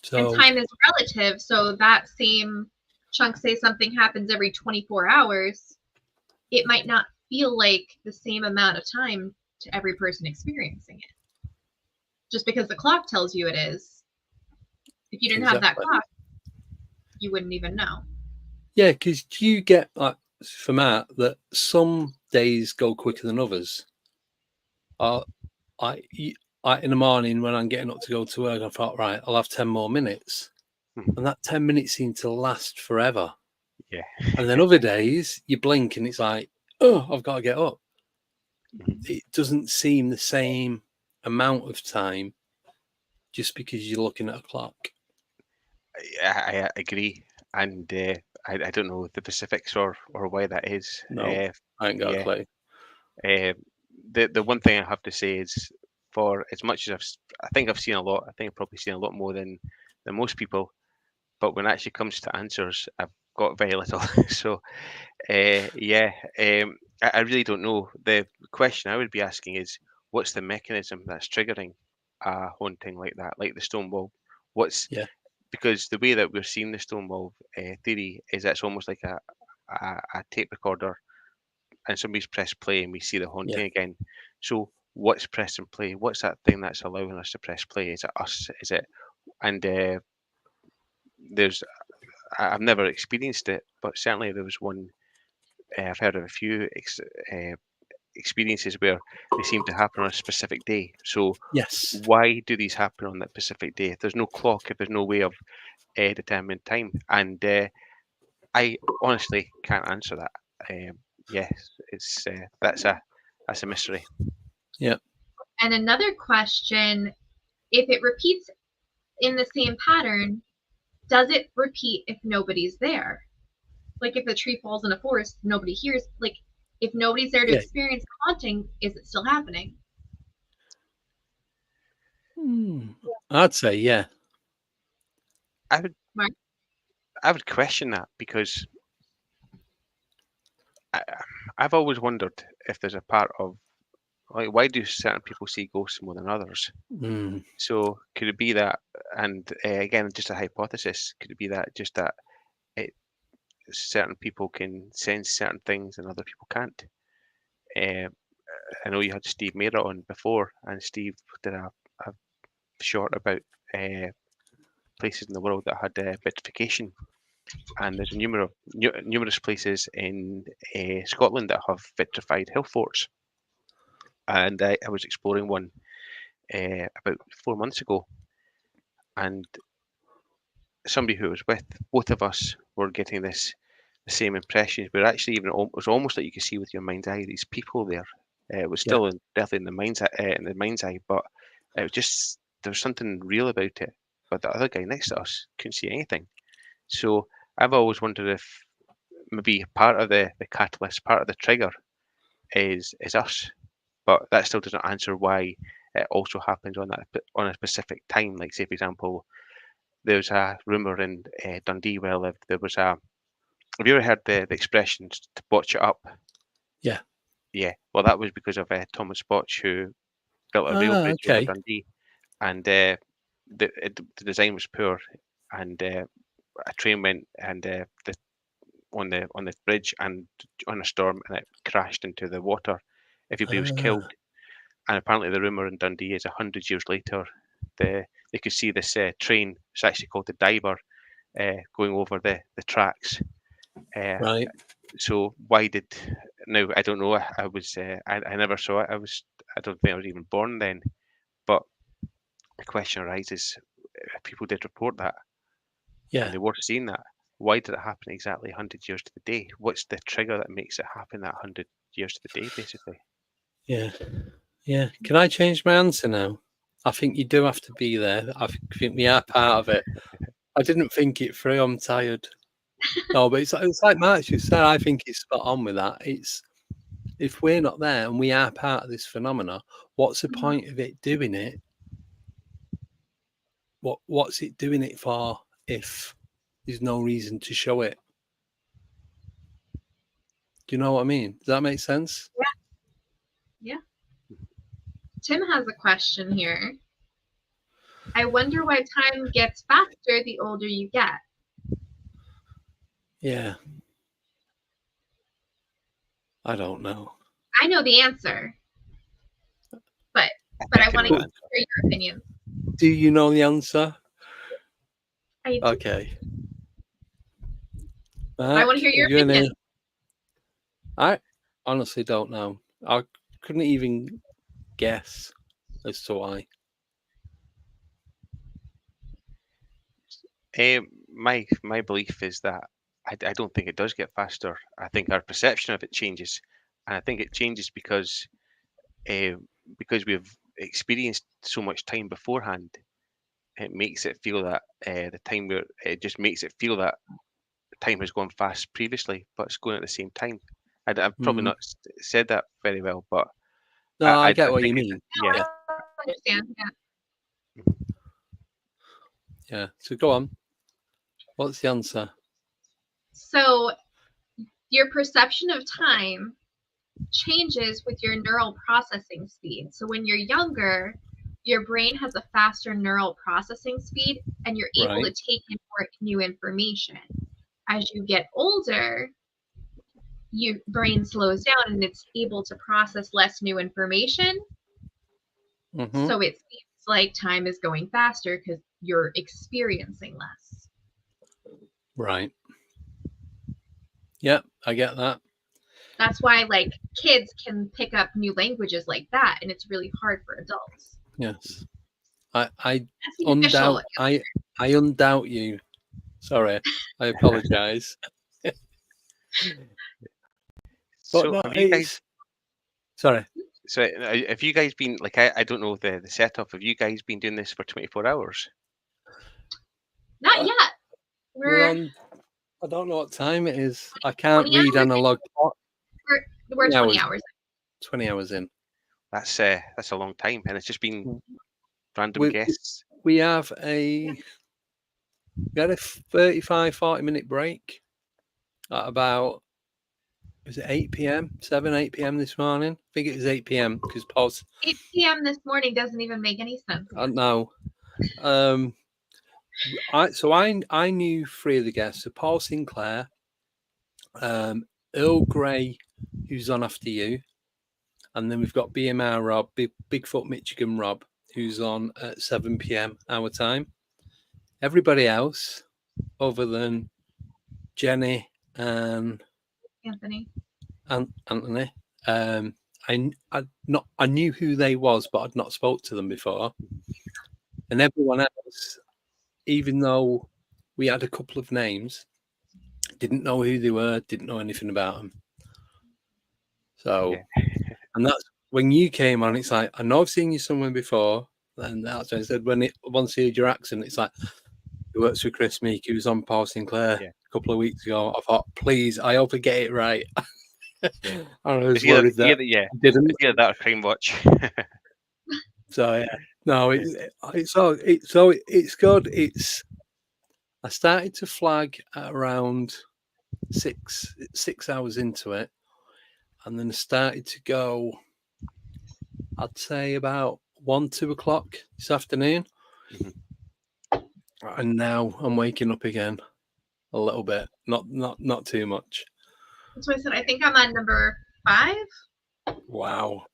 So, and time is relative. So that same chunk, say something happens every 24 hours, it might not feel like the same amount of time to every person experiencing it. Just because the clock tells you it is. If you didn't have that clock, you wouldn't even know. Yeah, because do you get, like, for Matt, that some days go quicker than others? In the morning when I'm getting up to go to work, I thought, right, I'll have 10 more minutes. And that 10 minutes seemed to last forever. Yeah. And then other days, you blink and it's like, oh, I've got to get up. It doesn't seem the same amount of time just because you're looking at a clock. I agree. And I don't know the specifics or why that is. No, I ain't got a clue. The one thing I have to say is, for as much as I think I've seen a lot, I think I've probably seen a lot more than most people, but when it actually comes to answers, I've got very little. So, I really don't know. The question I would be asking is, what's the mechanism that's triggering a haunting like that, like the Stonewall? Because the way that we're seeing the Stonewall theory is it's almost like a tape recorder, and somebody's pressed play and we see the haunting again. So what's press and play? What's that thing that's allowing us to press play? Is it us? Is it? And I've never experienced it, but certainly there was one. I've heard of a few experiences where they seem to happen on a specific day. So why do these happen on that specific day? If there's no clock, if there's no way of determining time, and I honestly can't answer that. Yes, it's that's a mystery. Yeah. And another question: if it repeats in the same pattern, does it repeat if nobody's there? Like if a tree falls in a forest, nobody hears. Like if nobody's there to experience the haunting, is it still happening? I'd say yeah. I would question that, because I've always wondered if there's a part of, like, why do certain people see ghosts more than others? So could it be that, and again, just a hypothesis, could it be that just that certain people can sense certain things and other people can't? I know you had Steve Mera on before, and Steve did a short about places in the world that had vitrification, and there's numerous places in Scotland that have vitrified hill forts. And I was exploring one about 4 months ago, and somebody who was with, both of us were getting the same impressions. But actually, it was almost like you could see with your mind's eye these people there. It was still definitely in the mind's eye, but it was just, there was something real about it. But the other guy next to us couldn't see anything. So I've always wondered if maybe part of the catalyst, part of the trigger is us, but that still doesn't answer why it also happens on a specific time. Like, say for example, there's a rumor in Dundee where I lived. There was have you ever heard the expression to botch it up? Yeah. Yeah. Well, that was because of Thomas Botch, who built a rail bridge over Dundee, and the design was poor, and a train went and on the bridge and on a storm, and it crashed into the water. Everybody was killed. And apparently the rumour in Dundee is 100 years later, they could see this train, it's actually called the Diver, going over the tracks. Right. So why did, now I don't know, I was I never saw it. I don't think I was even born then. But the question arises: if people did report that, Yeah. and they were seeing that, why did it happen exactly 100 years to the day? What's the trigger that makes it happen that 100 years to the day, basically? Yeah. Yeah. Can I change my answer now? I think you do have to be there. I think we are part of it. I didn't think it through. I'm tired. No, but it's like Mark just said. I think he's spot on with that. It's if we're not there and we are part of this phenomena, what's the point of it doing it? What's it doing it for if there's no reason to show it? Do you know what I mean? Does that make sense? Yeah. Tim has a question here. I wonder why time gets faster the older you get. Yeah. I don't know. I know the answer, but I want to hear your opinion. Do you know the answer? I do. Okay. I want to hear your opinion. I honestly don't know. I couldn't even guess as to why. My belief is that I don't think it does get faster. I think our perception of it changes, and I think it changes because we've experienced so much time beforehand. It makes it feel that it just makes it feel that time has gone fast previously, but it's going at the same time. I've probably not said that very well, but no, I get what you mean. Yeah, I understand. Yeah. Yeah. So go on. What's the answer? So your perception of time changes with your neural processing speed. So when you're younger, your brain has a faster neural processing speed and you're able to take in more new information. As you get older, your brain slows down and it's able to process less new information. So it seems like time is going faster because you're experiencing less. Right. Yep, I get that. That's why like kids can pick up new languages like that, and it's really hard for adults. Yes. I undoubt you. Sorry, I apologize. So no, have you guys? Sorry. So have you guys been like I don't know the setup? Have you guys been doing this for 24 hours? Not yet. We're on. I don't know what time it is. I can't read analog. We're 20 hours. 20 hours in. That's a long time, and it's just been random guests. We had a 35-40 minute break at about, was it 8 p.m. 8 p.m. this morning? I think it was 8 p.m. because Paul's 8 p.m. this morning doesn't even make any sense. No. I knew three of the guests. So Paul Sinclair, Earl Grey, who's on after you, and then we've got BMR Rob, Bigfoot Michigan Rob, who's on at 7 p.m. our time. Everybody else, other than Jenny and Anthony, I knew who they was, but I'd not spoke to them before. And everyone else, even though we had a couple of names, didn't know who they were, didn't know anything about them. So, and that's when you came on. It's like, I know I've seen you somewhere before, and that's when I said once I heard your accent, it's like, he works with Chris Meek, who was on Paul Sinclair a couple of weeks ago. I thought, please, I hope I get it right. I was worried that didn't. Yeah, that Crime Watch. So yeah, no, it's good. I started to flag at around 6 hours into it, and then I started to go, I'd say about 1-2 o'clock this afternoon. And now I'm waking up again a little bit, not too much. That's why I said I think I'm on number 5. Wow.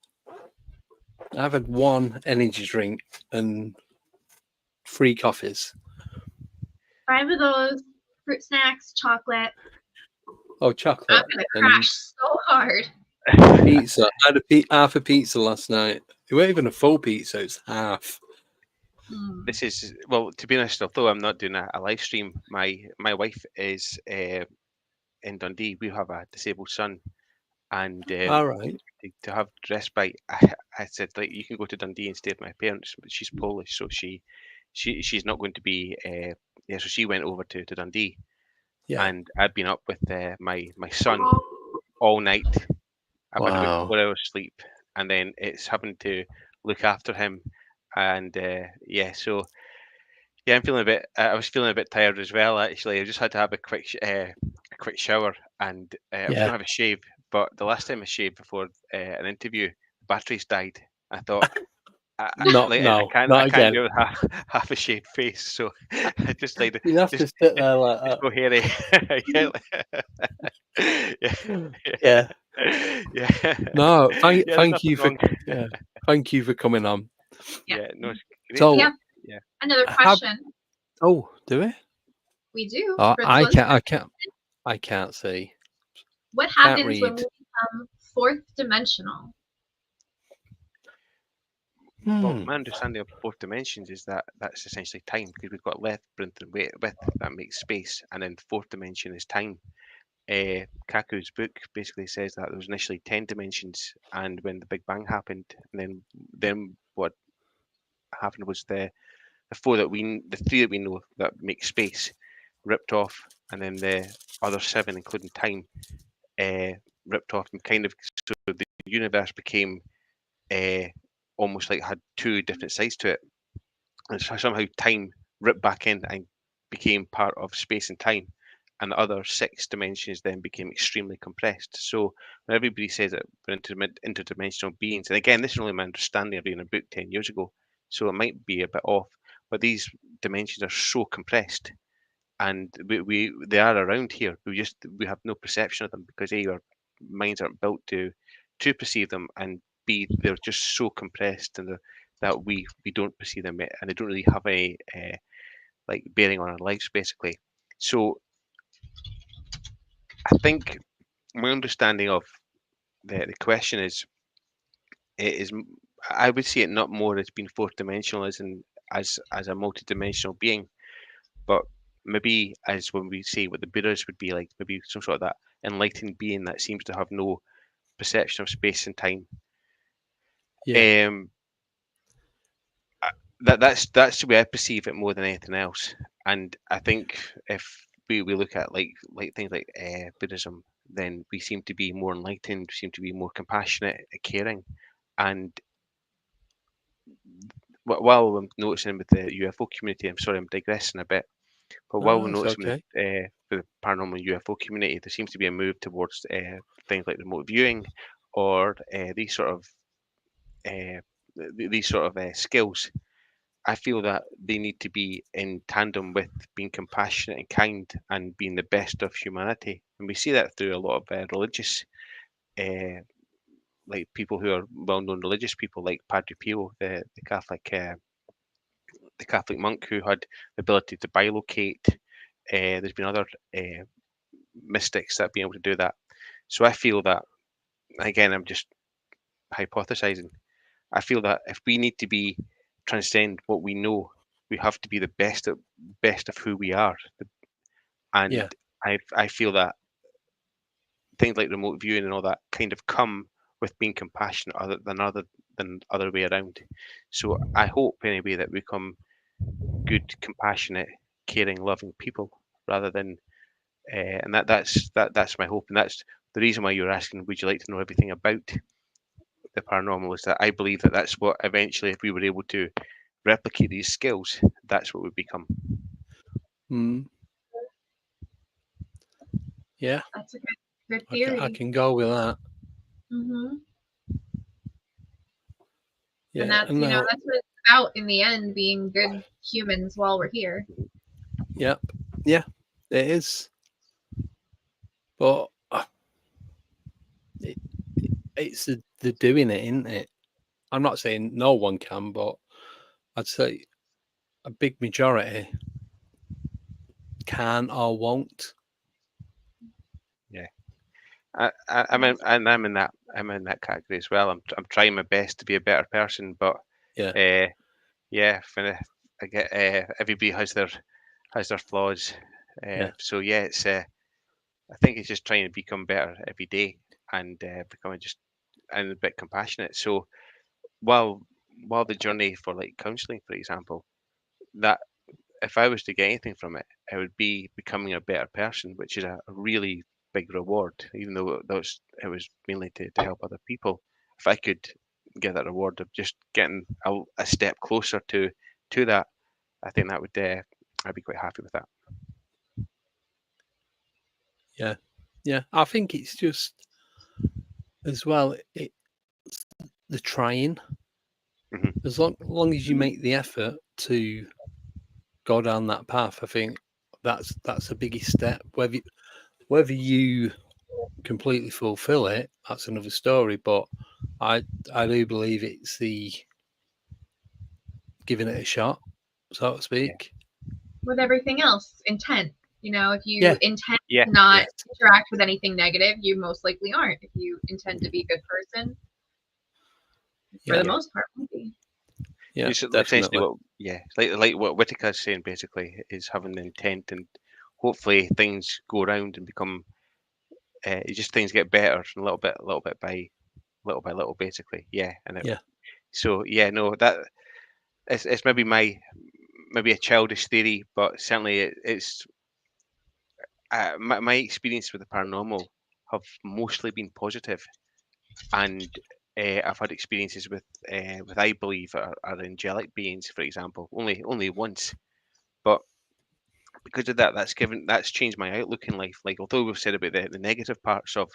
I've had 1 energy drink and 3 coffees. 5 of those, fruit snacks, chocolate. Oh, chocolate. I'm going to crash so hard. Pizza. I had half a pizza last night. It wasn't even a full pizza, it's half. This is, well, to be honest, although I'm not doing a live stream, my wife is in Dundee. We have a disabled son, and All right. to have respite, I said, like, you can go to Dundee and stay with my parents, but she's Polish, so she's not going to be. Yeah, so she went over to Dundee, Yeah. and I've been up with my son all night. I've had about 4 hours sleep, and then it's having to look after him, and yeah, so yeah, I'm feeling a bit. I was feeling a bit tired as well. Actually, I just had to have a quick shower, and I was Yeah. gonna have a shave. But the last time I shaved before an interview, the batteries died. I thought, Not I can't again. do it with half a shaved face, so I just like You have to sit there like that. go hairy. Yeah. Yeah. No, Yeah, there's thank you nothing for wrong. thank you for coming on. Yeah, no, it's great. So We have another question. Oh, do we? We do. Oh, for the I listeners. can't see. What Can't happens when read. we become fourth dimensional? Well, my understanding of fourth dimensions is that that's essentially time, because we've got length, breadth, and width that makes space, and then fourth dimension is time. Kaku's book basically says that there was initially 10 dimensions, and when the Big Bang happened, and then what happened was the three that we know that make space ripped off, and then the other 7, including time, ripped off, and kind of, so the universe became almost like had 2 different sides to it, and so somehow time ripped back in and became part of space and time, and the other 6 dimensions then became extremely compressed. So when everybody says that we're interdimensional beings, and again, this is only my understanding of reading a book 10 years ago, so it might be a bit off, but these dimensions are so compressed, and they are around here. We have no perception of them, because A, our minds aren't built to perceive them, and B, they're just so compressed, and that we don't perceive them, and they don't really have any like bearing on our lives, basically. So I think my understanding of the question is, I would see it not more as being fourth dimensional as a multi-dimensional being, but maybe as when we say what the Buddhas would be like, maybe some sort of that enlightened being that seems to have no perception of space and time. Yeah. That's the way I perceive it more than anything else. And I think if we look at like things like Buddhism, then we seem to be more enlightened, seem to be more compassionate, caring, and while I'm noticing with the UFO community, I'm sorry, I'm digressing a bit, but while we're It's noticing okay. with the paranormal UFO community, there seems to be a move towards things like remote viewing, or these sort of skills. I feel that they need to be in tandem with being compassionate and kind, and being the best of humanity. And we see that through a lot of religious, like people who are well-known religious people, like Padre Pio, the Catholic monk who had the ability to bilocate. There's been other mystics that have been able to do that. So I feel that, again, I'm just hypothesizing. I feel that if we need to transcend what we know, we have to be the best of who we are. And Yeah. I feel that things like remote viewing and all that kind of come with being compassionate, than other way around. So I hope anyway that we become good, compassionate, caring, loving people, rather than and that's my hope, and that's the reason why you're asking, would you like to know everything about the paranormal, is that I believe that that's what eventually, if we were able to replicate these skills, that's what we become. Yeah, that's a good theory. I can go with that. Mm-hmm. Yeah, and that's that's what it's about in the end, being good humans while we're here. Yep. Yeah, it is. But it's the doing it, isn't it? I'm not saying no one can, but I'd say a big majority can or won't. Yeah, I'm in that category as well. I'm trying my best to be a better person, but yeah, yeah, I get everybody has their flaws. So yeah, it's I think it's just trying to become better every day and becoming just and a bit compassionate. So while the journey for like counselling, for example, that if I was to get anything from it, it would be becoming a better person, which is a really big reward. Even though it was mainly to help other people, if I could get that reward of just getting a step closer to that, I think that would I'd be quite happy with that. Yeah. I think it's just as well. It's the trying. Mm-hmm. As long as you make the effort to go down that path, I think that's the biggest step. Whether you completely fulfill it, that's another story. But I do believe it's the giving it a shot, so to speak. With everything else, intent. If you intend to Yeah. not interact with anything negative, you most likely aren't. If you intend to be a good person, for the most part, will be. Yeah, It's definitely. Like what Whitaker's saying basically is having the intent, and hopefully things go around and become just things get better a little bit by little, basically. Yeah, So yeah, no, that it's maybe maybe a childish theory, but certainly it's my experience with the paranormal have mostly been positive, and I've had experiences with I believe are angelic beings, for example, only once, but because of that, that's changed my outlook in life. Like, although we've said about the negative parts of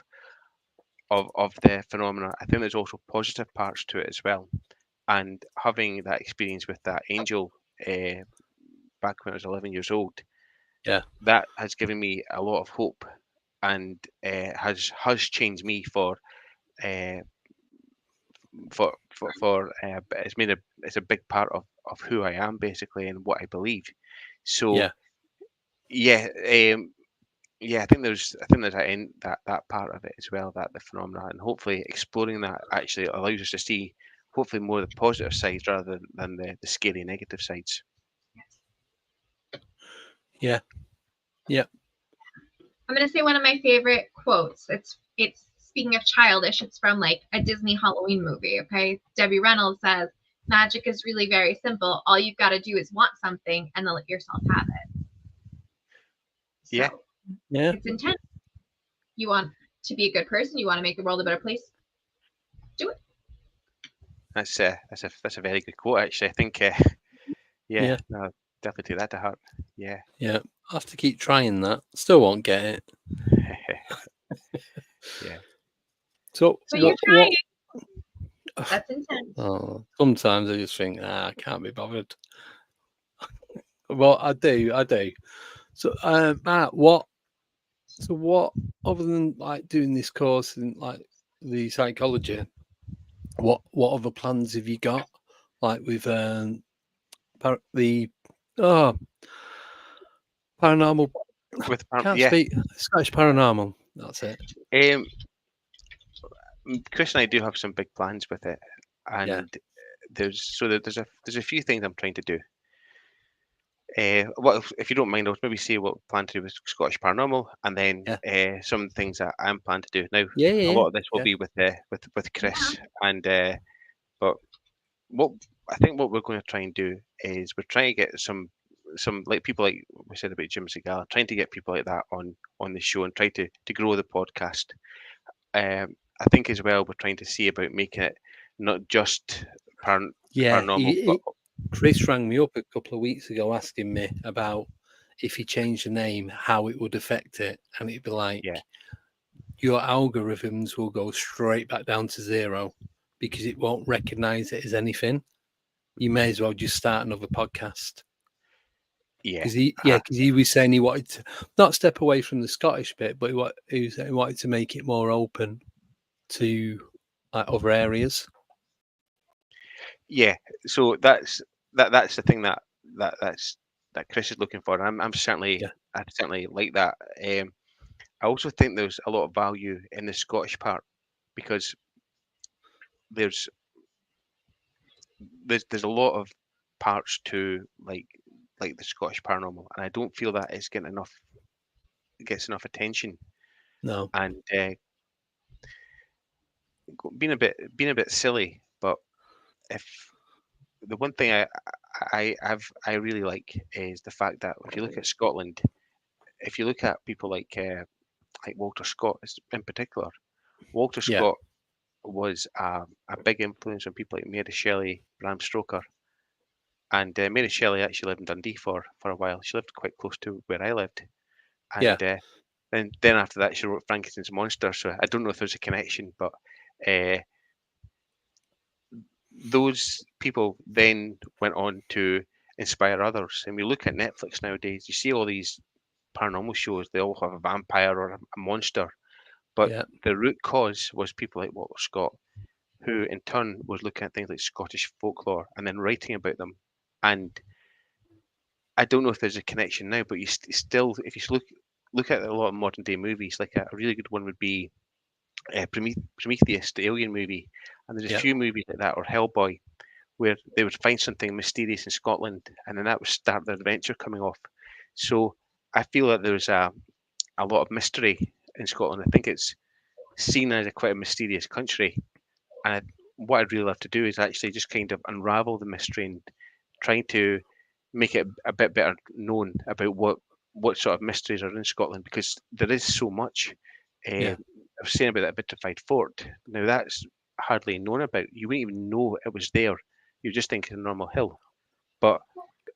the phenomena, I think there's also positive parts to it as well. And having that experience with that angel back when I was 11 years old, that has given me a lot of hope, and has changed me for it's a big part of who I am, basically, and what I believe. So yeah, I think there's that part of it as well, that the phenomena, and hopefully exploring that actually allows us to see hopefully more of the positive sides rather than the scary negative sides. Yeah. I'm gonna say one of my favorite quotes. It's speaking of childish. It's from like a Disney Halloween movie. Okay, Debbie Reynolds says, "Magic is really very simple. All you've got to do is want something, and then let yourself have it." So, it's intent. You want to be a good person. You want to make the world a better place. Do it. That's a very good quote, actually. I think no, definitely take that to heart. Yeah. I'll have to keep trying that. Still won't get it. Yeah. So you're trying. That's intense. Oh, sometimes I just think, I can't be bothered. Well, I do. So, Matt, what other than like doing this course and like the psychology, what other plans have you got? Like with the paranormal. With Can't speak. Scottish Paranormal. That's it. Chris and I do have some big plans with it, and there's a few things I'm trying to do. What if you don't mind, I'll maybe say what I plan to do with Scottish Paranormal, and then some things that I'm planning to do. Now, a lot of this will be with Chris, and but what I think what we're going to try and do is we're trying to get some like people like we said about Jim Segala, trying to get people like that on the show and try to grow the podcast. I think as well we're trying to see about making it not just paranormal. Chris rang me up a couple of weeks ago asking me about if he changed the name, how it would affect it, and it'd be like your algorithms will go straight back down to zero because it won't recognize it as anything. You may as well just start another podcast. Because he was saying he wanted to not step away from the Scottish bit, but he wanted to make it more open to other areas. Yeah, so that's the thing that Chris is looking for. I'm certainly I certainly like that. I also think there's a lot of value in the Scottish part because there's a lot of parts to like the Scottish Paranormal, and I don't feel that it's getting enough attention. No. And being a bit silly, but if the one thing I really like is the fact that if you look at Scotland, if you look at people like Walter Scott in particular, Walter Yeah. Scott was a big influence on people like Mary Shelley, Bram Stoker, and Mary Shelley actually lived in Dundee for a while. She lived quite close to where I lived, and then after that she wrote Frankenstein's Monster. So I don't know if there's a connection, but those people then went on to inspire others. And we look at Netflix nowadays, you see all these paranormal shows, they all have a vampire or a monster. But the root cause was people like Walter Scott, who in turn was looking at things like Scottish folklore and then writing about them. And I don't know if there's a connection now, but you still, if you look at a lot of modern day movies, like a really good one would be Prometheus, the Alien movie, and there's a few movies like that, or Hellboy, where they would find something mysterious in Scotland, and then that would start their adventure coming off. So I feel that there's a lot of mystery in Scotland. I think it's seen as quite a mysterious country, and what I'd really love to do is actually just kind of unravel the mystery and trying to make it a bit better known about what sort of mysteries are in Scotland, because there is so much. I was saying about that vitrified fort. Now that's hardly known about. You wouldn't even know it was there. You just think it's a normal hill, but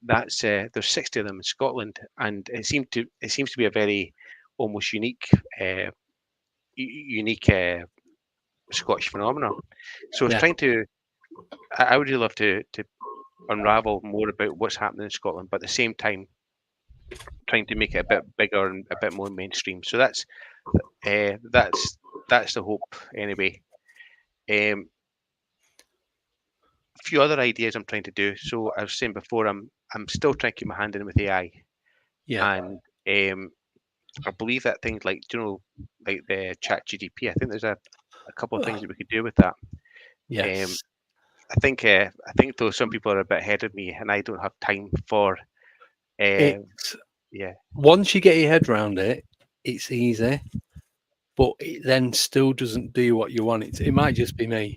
that's there's 60 of them in Scotland, and it seems to be a very almost unique Scottish phenomenon. So I was trying to. I would really love to unravel more about what's happening in Scotland, but at the same time trying to make it a bit bigger and a bit more mainstream. So that's the hope anyway. A few other ideas I'm trying to do. So I was saying before, I'm still trying to keep my hand in with AI. And I believe that things like, like the Chat GDP, I think there's a couple of things that we could do with that. Yes. I think though some people are a bit ahead of me, and I don't have time for. Once you get your head around it, it's easy, but it then still doesn't do what you want it to. It might just be me,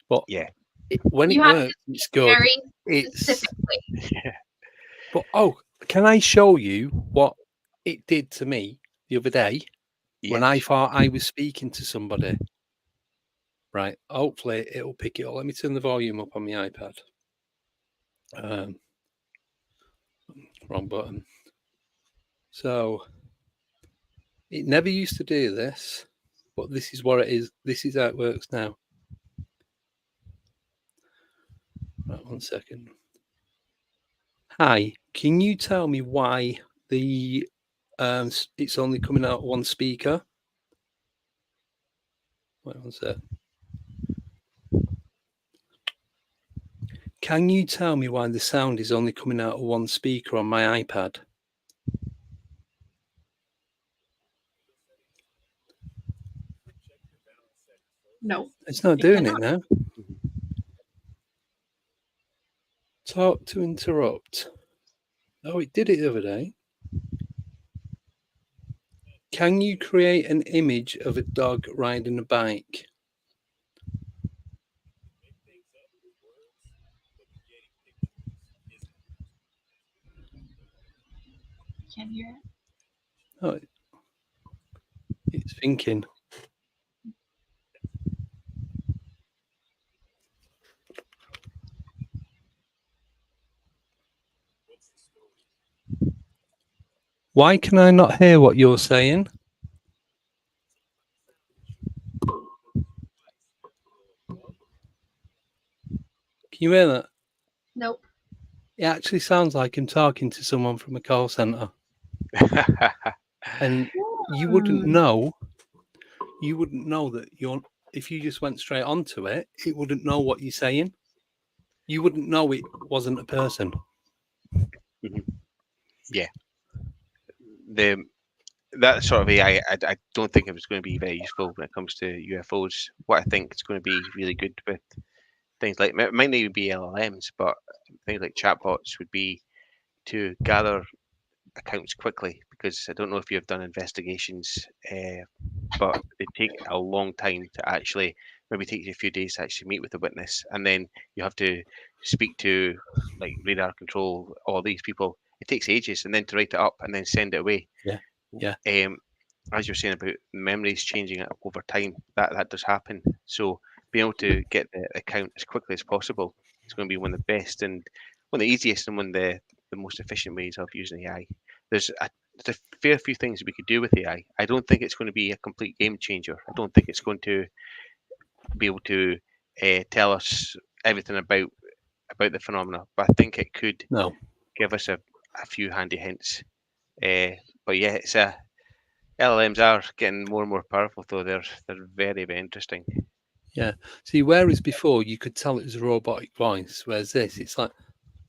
but when it works, it's good. But can I show you what it did to me the other day when I thought I was speaking to somebody? Right. Hopefully it'll pick it up. Let me turn the volume up on my iPad. Wrong button. So it never used to do this, but this is what it is. This is how it works now. Right, 1 second. Hi, can you tell me why the it's only coming out one speaker? Wait 1 sec. Can you tell me why the sound is only coming out of one speaker on my iPad? No. It's not doing it now. Talk to interrupt. Oh, it did it the other day. Can you create an image of a dog riding a bike? Can't hear it. Oh, it's thinking. Why can I not hear what you're saying? Can you hear that? Nope. It actually sounds like I'm talking to someone from a call center. And you wouldn't know that if you just went straight onto it, it wouldn't know what you're saying. You wouldn't know it wasn't a person. Yeah. That sort of AI, I don't think it was going to be very useful when it comes to UFOs. What I think is going to be really good with things like, it might not even be LLMs, but things like chatbots would be to gather accounts quickly, because I don't know if you've done investigations, but they take a long time to actually, maybe take you a few days to actually meet with the witness, and then you have to speak to like radar control, all these people. It takes ages, and then to write it up and then send it away. Yeah. As you're saying about memories changing over time, that does happen. So being able to get the account as quickly as possible is going to be one of the best and one of the easiest and one of the most efficient ways of using AI. There's a fair few things that we could do with AI. I don't think it's going to be a complete game changer. I don't think it's going to be able to tell us everything about the phenomena, but I think it could give us a few handy hints. But yeah, it's LLMs are getting more and more powerful, though. They're very, very interesting. Yeah. See, whereas before you could tell it was a robotic voice, whereas this, it's like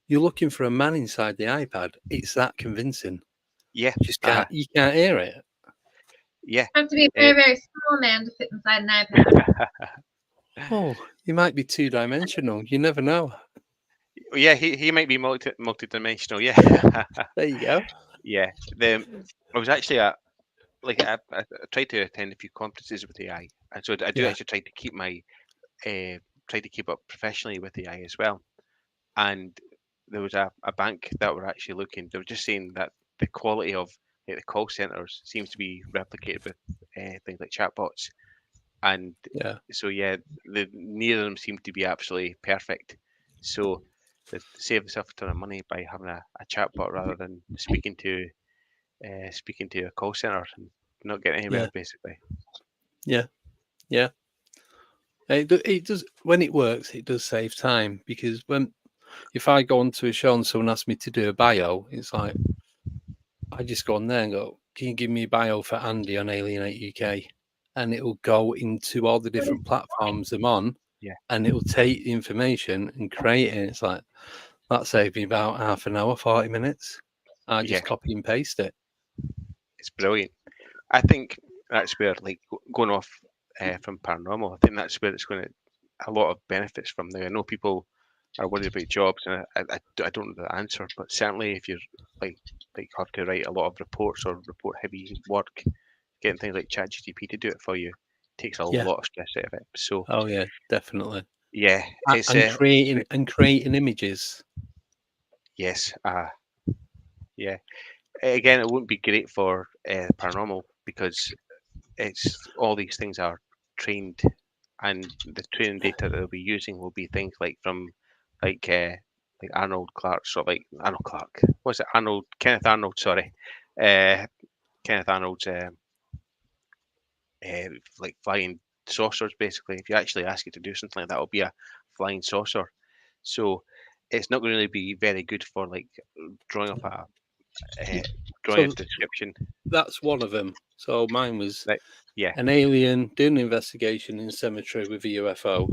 you're looking for a man inside the iPad. It's that convincing. Yeah. You can't hear it. Yeah. You have to be a very, very small man to fit inside an iPad. Oh, he might be two-dimensional. You never know. Yeah, he might be multi-dimensional. Yeah. There you go. Yeah. I was actually I tried to attend a few conferences with AI, and so I do actually try to keep try to keep up professionally with AI as well. And there was a bank that were actually looking. They were just saying that the quality of the call centers seems to be replicated with things like chatbots, and so neither of them seem to be absolutely perfect. So they save themselves a ton of money by having a chatbot rather than speaking to a call center and not getting anywhere, basically. Yeah. It does, when it works, it does save time, because if I go onto a show and someone asks me to do a bio, it's like I just go on there and go, "Can you give me a bio for Andy on Alienate UK?" And it will go into all the different platforms I'm on, and it will take the information and create it. It's like that saved me about half an hour, 40 minutes. I just copy and paste it. It's brilliant. I think that's where, like, going off from paranormal, I think that's where it's going to a lot of benefits from there. I know people are worried about jobs, and I don't know the answer, but certainly if you're like have to write a lot of reports or report heavy work, getting things like ChatGPT to do it for you takes a lot of stress out of it. So definitely. Yeah, it's and creating images. Yes. Yeah. Again, it wouldn't be great for paranormal, because it's all these things are trained, and the training data that they'll be using will be things like from like Arnold Clark, so like Arnold Clark. What's it? Kenneth Arnold. Sorry, Kenneth Arnold's like flying saucers. Basically, if you actually ask it to do something like that, it'll be a flying saucer. So it's not going to really be very good for like drawing up a description. That's one of them. So mine was Yeah. an alien doing an investigation in a cemetery with a UFO.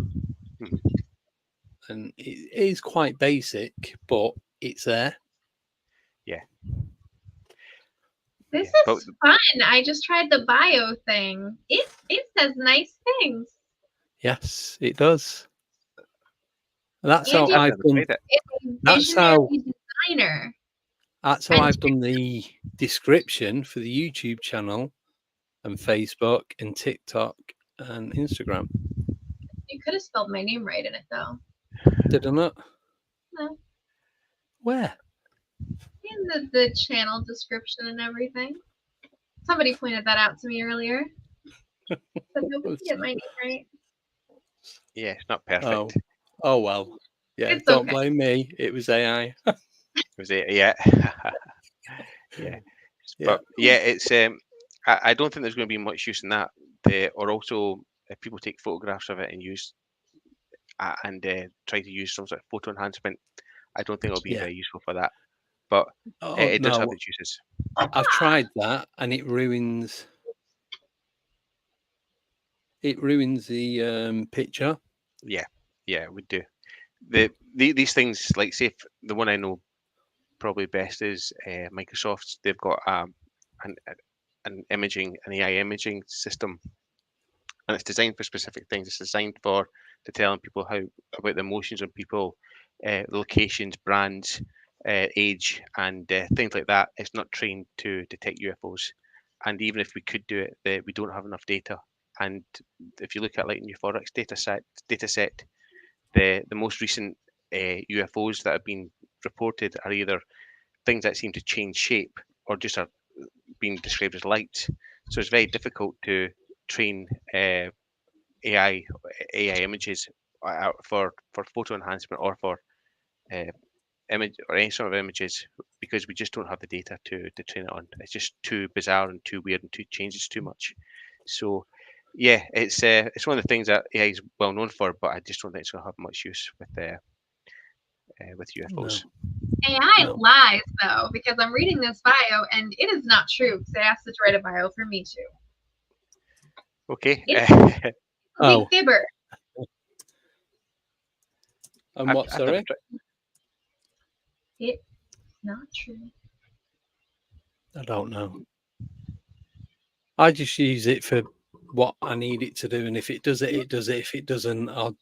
And it is quite basic, but it's there. Yeah. This is fun. I just tried the bio thing. It says nice things. Yes, it does. That's And how I've done. That's how designer. That's how I've done the description for the YouTube channel and Facebook and TikTok and Instagram. You could have spelled my name right in it, though. Did I not? No. Where? In the channel description and everything. Somebody pointed that out to me earlier. But nobody can get my name right. Yeah, it's not perfect. Oh well. Yeah, it's don't blame me. It was AI. Was it? Yeah. Yeah. But yeah, it's I don't think there's going to be much use in that. Or also, if people take photographs of it and use and try to use some sort of photo enhancement, I don't think it'll be very useful for that. But it does have its uses. I've tried that, and it ruins. It ruins the picture. Yeah, it would do. These things, like say the one I know probably best is Microsoft's. They've got an AI imaging system, and it's designed for specific things. It's designed to telling people about the emotions of people, locations, brands, age, and things like that. It's not trained to detect UFOs. And even if we could do it, we don't have enough data. And if you look at like Euphorics data set, the most recent UFOs that have been reported are either things that seem to change shape or just are being described as lights. So it's very difficult to train AI images for photo enhancement or for image or any sort of images, because we just don't have the data to train it on. It's just too bizarre and too weird and too changes too much. So yeah, it's one of the things that AI is well known for, but I just don't think it's going to have much use with UFOs. No. AI No. lies though, because I'm reading this bio and it is not true. Because I asked it to write a bio for me too. Okay. Oh. Big fibber. And what? Sorry. It's not true. I don't know. I just use it for what I need it to do, and if it does it, it does it. If it doesn't, I'll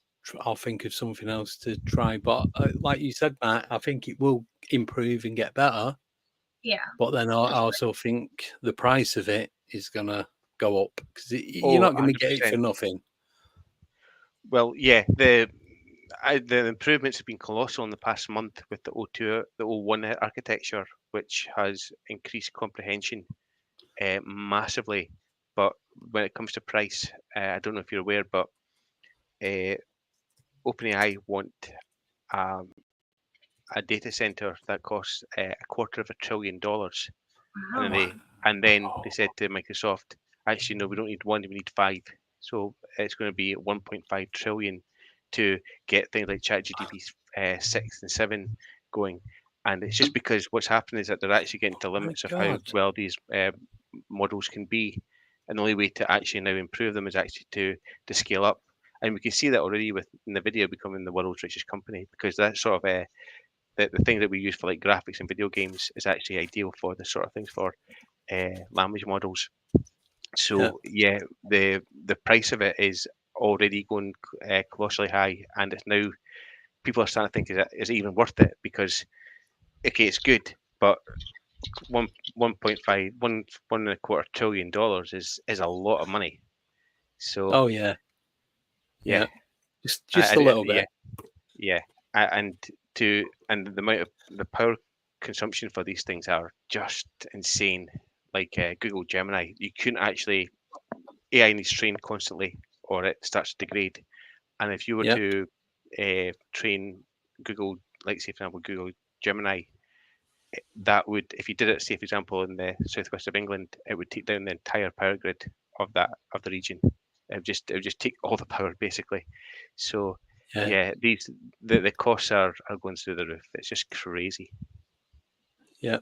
think of something else to try. But like you said, Matt, I think it will improve and get better. Yeah. But then I also think the price of it is gonna go up because you're not going to get it for nothing. Well, yeah, the improvements have been colossal in the past month with the O2, the O1 architecture, which has increased comprehension massively. But when it comes to price, I don't know if you're aware, but OpenAI want a data center that costs $250 billion. Wow. And then they said to Microsoft, actually, no, we don't need one, we need 5. So it's going to be 1.5 trillion to get things like ChatGPT 6 and 7 going. And it's just because what's happening is that they're actually getting to limits of how well these models can be. And the only way to actually now improve them is actually to scale up. And we can see that already with NVIDIA becoming the world's richest company, because that sort of the thing that we use for like graphics and video games is actually ideal for this sort of things for language models. So yeah, the price of it is already going colossally high, and it's now people are starting to think is it even worth it, because okay, it's good, but 1.5 trillion dollars is a lot of money. So yeah, just a little bit. Yeah, and the amount of the power consumption for these things are just insane. Like Google Gemini, you couldn't actually AI needs trained constantly, or it starts to degrade. And if you were to train Google, like say for example Google Gemini, that would, if you did it, say for example in the southwest of England, it would take down the entire power grid of the region. It would just take all the power basically. So yeah, the costs are going through the roof. It's just crazy. Yeah.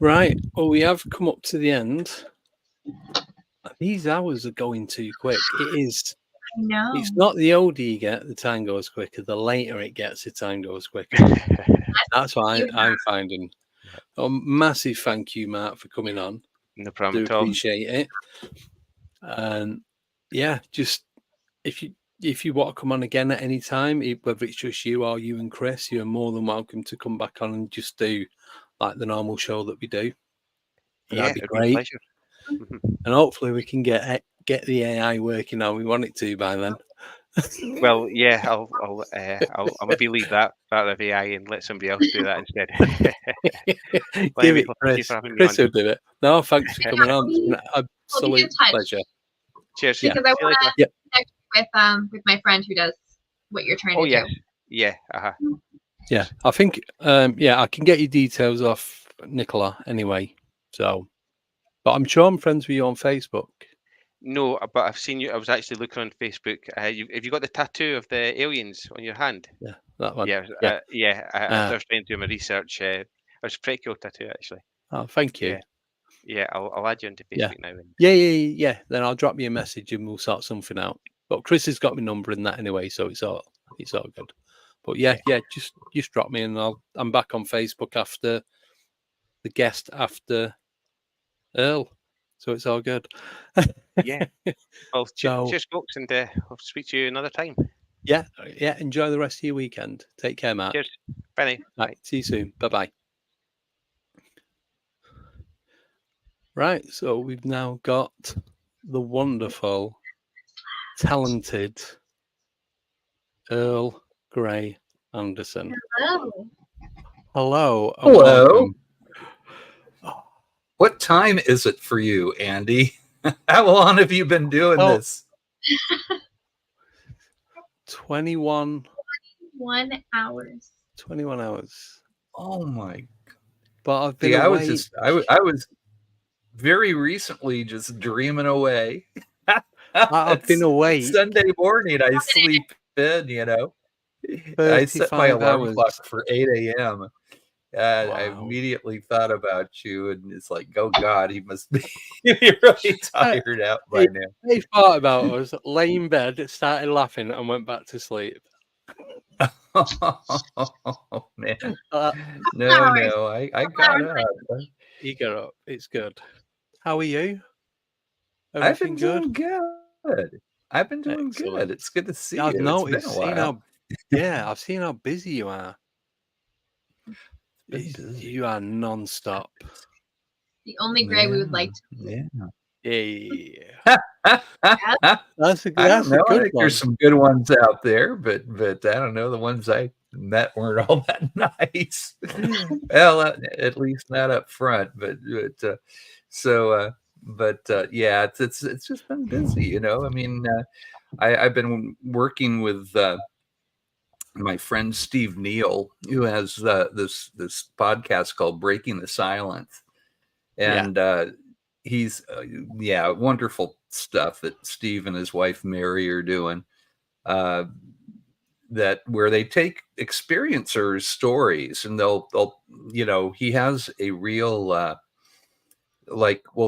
Right. Well, we have come up to the end. These hours are going too quick. It is. I know. It's not the older you get, the time goes quicker. The later it gets, the time goes quicker. That's what I'm finding. Massive thank you, Mark, for coming on. No problem at all. Appreciate it. And yeah, just if you want to come on again at any time, whether it's just you or you and Chris, you're more than welcome to come back on and just do like the normal show that we do. That'd be great. Be a pleasure. And hopefully we can get the AI working how we want it to by then. Well, yeah, I'll maybe leave that of AI and let somebody else do that instead. Give it, Chris. Chris will do it. No, thanks for coming on. It's been an absolute pleasure. Cheers. Because I want to connect with my friend who does what you're trying to do. Yeah. Yeah, I think I can get your details off Nicola anyway. So, but I'm sure I'm friends with you on Facebook. No, but I've seen you. I was actually looking on Facebook. Have you got the tattoo of the aliens on your hand? Yeah, that one. I was trying to do my research. It was a pretty cool tattoo, actually. Oh, thank you. Yeah, I'll add you onto Facebook now. Yeah. Then I'll drop you a message and we'll sort something out. But Chris has got my number in that anyway, so it's all good. But yeah, just drop me and I'm back on Facebook after the guest after Earl. So it's all good. Yeah. Well, cheers, folks, and I'll speak to you another time. Yeah. Enjoy the rest of your weekend. Take care, Matt. Cheers. Bye. Right. See you soon. Bye-bye. Right. So we've now got the wonderful, talented Earl Grey Anderson. Hello. Hello. And Hello. welcome. What time is it for you, Andy? How long have you been doing this? 21 hours. 21 hours. Oh my! But I've been See, away. I was very recently just dreaming away. I've been awake. Sunday morning, I sleep in. I set my 35 alarm hours. clock for 8 a.m. I Wow. immediately thought about you, and it's like, oh God, he must be really tired out by now. They thought about us, lay in bed, started laughing, and went back to sleep. Oh man, Hours. no, I got up. You got up. It's good. How are you? I've been Everything doing good. I've been doing Excellent. good. It's good to see I've you. noticed. It's been a while. I've seen how busy you are. Been busy. You are non-stop. The only Gray we would like to Yeah. Yeah. That's a I don't know. I good think one. there's some good ones out there, but I don't know. The ones I met weren't all that nice. Well, at least not up front. But yeah, it's just been busy. I mean, I've been working with my friend Steve Neal, who has this podcast called Breaking the Silence, and he's wonderful stuff that Steve and his wife Mary are doing. That where they take experiencers' stories and they'll he has a real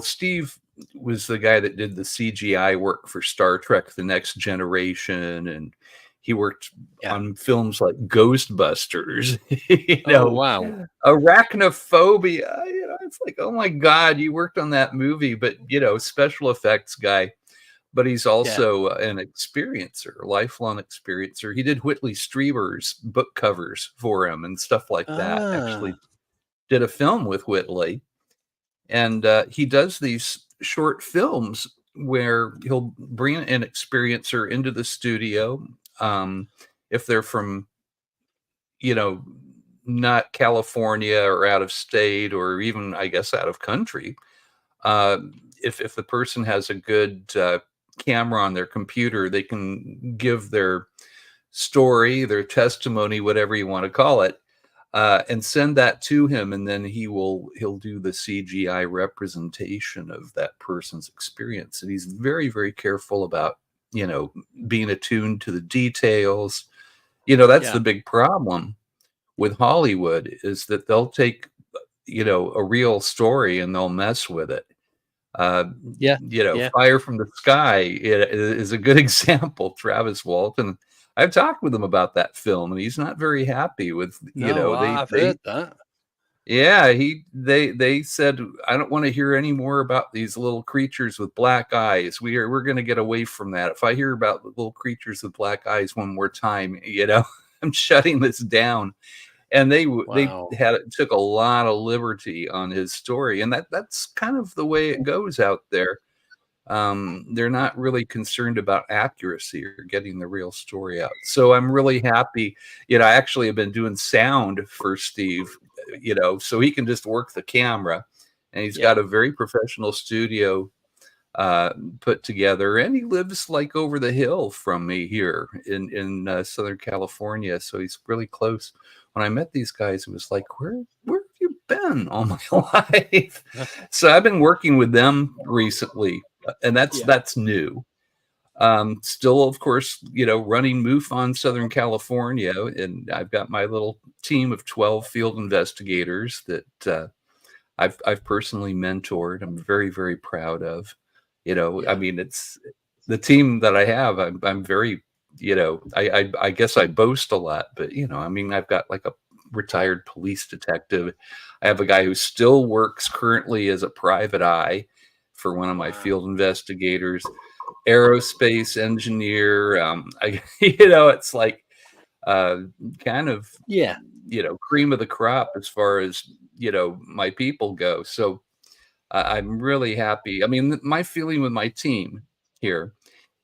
Steve was the guy that did the CGI work for Star Trek: The Next Generation, and he worked on films like Ghostbusters. Oh, wow. Arachnophobia. It's like, oh my God, you worked on that movie, but special effects guy. But he's also an experiencer, a lifelong experiencer. He did Whitley Strieber's book covers for him and stuff like that. Actually did a film with Whitley. And he does these short films where he'll bring an experiencer into the studio. If they're from, not California or out of state or even, I guess, out of country. If the person has a good camera on their computer, they can give their story, their testimony, whatever you want to call it, and send that to him, and then he'll do the CGI representation of that person's experience. And he's very, very careful about being attuned to the details. That's the big problem with Hollywood, is that they'll take a real story and they'll mess with it. Fire from the Sky is a good example. Travis Walton, I've talked with him about that film, and he's not very happy with I've heard that. Yeah, they said, I don't want to hear any more about these little creatures with black eyes. We're going to get away from that. If I hear about little creatures with black eyes one more time, I'm shutting this down. And they took a lot of liberty on his story, and that's kind of the way it goes out there. They're not really concerned about accuracy or getting the real story out. So I'm really happy. I actually have been doing sound for Steve, so he can just work the camera, and he's got a very professional studio put together, and he lives like over the hill from me here in Southern California. So he's really close. When I met these guys, it was like, where have you been all my life? So I've been working with them recently, and that's new. Still, of course, running MUFON Southern California, and I've got my little team of 12 field investigators that I've personally mentored. I'm very, very proud of. I mean, it's the team that I have. I'm very, I guess I boast a lot, but I mean, I've got like a retired police detective. I have a guy who still works currently as a private eye for one of my field investigators. aerospace engineer. It's like kind of, cream of the crop as far as, my people go. So I'm really happy. I mean, my feeling with my team here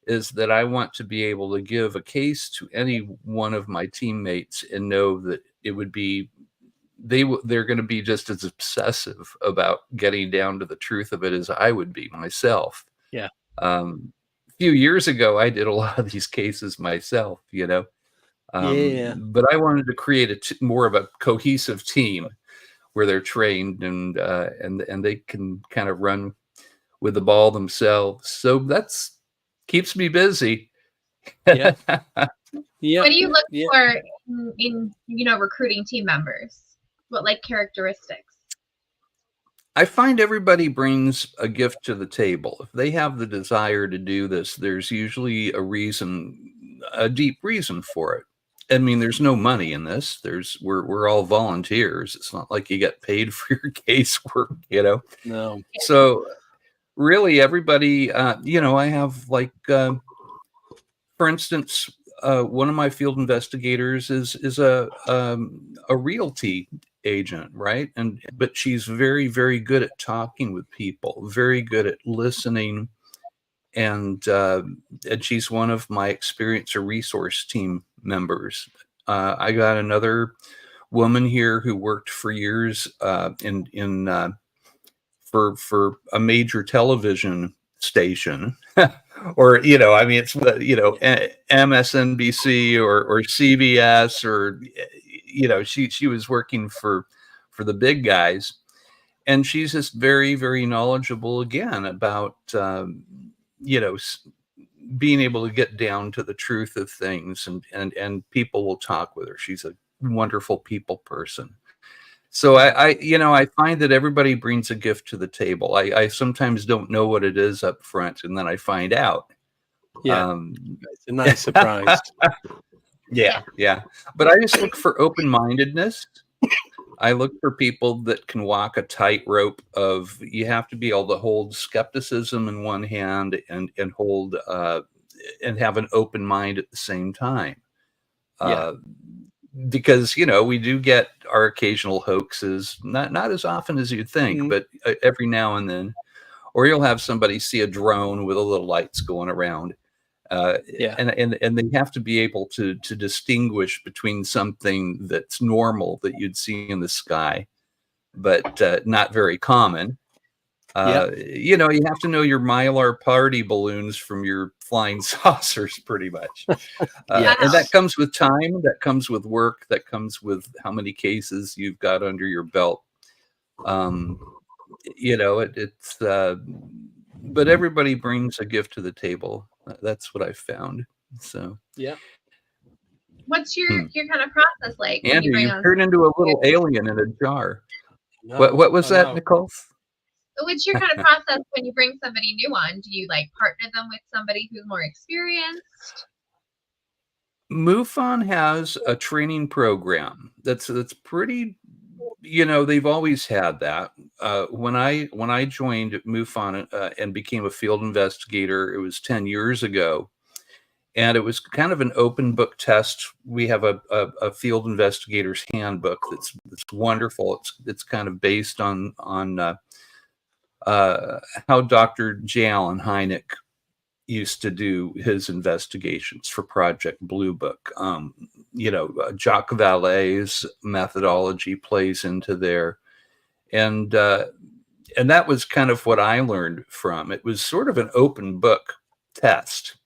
is that I want to be able to give a case to any one of my teammates and know that it would be, they're going to be just as obsessive about getting down to the truth of it as I would be myself. Yeah. A few years ago, I did a lot of these cases myself, but I wanted to create more of a cohesive team where they're trained and they can kind of run with the ball themselves. So that's keeps me busy. Yeah. What do you look for in recruiting team members? What characteristics? I find everybody brings a gift to the table. If they have the desire to do this, there's usually a deep reason for it. I mean, there's no money in this. We're all volunteers. It's not like you get paid for your casework, No. So really, everybody, I have for instance, one of my field investigators is a realty agent, right? But she's very, very good at talking with people, very good at listening, and she's one of my experience or resource team members. I got another woman here who worked for years for a major television station, or it's MSNBC or CBS, or she was working for the big guys, and she's just very, very knowledgeable again about being able to get down to the truth of things, and people will talk with her. She's a wonderful people person. So I find that everybody brings a gift to the table. I sometimes don't know what it is up front, and then I find out. Yeah, it's a nice surprise. Yeah. But I just look for open-mindedness. I look for people that can walk a tightrope of, you have to be able to hold skepticism in one hand and hold and have an open mind at the same time. Because we do get our occasional hoaxes, not as often as you'd think, but every now and then. Or you'll have somebody see a drone with a little lights going around, and they have to be able to distinguish between something that's normal that you'd see in the sky, but not very common. You have to know your Mylar party balloons from your flying saucers, pretty much. And that comes with time, that comes with work, that comes with how many cases you've got under your belt. But everybody brings a gift to the table. That's what I found. So what's your kind of process like? Andrew, you turned into a little alien in a jar. No, what was that, Nicole? What's your kind of process when you bring somebody new on? Do you partner them with somebody who's more experienced? MUFON has a training program that's pretty, they've always had that. When I joined MUFON and became a field investigator, it was 10 years ago, and it was kind of an open book test. We have a field investigator's handbook that's wonderful. It's kind of based on how Dr. J. Allen Hynek used to do his investigations for Project Blue Book. Jacques Vallée's methodology plays into there. And that was kind of what I learned from. It was sort of an open book test.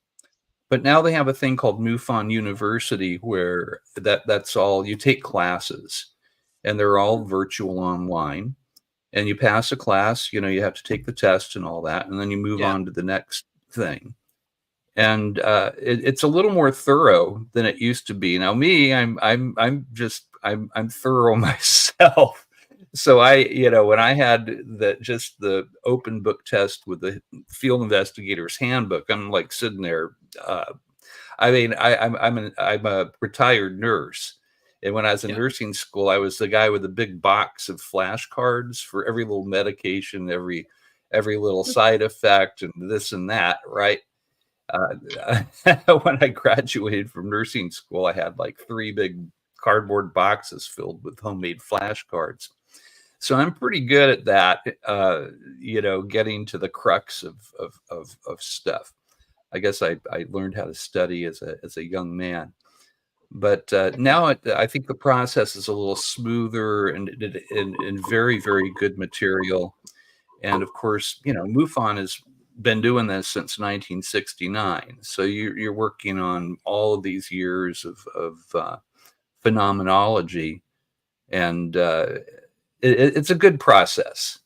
But now they have a thing called MUFON University, where that's all, you take classes, and they're all virtual online. And you pass a class, you have to take the test and all that, and then you move on to the next thing. And it's a little more thorough than it used to be. Now, me, I'm thorough myself. So when I had the open book test with the field investigator's handbook, I'm like sitting there. I'm a retired nurse. And when I was in nursing school, I was the guy with a big box of flashcards for every little medication, every little side effect, and this and that, right? When I graduated from nursing school, I had like 3 big cardboard boxes filled with homemade flashcards. So I'm pretty good at that, getting to the crux of stuff. I guess I learned how to study as a young man. But now I think the process is a little smoother and very, very good material. And of course, MUFON has been doing this since 1969. So you're working on all of these years of phenomenology, and it's a good process.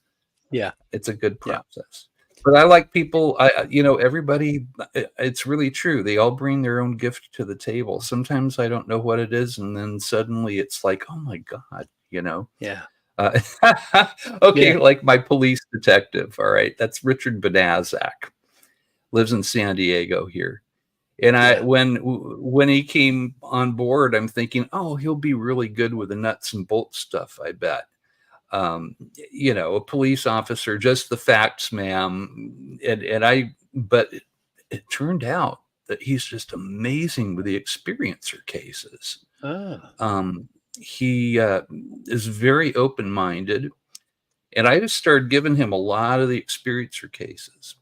Yeah, it's a good process. But I like people, everybody, it's really true. They all bring their own gift to the table. Sometimes I don't know what it is, and then suddenly it's like, oh my God, Yeah. Okay, Yeah. like my police detective. All right, that's Richard Banazak. Lives in San Diego here. And when he came on board, I'm thinking, oh, he'll be really good with the nuts and bolts stuff, I bet. A police officer, just the facts, ma'am. But it turned out that he's just amazing with the experiencer cases. He is very open-minded, and I just started giving him a lot of the experiencer cases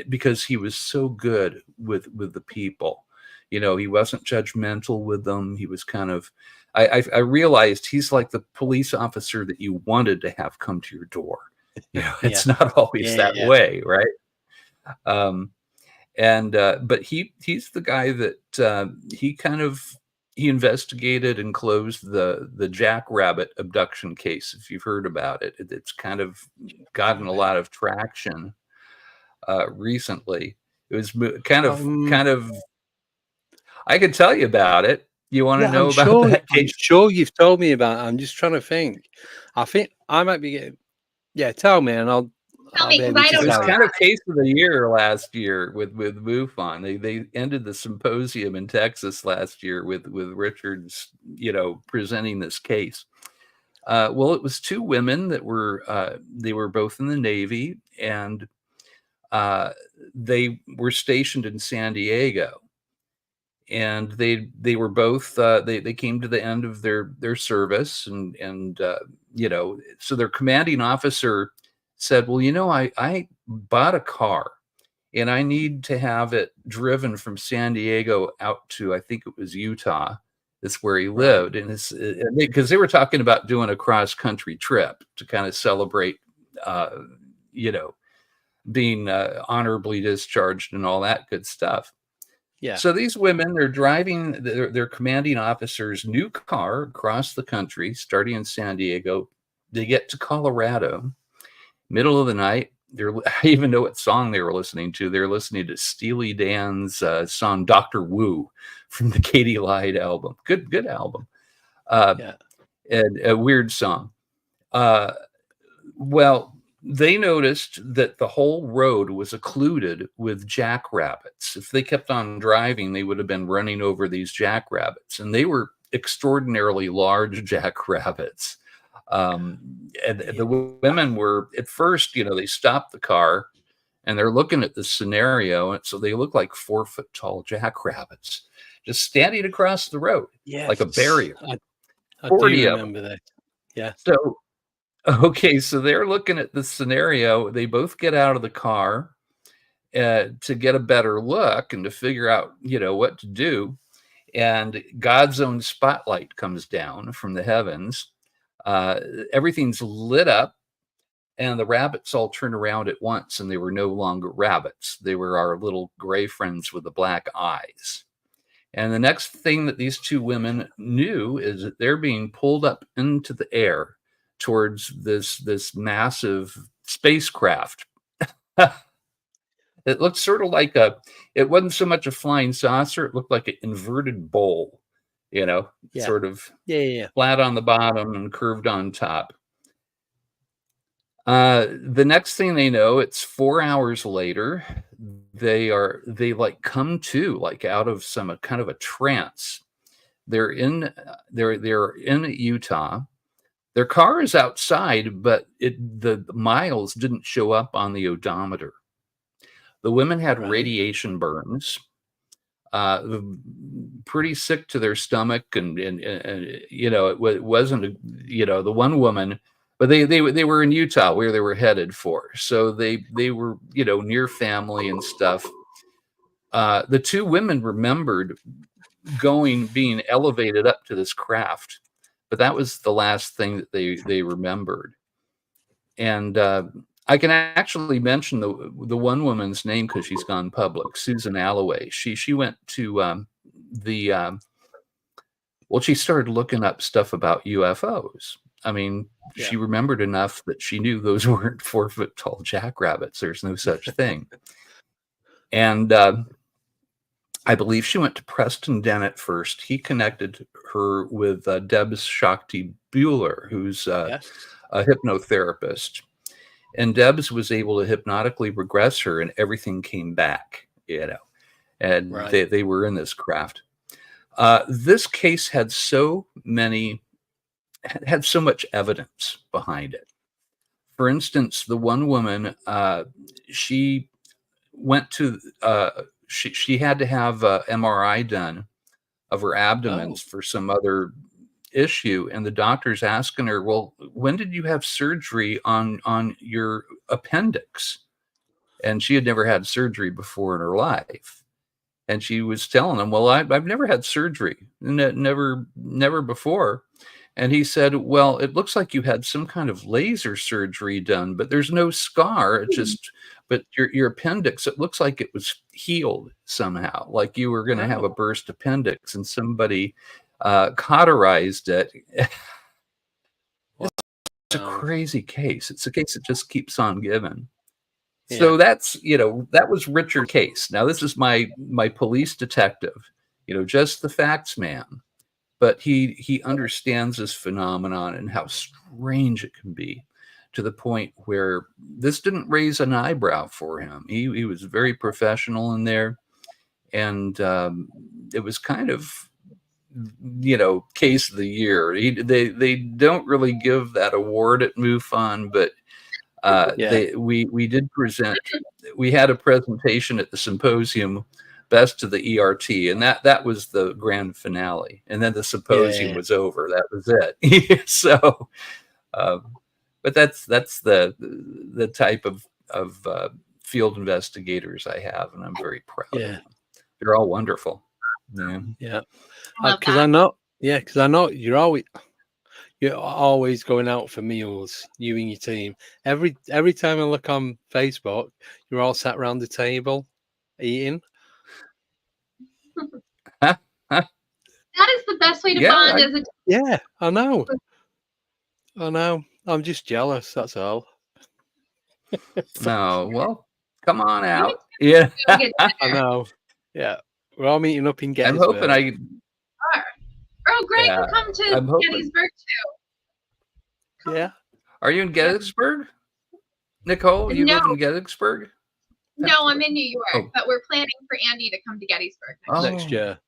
because he was so good with the people. He wasn't judgmental with them. He was kind of, I realized he's like the police officer that you wanted to have come to your door. It's not always that way, right? But he's the guy that he investigated and closed the jackrabbit abduction case. If you've heard about it, it's kind of gotten a lot of traction recently. It was kind of. I could tell you about it. You want to know about that case? I'm sure you've told me about it. I'm just trying to think. I think I might be getting. Yeah, tell me, and I'll. Tell me, because I don't It was know. kind of case of the year last year with MUFON. They ended the symposium in Texas last year with Richards, presenting this case. Well, it was 2 women that were they were both in the Navy, and they were stationed in San Diego. And they were both they came to the end of their service, and so their commanding officer said, well, I bought a car and I need to have it driven from San Diego out to, I think it was Utah. That's where he lived. And it's because they were talking about doing a cross country trip to kind of celebrate being honorably discharged and all that good stuff. Yeah. So these women, they're driving their commanding officer's new car across the country, starting in San Diego. They get to Colorado, middle of the night. I even know what song they were listening to. They were listening to Steely Dan's song "Dr. Wu" from the Katy Lied album. Good album. And a weird song. Well, they noticed that the whole road was occluded with jackrabbits. If they kept on driving, they would have been running over these jackrabbits, and they were extraordinarily large jackrabbits. And the women were, at first, they stopped the car and they're looking at the scenario, and so they look like 4-foot tall jackrabbits just standing across the road, like a barrier. I do remember that. Yeah. So okay, so they're looking at the scenario. They both get out of the car to get a better look and to figure out, what to do. And God's own spotlight comes down from the heavens. Everything's lit up, and the rabbits all turn around at once, and they were no longer rabbits. They were our little gray friends with the black eyes. And the next thing that these 2 women knew is that they're being pulled up into the air towards this massive spacecraft. It looked sort of like it wasn't so much a flying saucer. It looked like an inverted bowl, sort of flat on the bottom and curved on top. The next thing they know, it's 4 hours later. They come to, like, out of some kind of a trance. They're in Utah. Their car is outside, but the miles didn't show up on the odometer. The women had radiation burns, pretty sick to their stomach, and you know, it wasn't, you know, the one woman, but they were in Utah where they were headed for, so they were, you know, near family and stuff. The two women remembered being elevated up to this craft, but that was the last thing that they remembered. And I can actually mention the one woman's name because she's gone public, Susan Alloway. She went to she started looking up stuff about UFOs. I mean, she remembered enough that she knew those weren't 4-foot tall jackrabbits. There's no such thing. And I believe she went to Preston Dennett first. He connected her with Debs Shakti Bueller, who's a hypnotherapist. And Debs was able to hypnotically regress her, and everything came back, you know, and they were in this craft. This case had so much evidence behind it. For instance, the one woman, she went to, she had to have a MRI done of her abdomen for some other issue, and the doctor's asking her, well, when did you have surgery on your appendix? And she had never had surgery before in her life, and she was telling him, well, I've never had surgery, never before. And he said, well, it looks like you had some kind of laser surgery done, but there's no scar. It just, but your appendix, it looks like it was healed somehow, like you were going to have a burst appendix, and somebody cauterized it. It's a crazy case. It's a case that just keeps on giving. Yeah. So that's, you know, that was Richard's case. Now this is my police detective, you know, just the facts man. But he understands this phenomenon and how strange it can be, to the point where this didn't raise an eyebrow for him. He was very professional in there, and it was kind of, you know, case of the year. They don't really give that award at MUFON, but we did present. We had a presentation at the symposium, Best of the ERT, and that was the grand finale, and then the symposium was over. That was it. So but that's the type of field investigators I have, and I'm very proud of them. They're all wonderful. Because I know you're always going out for meals, you and your team. Every time I look on Facebook, you're all sat around the table eating. That is the best way to bond as a team. I know. I'm just jealous, that's all. No, well, come on out. Yeah. I know. Yeah. We're all meeting up in Gettysburg. I'm hoping Earl Greg will come to Gettysburg too. Yeah. Are you in Gettysburg? Nicole, you live in Gettysburg? No, I'm in New York, but we're planning for Andy to come to Gettysburg next year.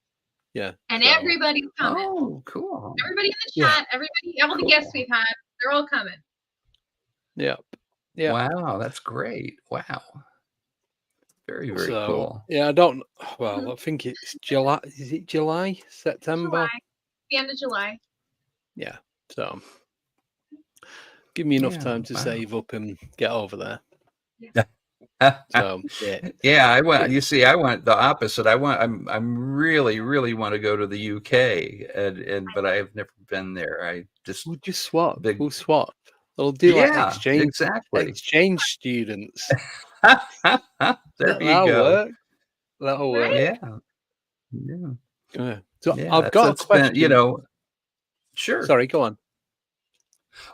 Yeah. And everybody's coming. Oh, cool. Everybody in the chat, everybody, all the guests we've had, they're all coming. Yeah. Yeah. Wow, that's great. Wow. Very, very cool. Yeah, I think it's July. Is it July? September? July. The end of July. Yeah. So give me enough time to save up and get over there. Yeah. So I went. You see, I went the opposite. I'm really want to go to the UK, but I have never been there. We'll just swap. We'll swap. They'll do like exchange. Exactly. Exchange students. There you go. That'll work. Yeah. So I've got a question. Sure. Sorry, go on.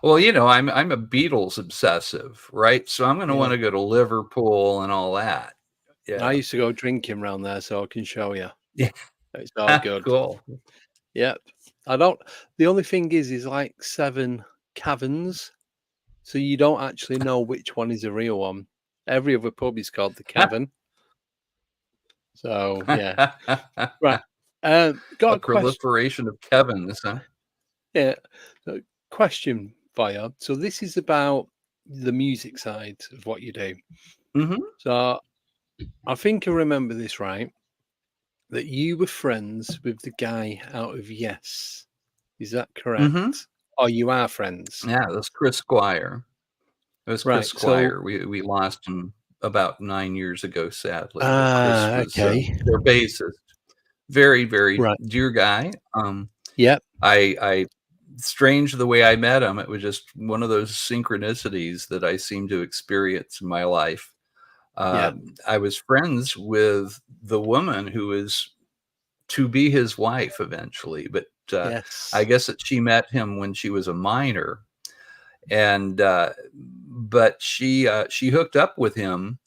Well, I'm a Beatles obsessive, right? So I'm going to want to go to Liverpool and all that. Yeah. I used to go drinking around there, so I can show you. Yeah. It's all good. Cool. Yeah. The only thing is like 7 caverns, so you don't actually know which one is a real one. Every other pub is called the Cavern. So yeah. Right. Got a proliferation of Kevins, huh? Yeah. So, question for you. So this is about the music side of what you do. Mm-hmm. So I think I remember this right. That you were friends with the guy out of Yes. Is that correct? Mm-hmm. Or you are friends? Yeah, that's Chris Squire. It was Chris Right. So Squire. We lost him about 9 years ago, sadly. But Chris was okay. their bassist. Very, very Right. dear guy. Yep. I strange the way I met him. It was just one of those synchronicities that I seem to experience in my life. Yeah. I was friends with the woman who is to be his wife eventually, but I Yes. guess that she met him when she was a minor, and but she hooked up with him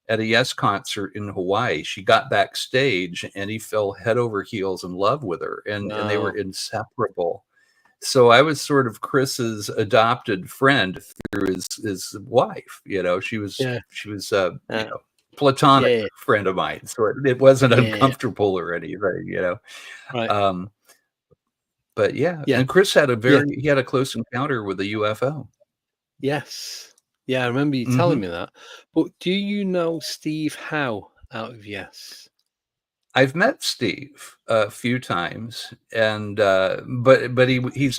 at a Yes concert in Hawaii. She got backstage, and he fell head over heels in love with her, and they were Wow. inseparable. So I was sort of Chris's adopted friend through his wife. You know, she was Yeah. you know, platonic Yeah. friend of mine. So it wasn't Yeah. uncomfortable or anything, you know. Right. But yeah, Yeah. and Chris had Yeah. he had a close encounter with a UFO. Yes. Yeah, I remember you telling me that. But do you know Steve Howe out of Yes? I've met Steve a few times, and but he's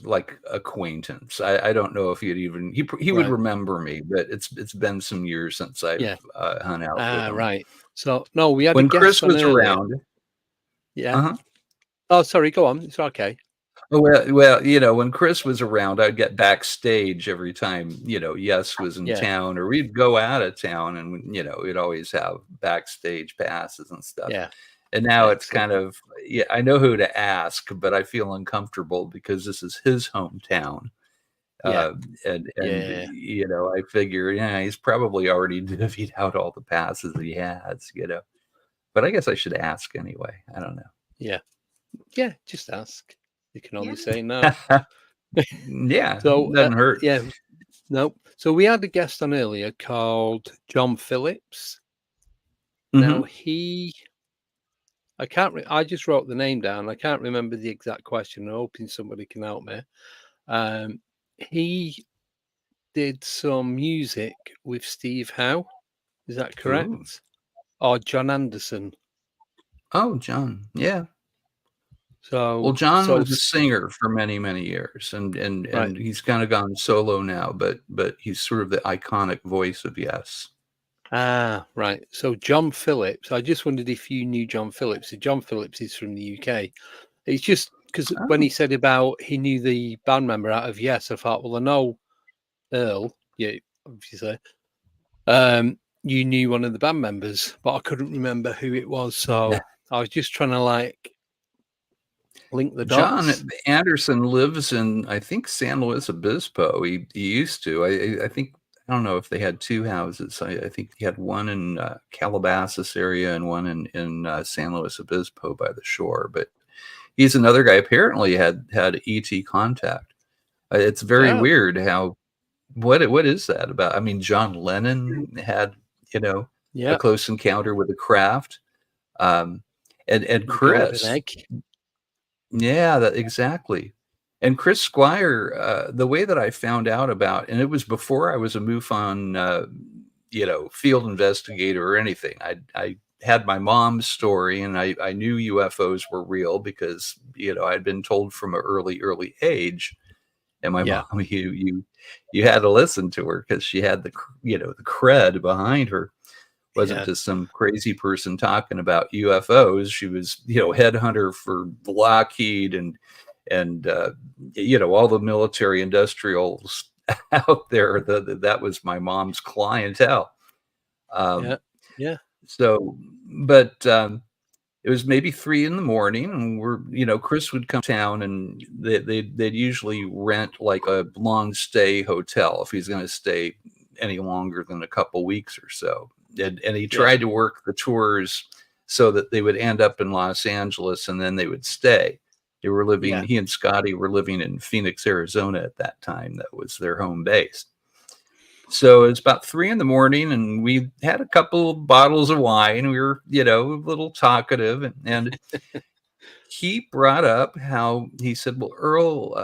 like acquaintance. I don't know if he would Right. remember me, but it's been some years since I've Yeah. hung out with him. Right. So no, we had a When guest Chris on was earlier. around, Yeah. Oh, sorry. Go on. It's okay. well, you know, when Chris was around, I'd get backstage every time, you know, Yes was in Yeah. town, or we'd go out of town, and you know, we'd always have backstage passes and stuff. Yeah. And now it's Excellent. kind of, yeah, I know who to ask, but I feel uncomfortable because this is his hometown. Yeah. And Yeah. you know, I figure, yeah, he's probably already divvied out all the passes he has, you know. But I guess I should ask anyway. I don't know. Yeah. Yeah. Just ask. You can only Yeah. say no. Yeah, So doesn't hurt. yeah. No. So we had a guest on earlier called John Phillips. Now I just wrote the name down. I can't remember the exact question. I'm hoping somebody can help me. He did some music with Steve Howe. Is that correct? Ooh. Or John Anderson? Oh, John. Yeah. So Well, John was a singer for many, many years, and Right. he's kind of gone solo now, but he's sort of the iconic voice of Yes. Right. So John Phillips. I just wondered if you knew John Phillips. So John Phillips is from the UK. It's just because when he said about he knew the band member out of Yes, I thought, well, I know Earl. Yeah, obviously. You knew one of the band members, but I couldn't remember who it was. So I was just trying to like link the dots. John Anderson lives in, I think, San Luis Obispo. He used to. I think, I don't know if they had two houses. I think he had one in Calabasas area and one in San Luis Obispo by the shore. But he's another guy. Apparently had ET contact. It's very weird how. What is that about? I mean, John Lennon had, you know, a close encounter with the craft, and Chris. Yeah, that exactly. And Chris Squire, the way that I found out about, and it was before I was a MUFON, you know, field investigator or anything. I had my mom's story, and I knew UFOs were real because, you know, I'd been told from an early age. And my mom, you had to listen to her because she had the, you know, the cred behind her. Wasn't just some crazy person talking about UFOs. She was, you know, headhunter for Lockheed and you know, all the military industrials out there. That was my mom's clientele. So, but it was maybe 3 a.m, and you know, Chris would come to town, and they'd usually rent like a long stay hotel if he's going to stay any longer than a couple weeks or so. And he tried to work the tours so that they would end up in Los Angeles and then they would stay. They were living, he and Scotty were living in Phoenix, Arizona at that time. That was their home base. So it's about 3 a.m, and we had a couple of bottles of wine. We were, you know, a little talkative, and he brought up how he said, well, Earl,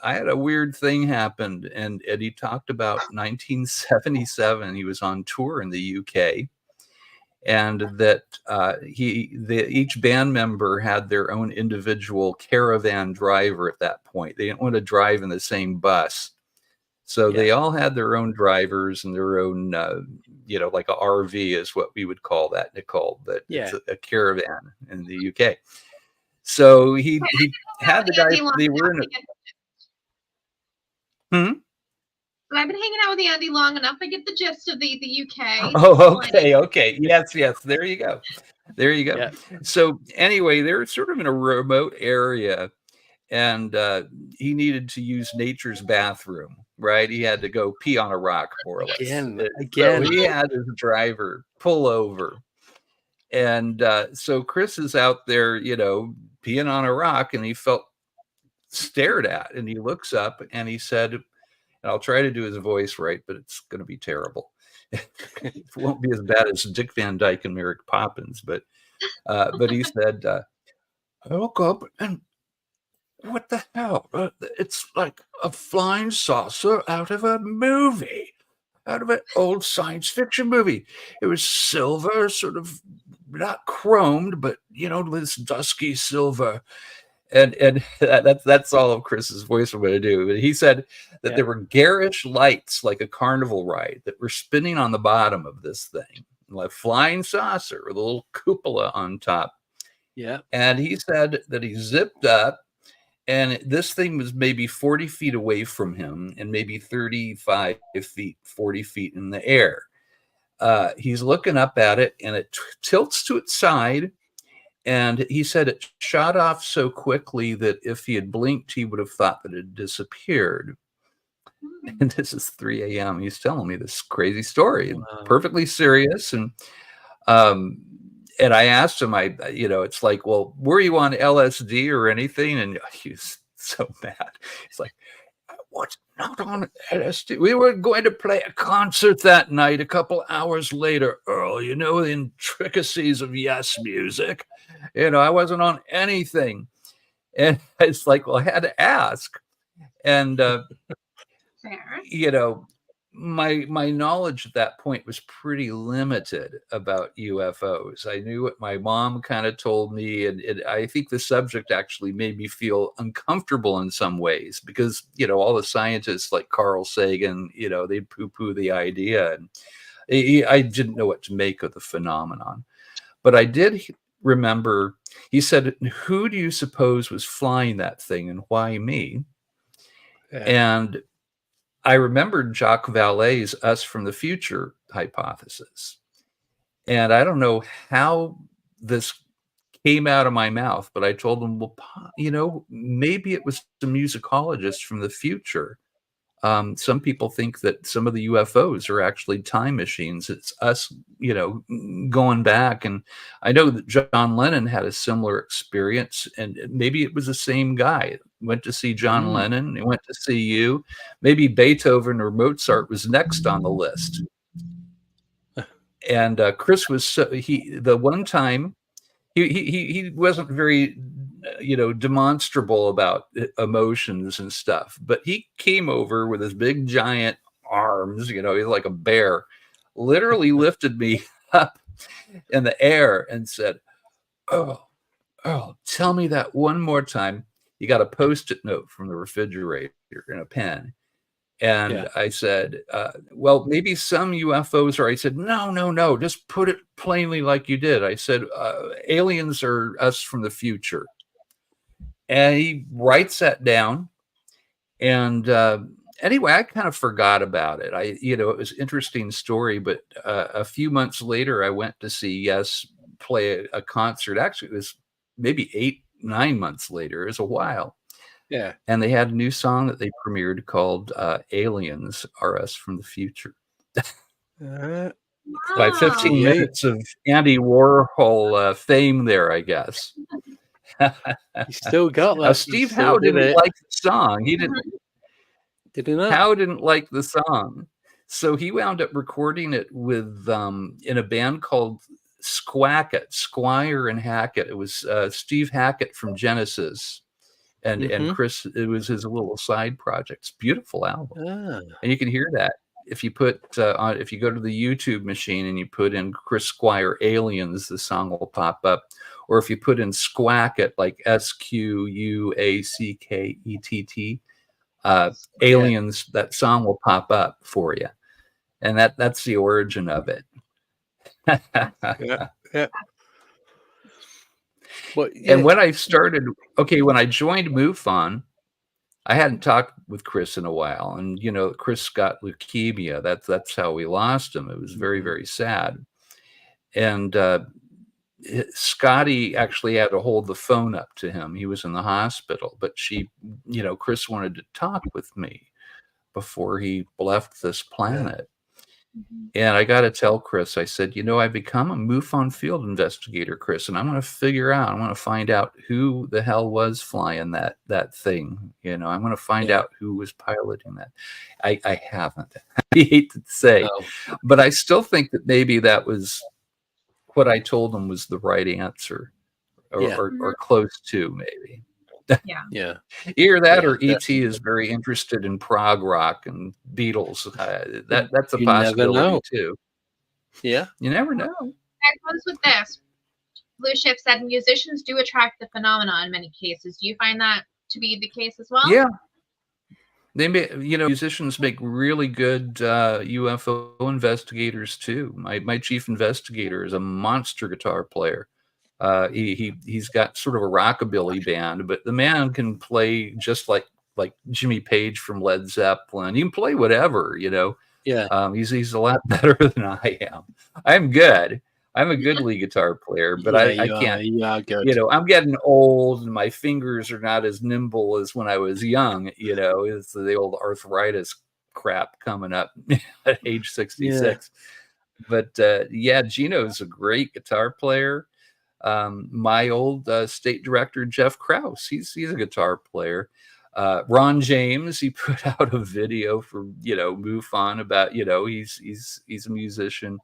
I had a weird thing happened. And he talked about 1977. He was on tour in the UK, and that each band member had their own individual caravan driver at that point. They didn't want to drive in the same bus. So they all had their own drivers and their own, like a RV is what we would call that, Nicole, but it's a caravan in the UK. So he had the guy, they were in But I've been hanging out with Andy long enough. I get the gist of the UK. Oh, okay. Yes. There you go. Yeah. So anyway, they're sort of in a remote area, and he needed to use nature's bathroom, right? He had to go pee on a rock, more or less. Again. So he had his driver pull over. And so Chris is out there, peeing on a rock, and he felt stared at, and he looks up and he said, and I'll try to do his voice right, but it's going to be terrible. It won't be as bad as Dick Van Dyke and Merrick Poppins, but he said, I woke up and what the hell? It's like a flying saucer out of a movie, out of an old science fiction movie. It was silver, sort of not chromed, but this dusky silver. And that's all of Chris's voice I'm going to do. But he said that there were garish lights like a carnival ride that were spinning on the bottom of this thing, like flying saucer with a little cupola on top. Yeah. And he said that he zipped up, and this thing was maybe 40 feet away from him and maybe 35 feet, 40 feet in the air. He's looking up at it, and it tilts to its side. And he said it shot off so quickly that if he had blinked, he would have thought that it had disappeared. And this is 3 a.m. He's telling me this crazy story, perfectly serious. And I asked him, it's like, well, were you on LSD or anything? And he was so mad. He's like, what's not on LSD? We were going to play a concert that night a couple hours later, Earl, the intricacies of Yes music. I wasn't on anything. And it's like, well, I had to ask. And, my knowledge at that point was pretty limited about UFOs. I knew what my mom kind of told me, and I think the subject actually made me feel uncomfortable in some ways because, all the scientists like Carl Sagan, they poo-poo the idea, and I didn't know what to make of the phenomenon. But I did remember, he said, who do you suppose was flying that thing and why me? Yeah. And I remembered Jacques Vallée's Us from the Future hypothesis. And I don't know how this came out of my mouth, but I told him, well, maybe it was the musicologist from the future. Some people think that some of the UFOs are actually time machines. It's us, going back. And I know that John Lennon had a similar experience, and maybe it was the same guy. Went to see John Lennon. He went to see you. Maybe Beethoven or Mozart was next on the list. And Chris was the one time he wasn't very demonstrable about emotions and stuff, but he came over with his big giant arms, he's like a bear, literally lifted me up in the air and said, oh, tell me that one more time. You got a Post-it note from the refrigerator and a pen. And I said, well, maybe some UFOs are. I said, no, just put it plainly like you did. I said, aliens are us from the future. And he writes that down. And anyway, I kind of forgot about it. It was an interesting story. But a few months later, I went to see Yes play a concert. Actually, it was maybe 8-9 months later. It was a while. Yeah. And they had a new song that they premiered called Aliens Are Us from the Future. By 15 minutes of Andy Warhol fame there, I guess. He still got that. Now, Steve Howe didn't like the song. He didn't. Did he not? Howe didn't like the song. So he wound up recording it with in a band called Squacket, Squire and Hackett. It was Steve Hackett from Genesis. And Chris, it was his little side project. It's a beautiful album. And you can hear that. if you put if you go to the YouTube machine and you put in Chris Squire Aliens, the song will pop up. Or if you put in Squacket, like SQUACKETT, Aliens, that song will pop up for you. And that's the origin of it. Yeah. But, And when I started, when I joined MUFON, I hadn't talked with Chris in a while. And, Chris got leukemia. That's how we lost him. It was very, very sad. And Scotty actually had to hold the phone up to him. He was in the hospital. But Chris wanted to talk with me before he left this planet. And I got to tell Chris, I said, I've become a MUFON field investigator, Chris, and I'm going to find out who the hell was flying that thing. I'm going to find out who was piloting that. I haven't. I hate to say, but I still think that maybe that was what I told him was the right answer, or close to, maybe. Yeah. Either that or ET is very interested in prog rock and Beatles. That's a possibility too. Yeah. You never know. I close with this. Blue Shift said musicians do attract the phenomena in many cases. Do you find that to be the case as well? Yeah. They musicians make really good UFO investigators too. My chief investigator is a monster guitar player. He's got sort of a rockabilly band, but the man can play just like Jimmy Page from Led Zeppelin. He can play whatever, Yeah. He's a lot better than I am. I'm good. I'm a good lead guitar player, but I can't. Yeah, good. I'm getting old, and my fingers are not as nimble as when I was young. It's the old arthritis crap coming up at age 66. Yeah. But Gino's a great guitar player. My old state director, Jeff Krause, he's a guitar player. Ron James, he put out a video for MUFON about he's a musician.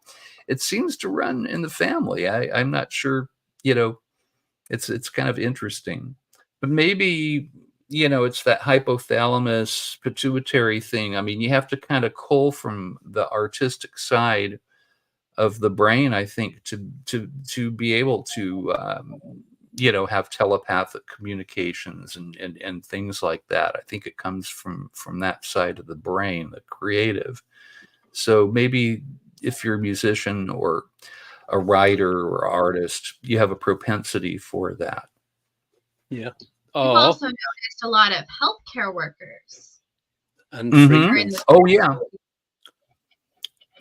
It seems to run in the family. I'm not sure. It's kind of interesting, but maybe it's that hypothalamus pituitary thing. I mean, you have to kind of cull from the artistic side of the brain, I think, to be able to have telepathic communications and things like that. I think it comes from that side of the brain, the creative. So maybe if you're a musician or a writer or artist, you have a propensity for that. Yeah. I've also noticed a lot of healthcare workers. And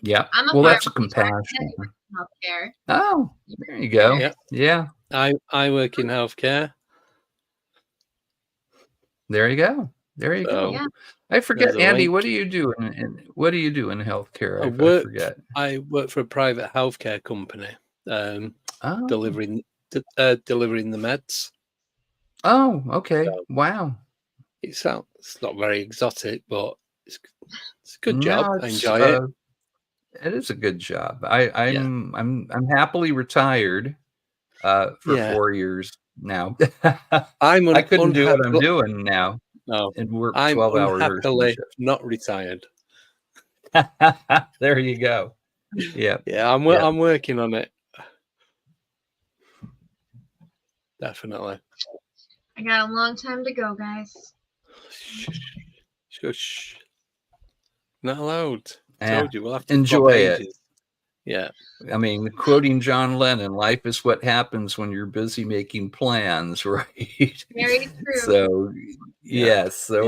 yeah. I'm well, that's a compassion. Healthcare. Oh, there you go. Yeah. I work in healthcare. There you go. Yeah. I forget, Andy. What do you do in healthcare? I work for a private healthcare company, delivering the meds. Oh, okay. Wow. It's not very exotic, but it's a good job. I enjoy it. It is a good job. I'm happily retired for 4 years now. I couldn't do what I'm doing now. No, and work I'm 12-hour unhappily not retired. There you go. Yeah, I'm working on it. Definitely. I got a long time to go, guys. Shush. Not allowed. Yeah. Told you we'll have to enjoy it. Yeah. I mean, quoting John Lennon, life is what happens when you're busy making plans, right? Very true. So,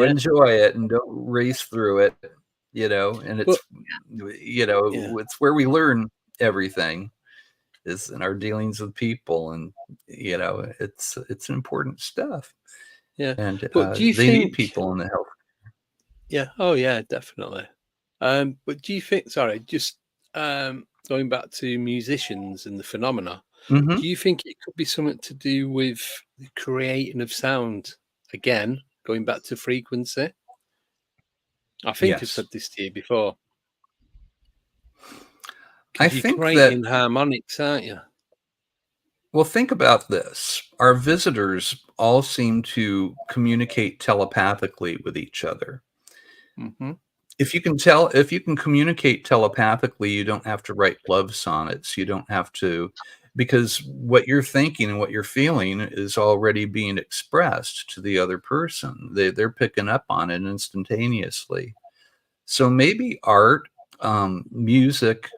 enjoy it and don't race through it, and it's, it's where we learn everything is in our dealings with people. And, it's important stuff. Yeah. And do you they need people in the health. Yeah. Oh, yeah, definitely. But do you think, just going back to musicians and the phenomena, do you think it could be something to do with the creating of sound? Again, going back to frequency. I think I've said this to you before. I you're think creating harmonics, aren't you? Well, think about this. Our visitors all seem to communicate telepathically with each other. Mm-hmm. if you can communicate telepathically, you don't have to write love sonnets. You don't have to, because what you're thinking and what you're feeling is already being expressed to the other person. They're picking up on it instantaneously. So maybe art, music,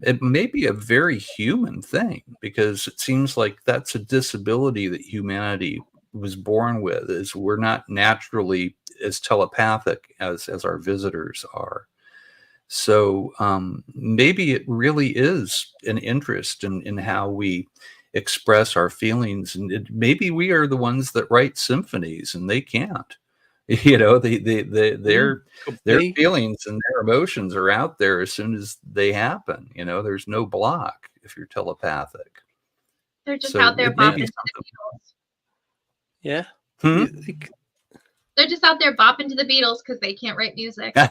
it may be a very human thing, because it seems like that's a disability that humanity was born with, is we're not naturally as telepathic as our visitors are. So maybe it really is an interest in how we express our feelings, and maybe we are the ones that write symphonies and they can't. You know, their feelings and their emotions are out there as soon as they happen. You know, there's no block if you're telepathic. They're just out there bopping to the Beatles. Yeah. They're just out there bopping to the Beatles because they can't write music. Yeah,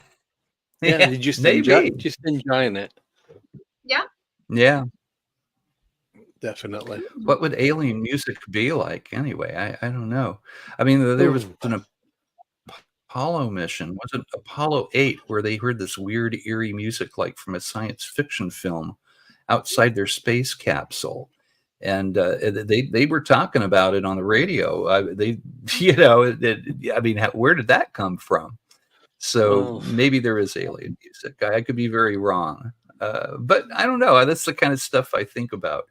they're just enjoying it. Yeah. Yeah. Definitely. What would alien music be like anyway? I don't know. I mean, there was an Apollo mission, was it Apollo 8, where they heard this weird, eerie music like from a science fiction film outside their space capsule. And they were talking about it on the radio. I mean, where did that come from? So maybe there is alien music. I could be very wrong. But I don't know. That's the kind of stuff I think about.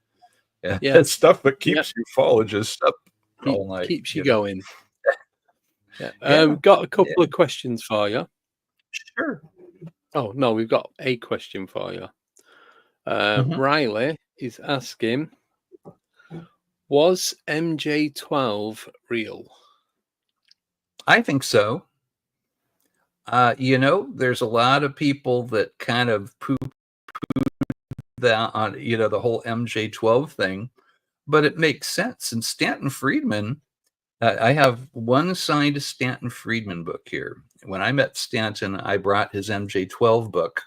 Yeah. That's stuff that keeps ufologists up all night. Keeps you going. Got a couple of questions for you. Sure. Oh, no, we've got a question for you. Riley is asking, was MJ12 real? I think so. There's a lot of people that kind of poo-poo that on, the whole MJ12 thing, but it makes sense. And Stanton Friedman, I have one signed Stanton Friedman book here. When I met Stanton, I brought his MJ12 book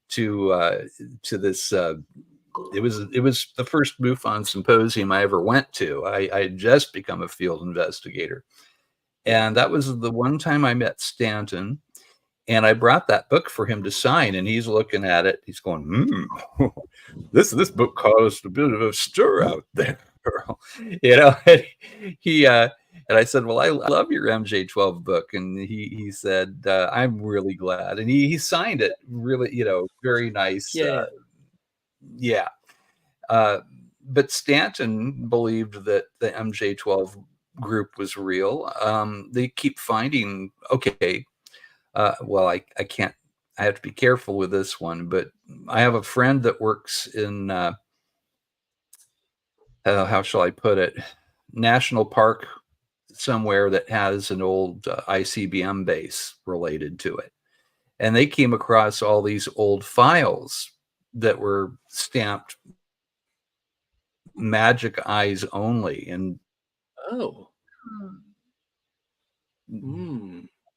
to this. It was the first MUFON symposium I ever went to. I had just become a field investigator, and that was the one time I met Stanton. And I brought that book for him to sign, and he's looking at it. He's going, this book caused a bit of a stir out there, Earl. And I said, well, I love your MJ12 book. And he said, I'm really glad. And he signed it really, very nice. Yeah. But Stanton believed that the MJ12 group was real. They keep finding, well, I can't, I have to be careful with this one, but I have a friend that works in, how shall I put it, national park somewhere that has an old ICBM base related to it. And they came across all these old files that were stamped magic eyes only. And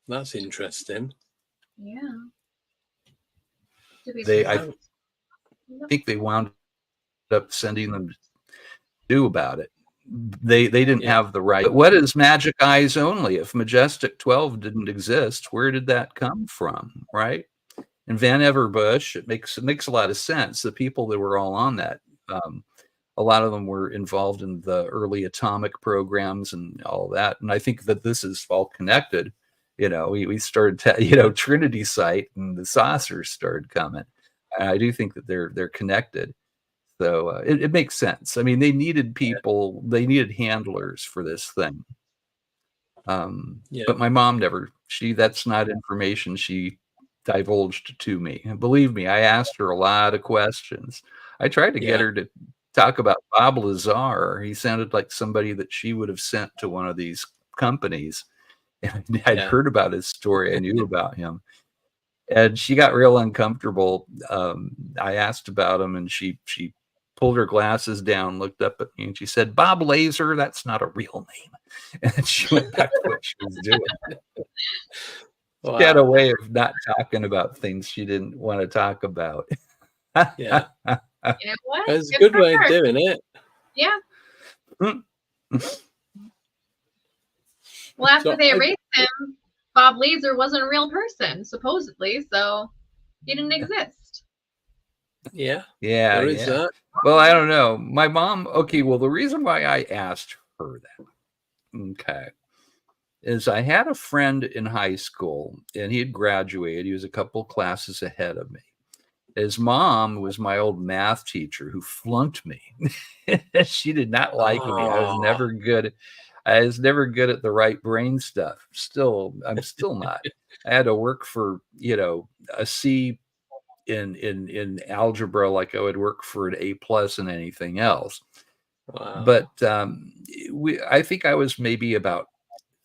that's interesting. Yeah. I think they wound up sending them to do about it. They didn't have the right. But what is magic eyes only? If Majestic 12 didn't exist, where did that come from, right? And Van Everbush, it makes a lot of sense. The people that were all on that, a lot of them were involved in the early atomic programs and all that. And I think that this is all connected. We started, Trinity Site and the saucers started coming. I do think that they're connected. So it makes sense. I mean, they needed people, they needed handlers for this thing. But my mom that's not information she divulged to me. And believe me, I asked her a lot of questions. I tried to get her to talk about Bob Lazar. He sounded like somebody that she would have sent to one of these companies. And I'd heard about his story. I knew about him. And she got real uncomfortable. I asked about him, and she pulled her glasses down, looked up at me, and she said, Bob Laser, that's not a real name. And she went back to what she was doing. Wow. She had a way of not talking about things she didn't want to talk about. Yeah. It's a good way of doing it. Yeah. Well, after they erased him, Bob Laser wasn't a real person, supposedly, so he didn't exist. Yeah. Yeah, There is that. Well, I don't know. My mom, okay, well, the reason why I asked her that, okay, is I had a friend in high school, and he had graduated. He was a couple classes ahead of me. His mom was my old math teacher who flunked me. She did not like me. I was never good. I was never good at the right brain stuff. I'm still not. I had to work for, a C in algebra like I would work for an A+ in anything else. Wow. But I think I was maybe about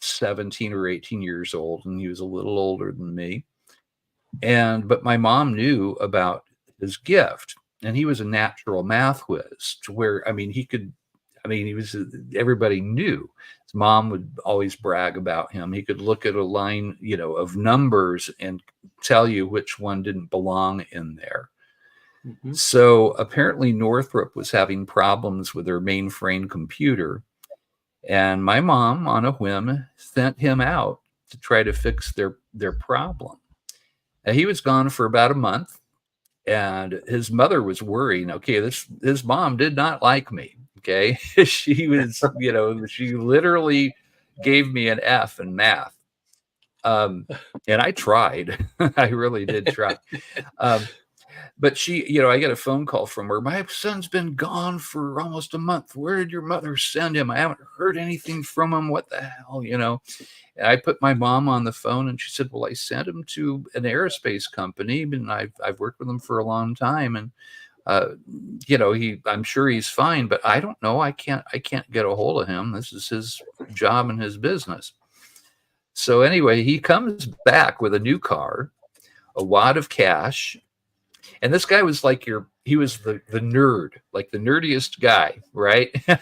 17 or 18 years old, and he was a little older than me. But my mom knew about his gift, and he was a natural math whiz to where, everybody knew. His mom would always brag about him. He could look at a line, of numbers and tell you which one didn't belong in there. Mm-hmm. So apparently Northrop was having problems with their mainframe computer, and my mom, on a whim, sent him out to try to fix their problem. And he was gone for about a month, and his mother was worrying. Okay, his mom did not like me. Okay, she was, she literally gave me an F in math, and I tried. I really did try. But she, I get a phone call from her. My son's been gone for almost a month. Where did your mother send him? I haven't heard anything from him. What the hell, And I put my mom on the phone, and she said, well, I sent him to an aerospace company, and I've worked with him for a long time. And, I'm sure he's fine, but I don't know. I can't get a hold of him. This is his job and his business. So anyway, he comes back with a new car, a wad of cash. And this guy was he was the nerd, like the nerdiest guy, right? Yeah.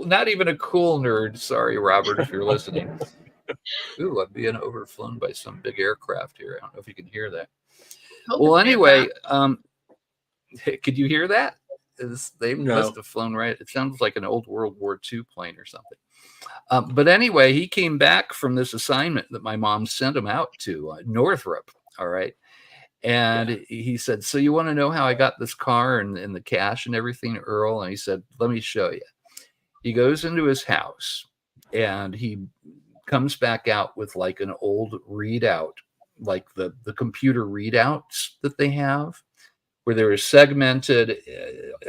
Not even a cool nerd. Sorry, Robert, if you're listening. Ooh, I'm being overflown by some big aircraft here. I don't know if you can hear that. Well, anyway, could you hear that? They must have flown right. It sounds like an old World War II plane or something. But anyway, he came back from this assignment that my mom sent him out to, Northrop. All right. And he said, so you want to know how I got this car and the cash and everything, Earl? And he said, let me show you. He goes into his house, and he comes back out with like an old readout, like the computer readouts that they have, where they're segmented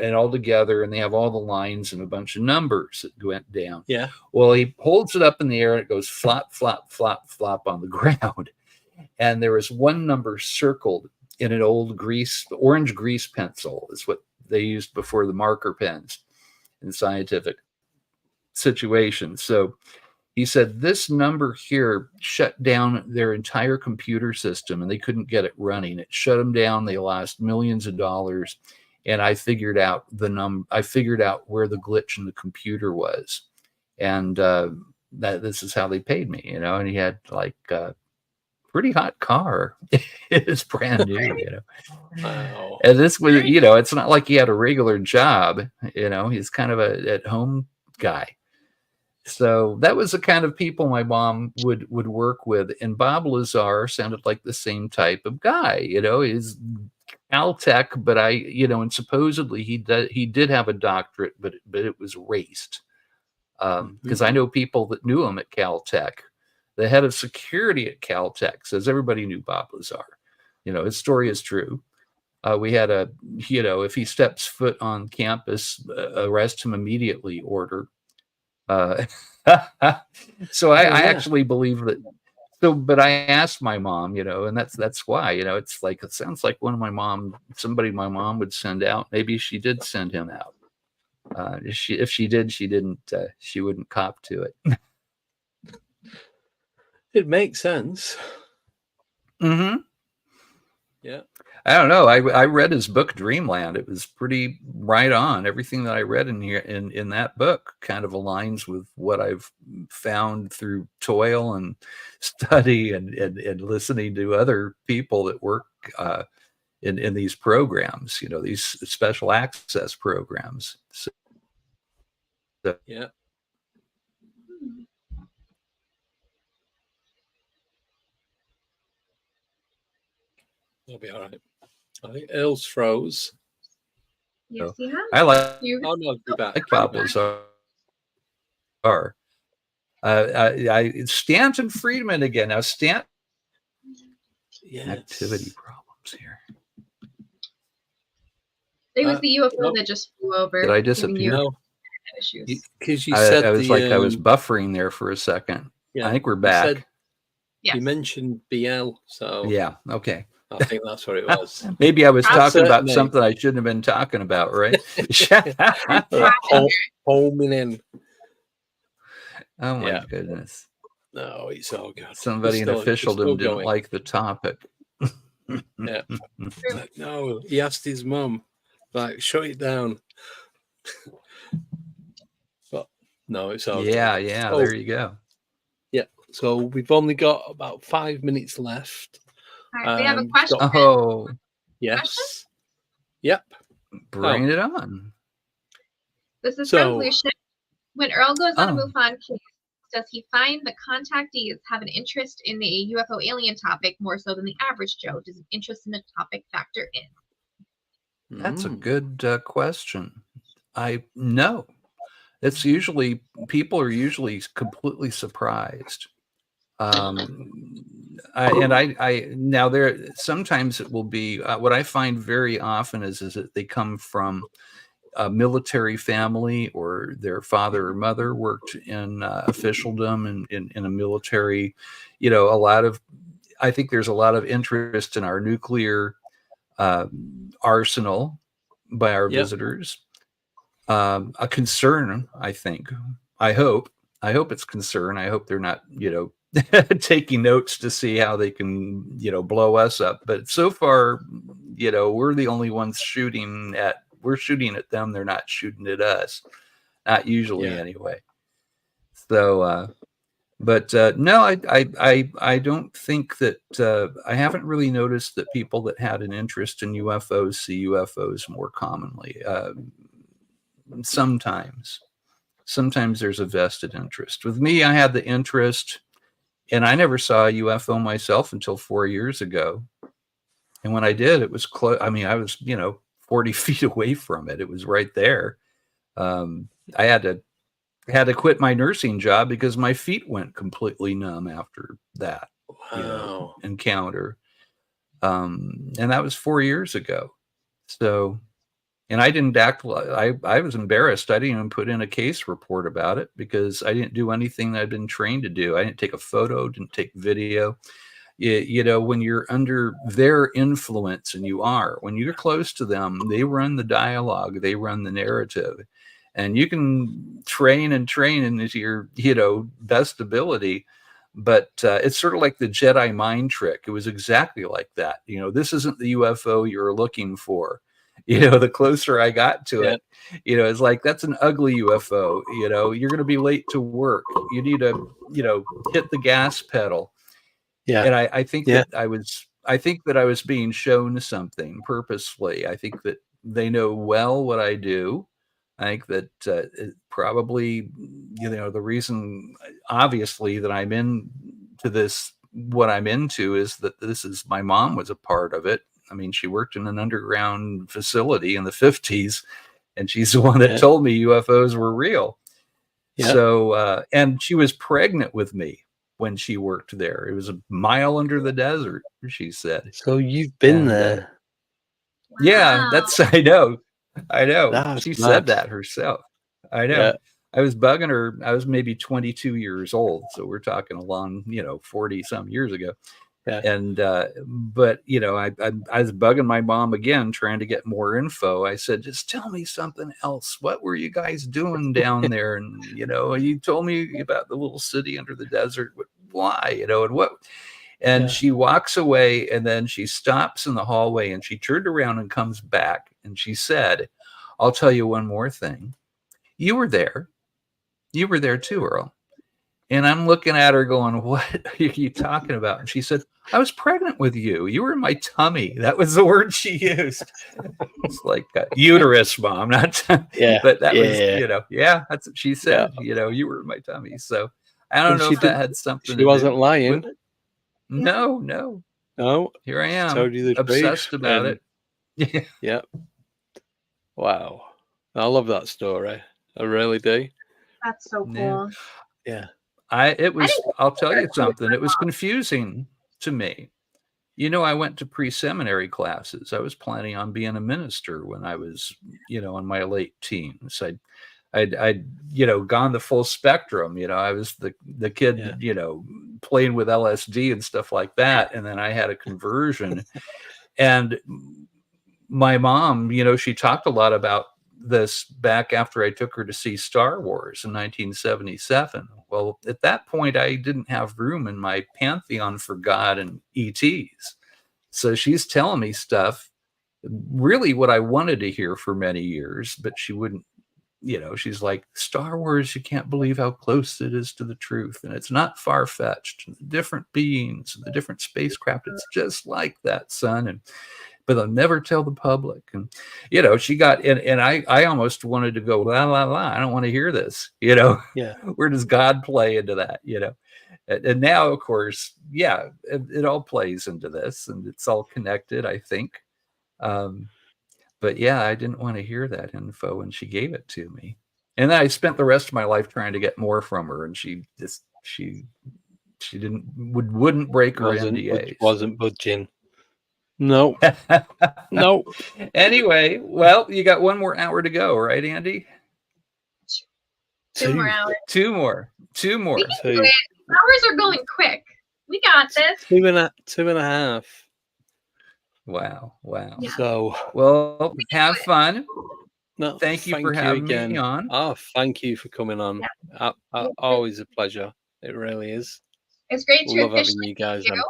and all together, and they have all the lines and a bunch of numbers that went down. Yeah. Well, he holds it up in the air, and it goes flop, flop, flop, flop on the ground. And there was one number circled in an old orange grease pencil, is what they used before the marker pens in scientific situations. So he said this number here shut down their entire computer system, and they couldn't get it running. It shut them down. They lost millions of dollars. And I figured out I figured out where the glitch in the computer was. And that this is how they paid me, and he had like pretty hot car. It's brand new, Wow. And this was, it's not like he had a regular job, he's kind of a at-home guy. So that was the kind of people my mom would work with. And Bob Lazar sounded like the same type of guy, he's Caltech, but and supposedly he did have a doctorate, but it was erased. Because I know people that knew him at Caltech. The head of security at Caltech says everybody knew Bob Lazar. His story is true. We had if he steps foot on campus, arrest him immediately order. So I actually believe that. So, but I asked my mom, and that's why, it's like, it sounds like somebody my mom would send out. Maybe she did send him out. If she did, she didn't. She wouldn't cop to it. It makes sense. Mm-hmm. Yeah. I don't know. I read his book Dreamland. It was pretty right on. Everything that I read in here in that book kind of aligns with what I've found through toil and study and listening to other people that work in these programs, these special access programs. So, yeah. I'll be all right. I think Earl's froze. Yes, he has. I like Oh no, be back. Bob Lazar. Stanton Friedman again. Now, Stanton. Yes. Activity problems here. It was the UFO no. that just flew over. Did I disappear? No, Issues. because you said I was I was buffering there for a second. Yeah, I think we're back. Yes. You mentioned BL, so Yeah. Okay. I think that's what it was. Maybe I was talking about Certainly. something I shouldn't have been talking about, right? Homing in. Oh my Yeah. goodness. No, it's all good. Somebody in It's still officialdom didn't going. like the topic. Yeah. Like, no, he asked his mum, like, shut it down. But no, it's all Yeah, good. yeah. Oh. There you go. Yeah. So we've only got about 5 minutes left. All right, we have a question. Oh, Yes. Yep. bring it on. This is So- from Lucian. When Earl goes on a Oh. MUFON case, does he find the contactees have an interest in the UFO alien topic more so than the average Joe? Does an interest in the topic factor in? That's a good question. I know. It's usually people are usually completely surprised. I now there sometimes it will be what I find very often is that they come from a military family or their father or mother worked in officialdom and in a military, I think there's a lot of interest in our nuclear arsenal by our visitors. A concern, I think. I hope it's concern. I hope they're not, taking notes to see how they can, blow us up. But so far, we're the only ones we're shooting at them. They're not shooting at us. Not usually anyway. So, no, I don't think that I haven't really noticed that people that had an interest in UFOs see UFOs more commonly. Sometimes there's a vested interest. With me, I had the interest, and I never saw a UFO myself until 4 years ago. And when I did, it was close. I mean, I was 40 feet away from it. It was right there. I had to quit my nursing job because my feet went completely numb after that encounter. And that was 4 years ago. So, and I didn't act. I was embarrassed. I didn't even put in a case report about it because I didn't do anything that I'd been trained to do. I didn't take a photo, didn't take video. When you're under their influence, and when you're close to them, they run the dialogue, they run the narrative, and you can train into your, best ability. But it's sort of like the Jedi mind trick. It was exactly like that. This isn't the UFO you're looking for. The closer I got to it, it's like, that's an ugly UFO. You're going to be late to work. You need to, hit the gas pedal. Yeah. And I think that I was being shown something purposefully. I think that they know well what I do. I think that probably, the reason, obviously, that I'm into this, what I'm into, is that my mom was a part of it. I mean, she worked in an underground facility in the 50s, and she's the one that told me UFOs were real. Yeah. So, and she was pregnant with me when she worked there. It was a mile under the desert, she said. So you've been there. Yeah, I know. That's she nuts. Said that herself. I know. Yeah. I was bugging her. I was maybe 22 years old. So we're talking a long, 40 some years ago. Yeah. And, but I was bugging my mom again, trying to get more info. I said, just tell me something else. What were you guys doing down there? And, you told me about the little city under the desert. Why, and what? And she walks away, and then she stops in the hallway, and she turned around and comes back. And she said, I'll tell you one more thing. You were there. You were there too, Earl. And I'm looking at her going, what are you talking about? And she said, I was pregnant with you. You were in my tummy. That was the word she used. It's like uterus, Mom, not but that was, that's what she said. Yeah. You were in my tummy. So I don't know if that had something to do. She wasn't lying. No. No, here I am, told you the obsessed truth, about and- it. Yeah. Wow. I love that story. I really do. That's so Yeah. cool. Yeah. I'll tell you something. It was confusing to me. You know, I went to pre-seminary classes. I was planning on being a minister when I was, you know, in my late teens. I'd you know, gone the full spectrum. You know, I was the kid, Yeah. you know, playing with LSD and stuff like that. And then I had a conversion. And my mom, you know, she talked a lot about this back after I took her to see Star Wars in 1977. Well, at that point, I didn't have room in my pantheon for God and ETs. So she's telling me stuff, really what I wanted to hear for many years, but she wouldn't, you know, she's like, Star Wars, you can't believe how close it is to the truth. And it's not far-fetched. The different beings, the different spacecraft, it's just like that, son. But they'll never tell the public. And, you know, she got, and I almost wanted to go, la, la, la, I don't want to hear this, you know. Yeah. Where does God play into that, you know? And now, of course, yeah, it all plays into this, and it's all connected, I think. But yeah, I didn't want to hear that info when she gave it to me. And then I spent the rest of my life trying to get more from her, and she wouldn't break her NDAs. Wasn't budging. No. No. Anyway, well, you got one more hour to go, right, Andy? Two more hours. Two more. We can do it. Hours are going quick. We got this. Two and a half. Wow. Yeah. So, well, have fun. No, thank you for having me on. Oh, thank you for coming on. Yeah. Always a pleasure. It really is. It's great to Love having officially you guys meet on. you.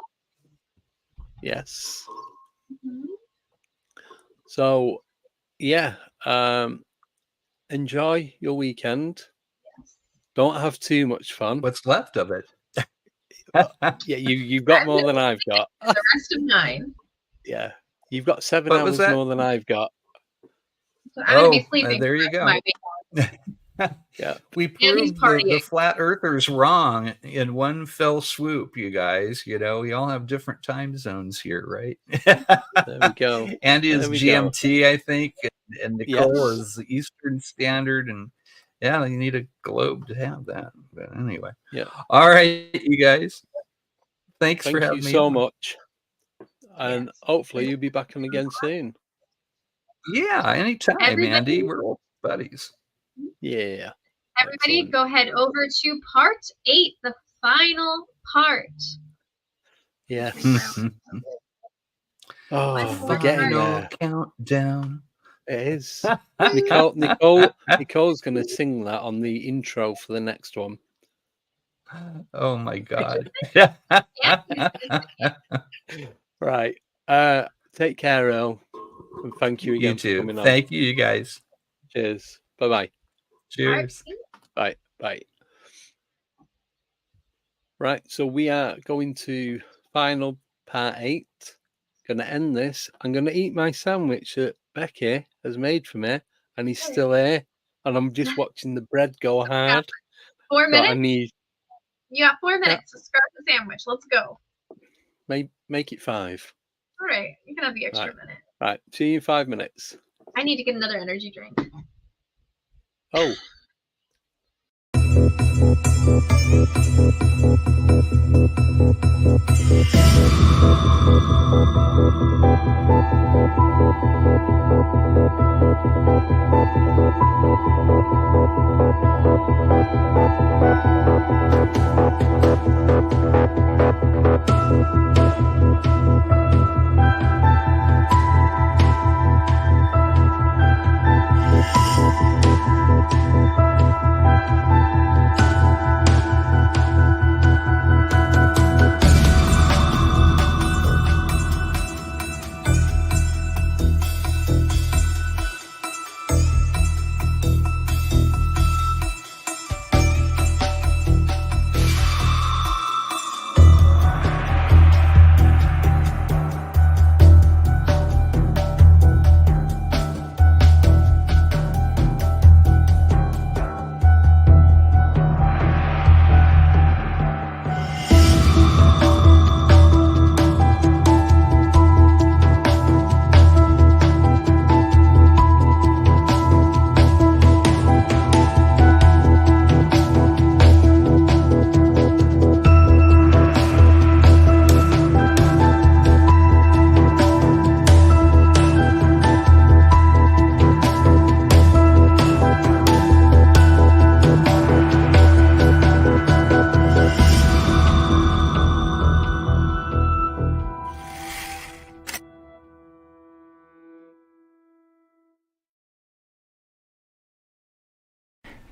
Yes. Mhm. So, yeah. Enjoy your weekend. Yes. Don't have too much fun. What's left of it? Yeah, you've got more than I've got. The rest of mine. Yeah, you've got 7 What was hours that? more than I've got. So I'm gonna be sleeping. there for you the go. rest of my weekend. Yeah. We Andy's proved the partying. flat earthers wrong in one fell swoop, you guys. You know, we all have different time zones here, right? There we go. Andy is There we GMT, I think, and Nicole Yes. is Eastern Standard, and yeah, you need a globe to have that. But anyway, Yeah. All right, you guys. Thanks Thank for having you me so on. much. And hopefully you'll be back on again soon. Yeah, anytime, Everybody- Andy. We're old buddies. Yeah. Everybody, Excellent. go head over to part 8, the final part. Yes. Mhm. Oh, Final we're getting Final there. countdown. It is. Nicole's going to sing that on the intro for the next one. Oh my God. Right. Take care, Earl. And thank you again You for too. coming on. Thank you, you guys. Cheers. Bye-bye. Cheers. Bye. Bye. Right. So we are going to final part 8. Going to end this. I'm going to eat my sandwich that Becky has made for me, and he's still here. And I'm just watching the bread go hard. 4 So minutes? I need You got 4 minutes to start the sandwich. Let's go. make it 5. All right. You can have the extra Right. minute. Right. See you in 5 minutes. I need to get another energy drink. Oh.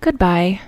Goodbye.